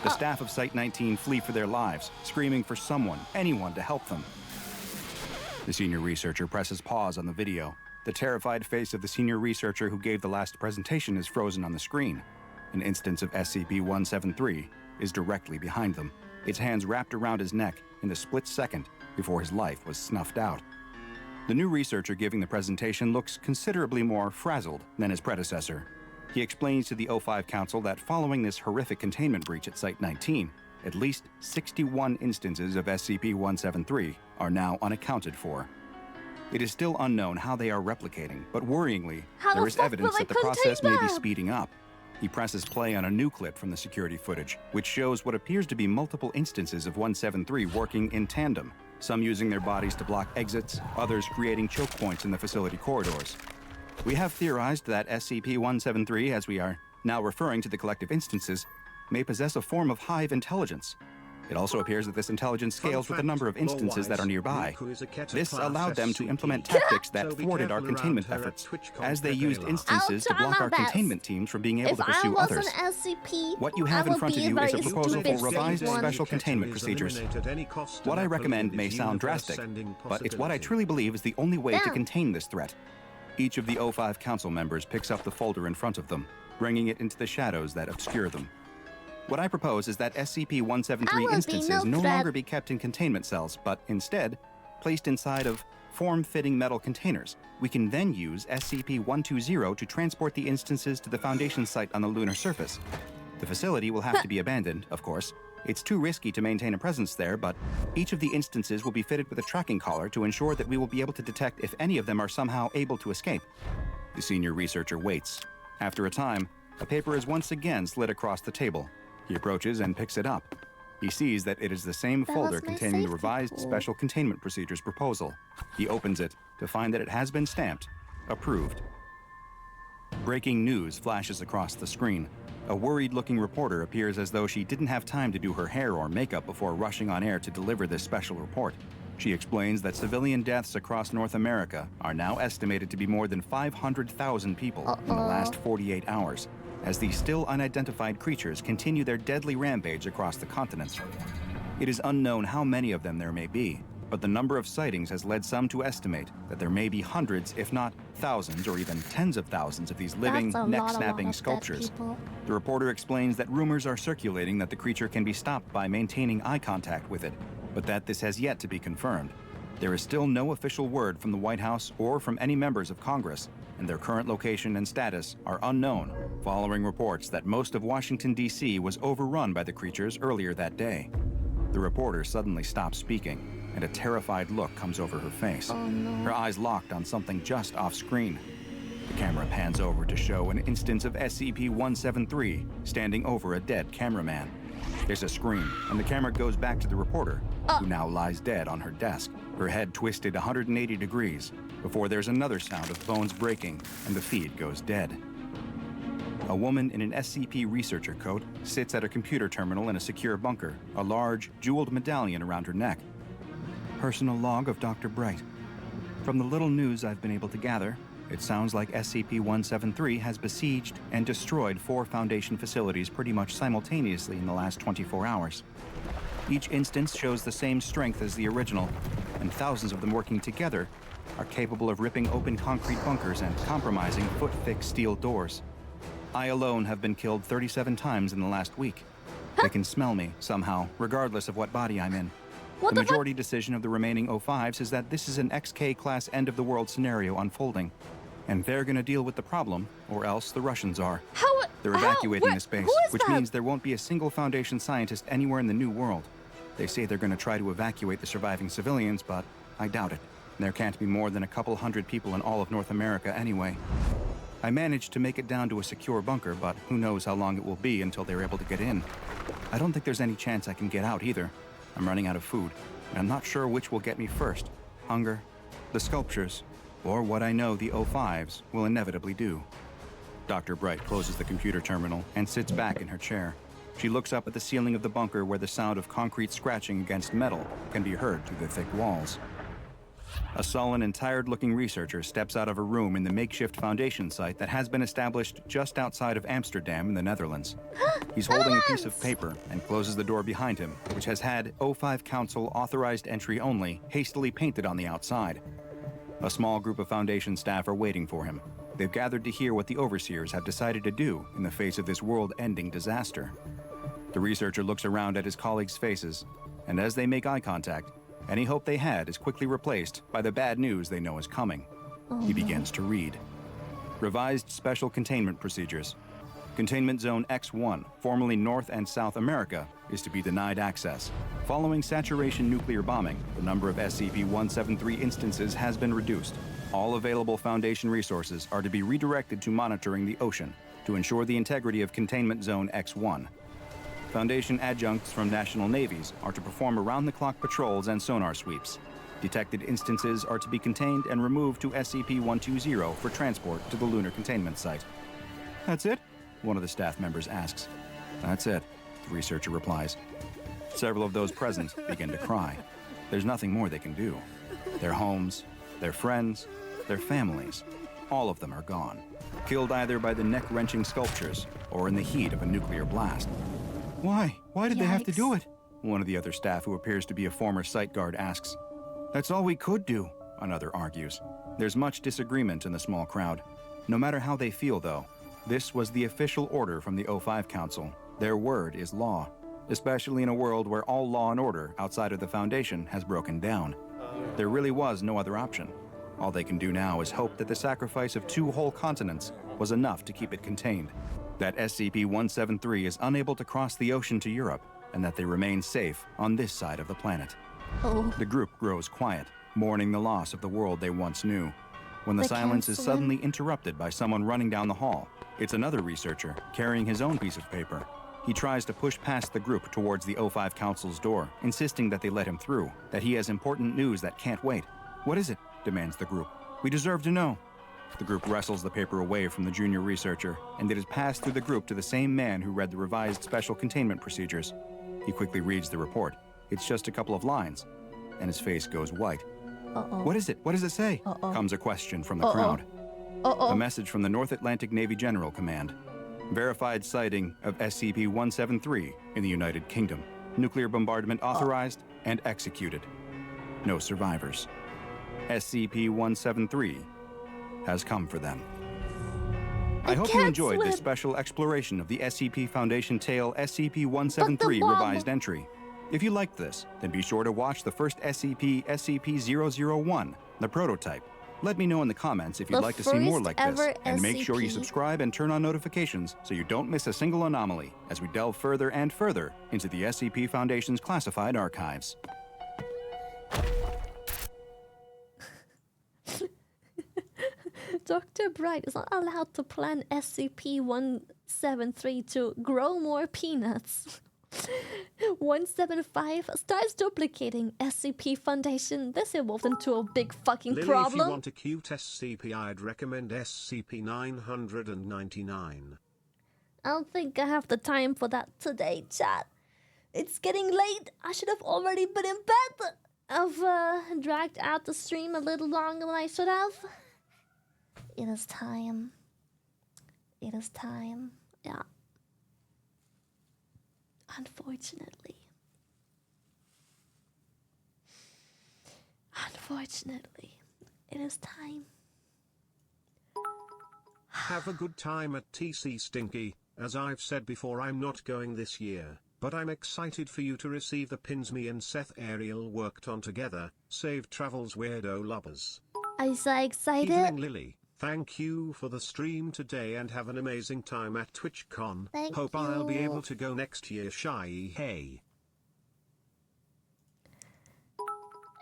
The staff of Site 19 flee for their lives, screaming for someone, anyone to help them. The senior researcher presses pause on the video. The terrified face of the senior researcher who gave the last presentation is frozen on the screen. An instance of SCP-173 is directly behind them, its hands wrapped around his neck in the split second before his life was snuffed out. The new researcher giving the presentation looks considerably more frazzled than his predecessor. He explains to the O5 Council that following this horrific containment breach at Site 19, at least 61 instances of SCP-173 are now unaccounted for. It is still unknown how they are replicating, but worryingly, there is evidence that the process may be speeding up. He presses play on a new clip from the security footage, which shows what appears to be multiple instances of 173 working in tandem, some using their bodies to block exits, others creating choke points in the facility corridors. We have theorized that SCP-173, as we are now referring to the collective instances, may possess a form of hive intelligence. It also appears that this intelligence scales with the number of instances that are nearby. This allowed them to implement tactics that thwarted our containment efforts, as they used instances to block our containment teams from being able to pursue others. What you have in front of you is a proposal for revised special containment procedures. What I recommend may sound drastic, but it's what I truly believe is the only way to contain this threat. Each of the O5 Council members picks up the folder in front of them, bringing it into the shadows that obscure them. What I propose is that SCP-173 instances no longer be kept in containment cells, but instead placed inside of form-fitting metal containers. We can then use SCP-120 to transport the instances to the Foundation site on the lunar surface. The facility will have to be abandoned, of course. It's too risky to maintain a presence there, but each of the instances will be fitted with a tracking collar to ensure that we will be able to detect if any of them are somehow able to escape. The senior researcher waits. After a time, a paper is once again slid across the table. He approaches and picks it up. He sees that it is the same folder containing the revised special containment procedures proposal. He opens it to find that it has been stamped, approved. Breaking news flashes across the screen. A worried-looking reporter appears as though she didn't have time to do her hair or makeup before rushing on air to deliver this special report. She explains that civilian deaths across North America are now estimated to be more than 500,000 people in the last 48 hours, as these still unidentified creatures continue their deadly rampage across the continent. It is unknown how many of them there may be, but the number of sightings has led some to estimate that there may be hundreds, if not thousands, or even tens of thousands of these living, neck-snapping sculptures. The reporter explains that rumors are circulating that the creature can be stopped by maintaining eye contact with it, but that this has yet to be confirmed. There is still no official word from the White House or from any members of Congress, and their current location and status are unknown, following reports that most of Washington, D.C. was overrun by the creatures earlier that day. The reporter suddenly stops speaking, and a terrified look comes over her face. Oh, no. Her eyes locked on something just off screen. The camera pans over to show an instance of SCP-173 standing over a dead cameraman. There's a scream, and the camera goes back to the reporter, who now lies dead on her desk, her head twisted 180 degrees, before there's another sound of bones breaking, and the feed goes dead. A woman in an SCP researcher coat sits at a computer terminal in a secure bunker, a large, jeweled medallion around her neck. Personal log of Dr. Bright. From the little news I've been able to gather, it sounds like SCP-173 has besieged and destroyed 4 Foundation facilities pretty much simultaneously in the last 24 hours. Each instance shows the same strength as the original, and thousands of them working together are capable of ripping open concrete bunkers and compromising foot-thick steel doors. I alone have been killed 37 times in the last week. They can smell me, somehow, regardless of what body I'm in. The majority decision of the remaining O5s is that this is an XK-class end-of-the-world scenario unfolding, and they're gonna deal with the problem, or else the Russians are. They're evacuating this base, which means there won't be a single Foundation scientist anywhere in the New World. They say they're gonna try to evacuate the surviving civilians, but I doubt it. There can't be more than a couple hundred people in all of North America anyway. I managed to make it down to a secure bunker, but who knows how long it will be until they're able to get in. I don't think there's any chance I can get out either. I'm running out of food, and I'm not sure which will get me first. Hunger, the sculptures, or what I know the O5s will inevitably do. Dr. Bright closes the computer terminal and sits back in her chair. She looks up at the ceiling of the bunker where the sound of concrete scratching against metal can be heard through the thick walls. A sullen and tired-looking researcher steps out of a room in the makeshift Foundation site that has been established just outside of Amsterdam in the Netherlands. He's holding a piece of paper and closes the door behind him, which has had O5 Council authorized entry only hastily painted on the outside. A small group of Foundation staff are waiting for him. They've gathered to hear what the overseers have decided to do in the face of this world-ending disaster. The researcher looks around at his colleagues' faces, and as they make eye contact, any hope they had is quickly replaced by the bad news they know is coming. He begins to read. Revised Special Containment Procedures. Containment Zone X1, formerly North and South America, is to be denied access. Following saturation nuclear bombing, the number of SCP-173 instances has been reduced. All available Foundation resources are to be redirected to monitoring the ocean to ensure the integrity of Containment Zone X1. Foundation adjuncts from national navies are to perform around-the-clock patrols and sonar sweeps. Detected instances are to be contained and removed to SCP-120 for transport to the lunar containment site. That's it? One of the staff members asks. That's it, the researcher replies. Several of those present begin to cry. There's nothing more they can do. Their homes, their friends, their families, all of them are gone, killed either by the neck-wrenching sculptures or in the heat of a nuclear blast. Why? Why did they have to do it? One of the other staff, who appears to be a former site guard, asks. That's all we could do, another argues. There's much disagreement in the small crowd. No matter how they feel, though, this was the official order from the O5 Council. Their word is law, especially in a world where all law and order outside of the Foundation has broken down. There really was no other option. All they can do now is hope that the sacrifice of 2 whole continents was enough to keep it contained. That SCP-173 is unable to cross the ocean to Europe, and that they remain safe on this side of the planet. The group grows quiet, mourning the loss of the world they once knew, when the silence is suddenly interrupted by someone running down the hall. It's another researcher, carrying his own piece of paper. He tries to push past the group towards the O5 Council's door, insisting that they let him through, that he has important news that can't wait. What is it? Demands the group. We deserve to know. The group wrestles the paper away from the junior researcher, and it is passed through the group to the same man who read the revised special containment procedures. He quickly reads the report. It's just a couple of lines, and his face goes white. What is it? What does it say? Comes a question from the crowd. A message from the North Atlantic Navy General Command. Verified sighting of SCP-173 in the United Kingdom. Nuclear bombardment authorized and executed. No survivors. SCP-173 has come for them. I hope you enjoyed this special exploration of the SCP Foundation tale SCP-173 revised entry. If you liked this, then be sure to watch the first SCP-001, the prototype. Let me know in the comments if you'd like to see more like this, and make sure you subscribe and turn on notifications so you don't miss a single anomaly as we delve further and further into the SCP Foundation's classified archives. Dr. Bright is not allowed to plan SCP-173 to grow more peanuts. 175 starts duplicating SCP Foundation. This evolved into a big fucking Lily, problem. if you want a cute SCP, I'd recommend SCP-999. I don't think I have the time for that today, chat. It's getting late. I should have already been in bed. I've dragged out the stream a little longer than I should have. It is time. It is time. Yeah. Unfortunately. Unfortunately, it is time. Have a good time at TC Stinky. As I've said before, I'm not going this year, but I'm excited for you to receive the pins me and Seth Ariel worked on together. Save travels, weirdo lovers. I'm so excited. Evening, Lily. Thank you for the stream today and have an amazing time at TwitchCon. Hope I'll be able to go next year. Shy hey.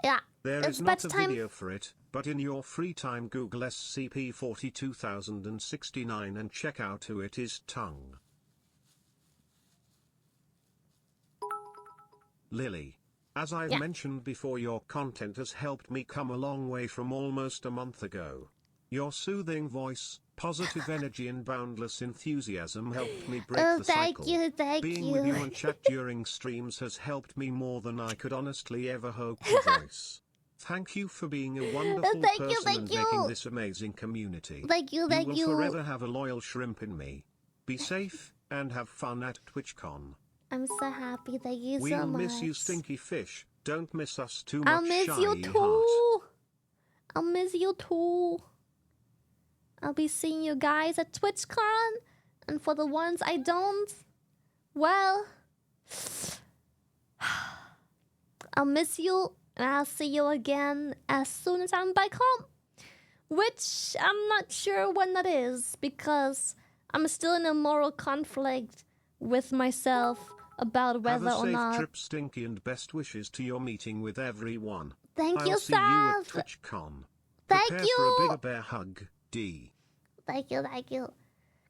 Yeah. There is not a video for it, but in your free time Google SCP-42069 and check out who it is. Tongue. Lily. As I've mentioned before, your content has helped me come a long way from almost a month ago. Your soothing voice, positive energy and boundless enthusiasm helped me break the cycle. Being with you and chat during streams has helped me more than I could honestly ever hope to voice. Thank you for being a wonderful person and making this amazing community. You will forever have a loyal shrimp in me. Be safe and have fun at TwitchCon. I'm so happy. Thank you so We'll much. miss you, stinky fish. Don't miss us too much. I'll miss you too. I'll miss you too. I'll be seeing you guys at TwitchCon, and for the ones I don't, well, I'll miss you, and I'll see you again as soon as I'm back home. Which I'm not sure when that is, because I'm still in a moral conflict with myself about whether have a or safe not. trip, Stinky, and best wishes to your meeting with everyone. Thank I'll you, see you at Sav. TwitchCon. Thank Prepare you. for a bigger bear hug, D. Thank you.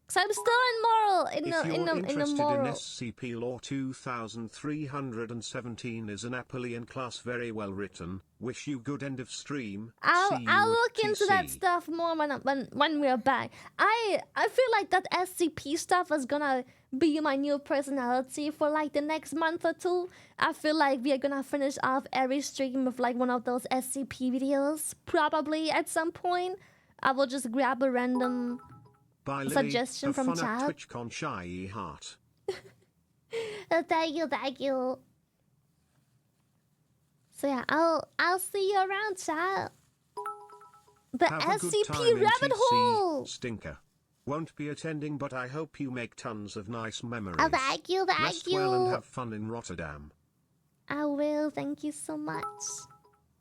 Cause I'm still in moral, If you're in the interested moral. in SCP Law 2317 is an Apulian class, very well written. Wish you good end of stream. See you I'll at look into that TC. stuff more when we're back. I feel like that SCP stuff is gonna be my new personality for like the next month or two. I feel like we are gonna finish off every stream with like one of those SCP videos. Probably at some point. I will just grab a random Bye, Lily. suggestion Have from fun chat. at TwitchCon, shy heart. Thank you. So yeah, I'll see you around, chat. The Have a good time SCP in rabbit TC, hole. Stinker. Won't be attending, but I hope you make tons of nice memories. Oh, thank you. Rest well and have fun in Rotterdam. I will. Thank you so much.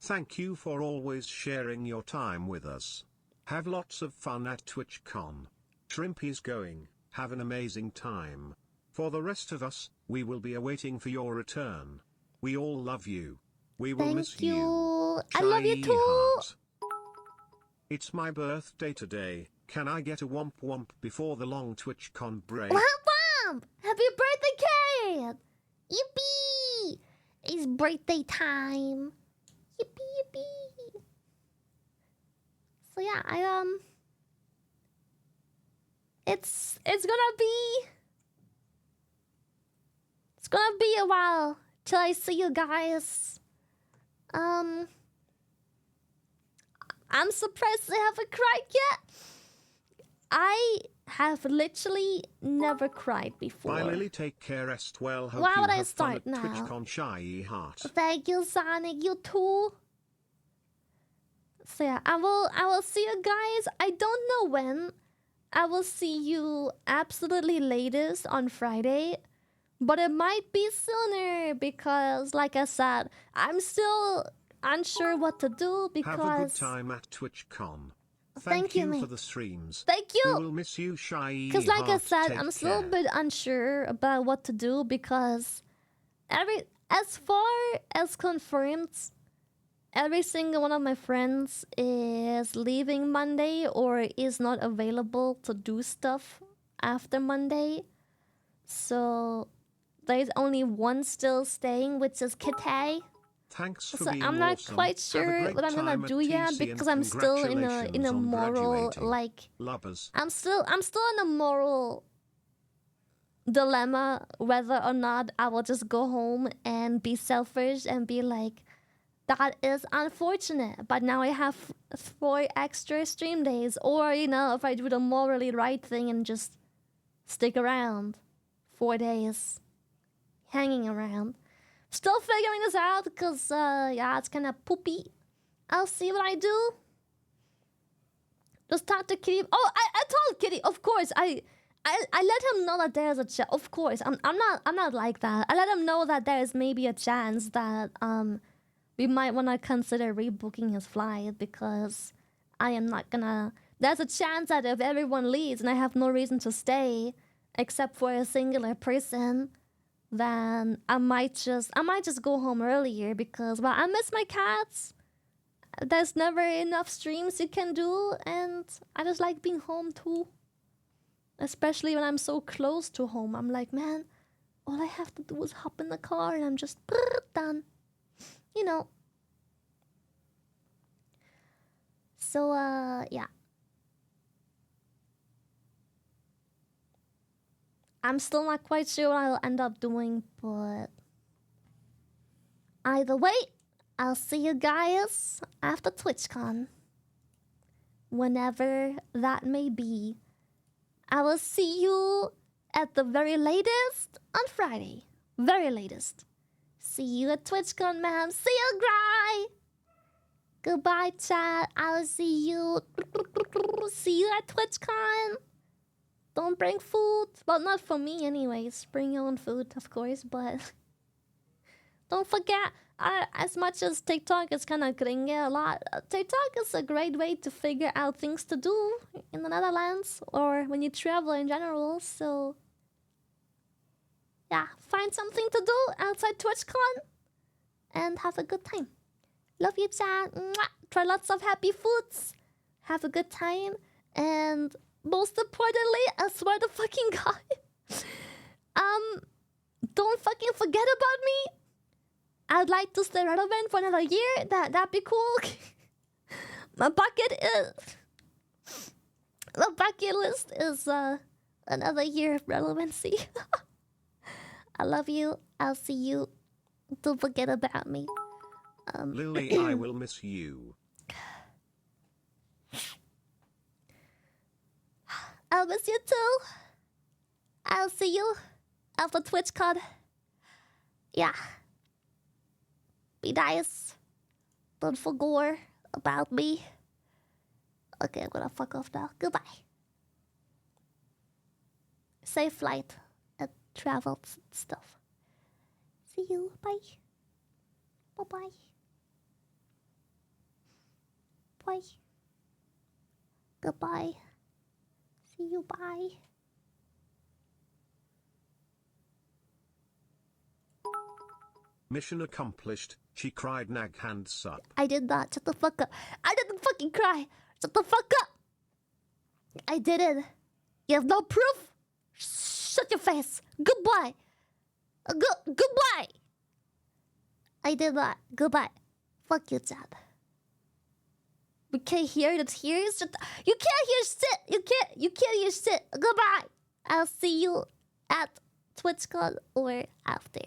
Thank you for always sharing your time with us. Have lots of fun at TwitchCon. Shrimpy's going. Have an amazing time. For the rest of us, we will be awaiting for your return. We all love you. We will miss you. I love you Shy too. heart. It's my birthday today. Can I get a womp womp before the long TwitchCon break? Womp womp! Happy birthday, kid! Yippee! It's birthday time. Yippee! So yeah, it's gonna be a while till I see you guys. I'm surprised I haven't cried yet. I have literally never cried before. Bye, Lily. Take care. Rest well. Hope Why you would I have fun start at now? TwitchCon. Shy heart. Thank you, Sonic. You too. So yeah, I will see you guys. I don't know when. I will see you absolutely latest on Friday, but it might be sooner because, like I said, I'm still unsure what to do because. Have a good time at TwitchCon. Thank you, for mate. the streams. Thank you. We will miss you, Shy. Because, like I heart. said, Take I'm still a care. bit unsure about what to do because as far as confirmed, every single one of my friends is leaving Monday or is not available to do stuff after Monday. So there's only one still staying, which is Kitay. Thanks for So being I'm not awesome. quite Have a sure great what I'm gonna time at do yet TC because and I'm still in a congratulations on moral graduating. like Lubbers. I'm still in a moral dilemma whether or not I will just go home and be selfish and be like, that is unfortunate, but now I have 4 extra stream days, or if I do the morally right thing and just stick around 4 days hanging around. Still figuring this out because yeah, it's kind of poopy. I'll see what I do. Just talk to Kitty. Oh, I told Kitty, of course. I let him know that there's a chance. Of course, I'm not like that. I let him know that there's maybe a chance that we might want to consider rebooking his flight because I am not gonna. There's a chance that if everyone leaves and I have no reason to stay except for a singular person, then I might just go home earlier because, well, I miss my cats. There's never enough streams you can do, and I just like being home too. Especially when I'm so close to home. I'm like, man, all I have to do is hop in the car and I'm just done. So, yeah. I'm still not quite sure what I'll end up doing, but either way, I'll see you guys after TwitchCon. Whenever that may be. I will see you at the very latest on Friday. Very latest. See you at TwitchCon, ma'am. See you, Gry. Goodbye, chat. I will see you. See you at TwitchCon. Don't bring food. Well, not for me anyways. Bring your own food, of course, but don't forget, as much as TikTok is kind of gringe a lot, TikTok is a great way to figure out things to do in the Netherlands or when you travel in general, so yeah, find something to do outside TwitchCon and have a good time. Love you, chat. Mwah. Try lots of happy foods. Have a good time, and most importantly, I swear to fucking God, don't fucking forget about me. I'd like to stay relevant for another year. That'd be cool. My bucket list is another year of relevancy. I love you. I'll see you. Don't forget about me. Lily, I will miss you. I'll miss you too. I'll see you after TwitchCon. Yeah. Be nice. Don't forget about me. Okay, I'm gonna fuck off now. Goodbye. Safe flight and travel stuff. See you. Bye. Bye-bye. Bye. Goodbye. See you. Bye. Mission accomplished. She cried. Nag hands up. I did not. Shut the fuck up. I didn't fucking cry. Shut the fuck up. I did it. You have no proof? Shut your face. Goodbye. Goodbye. I did not. Goodbye. Fuck you, chat. We can't hear the tears. You can't hear shit. You can't hear shit. Goodbye. I'll see you at TwitchCon or after.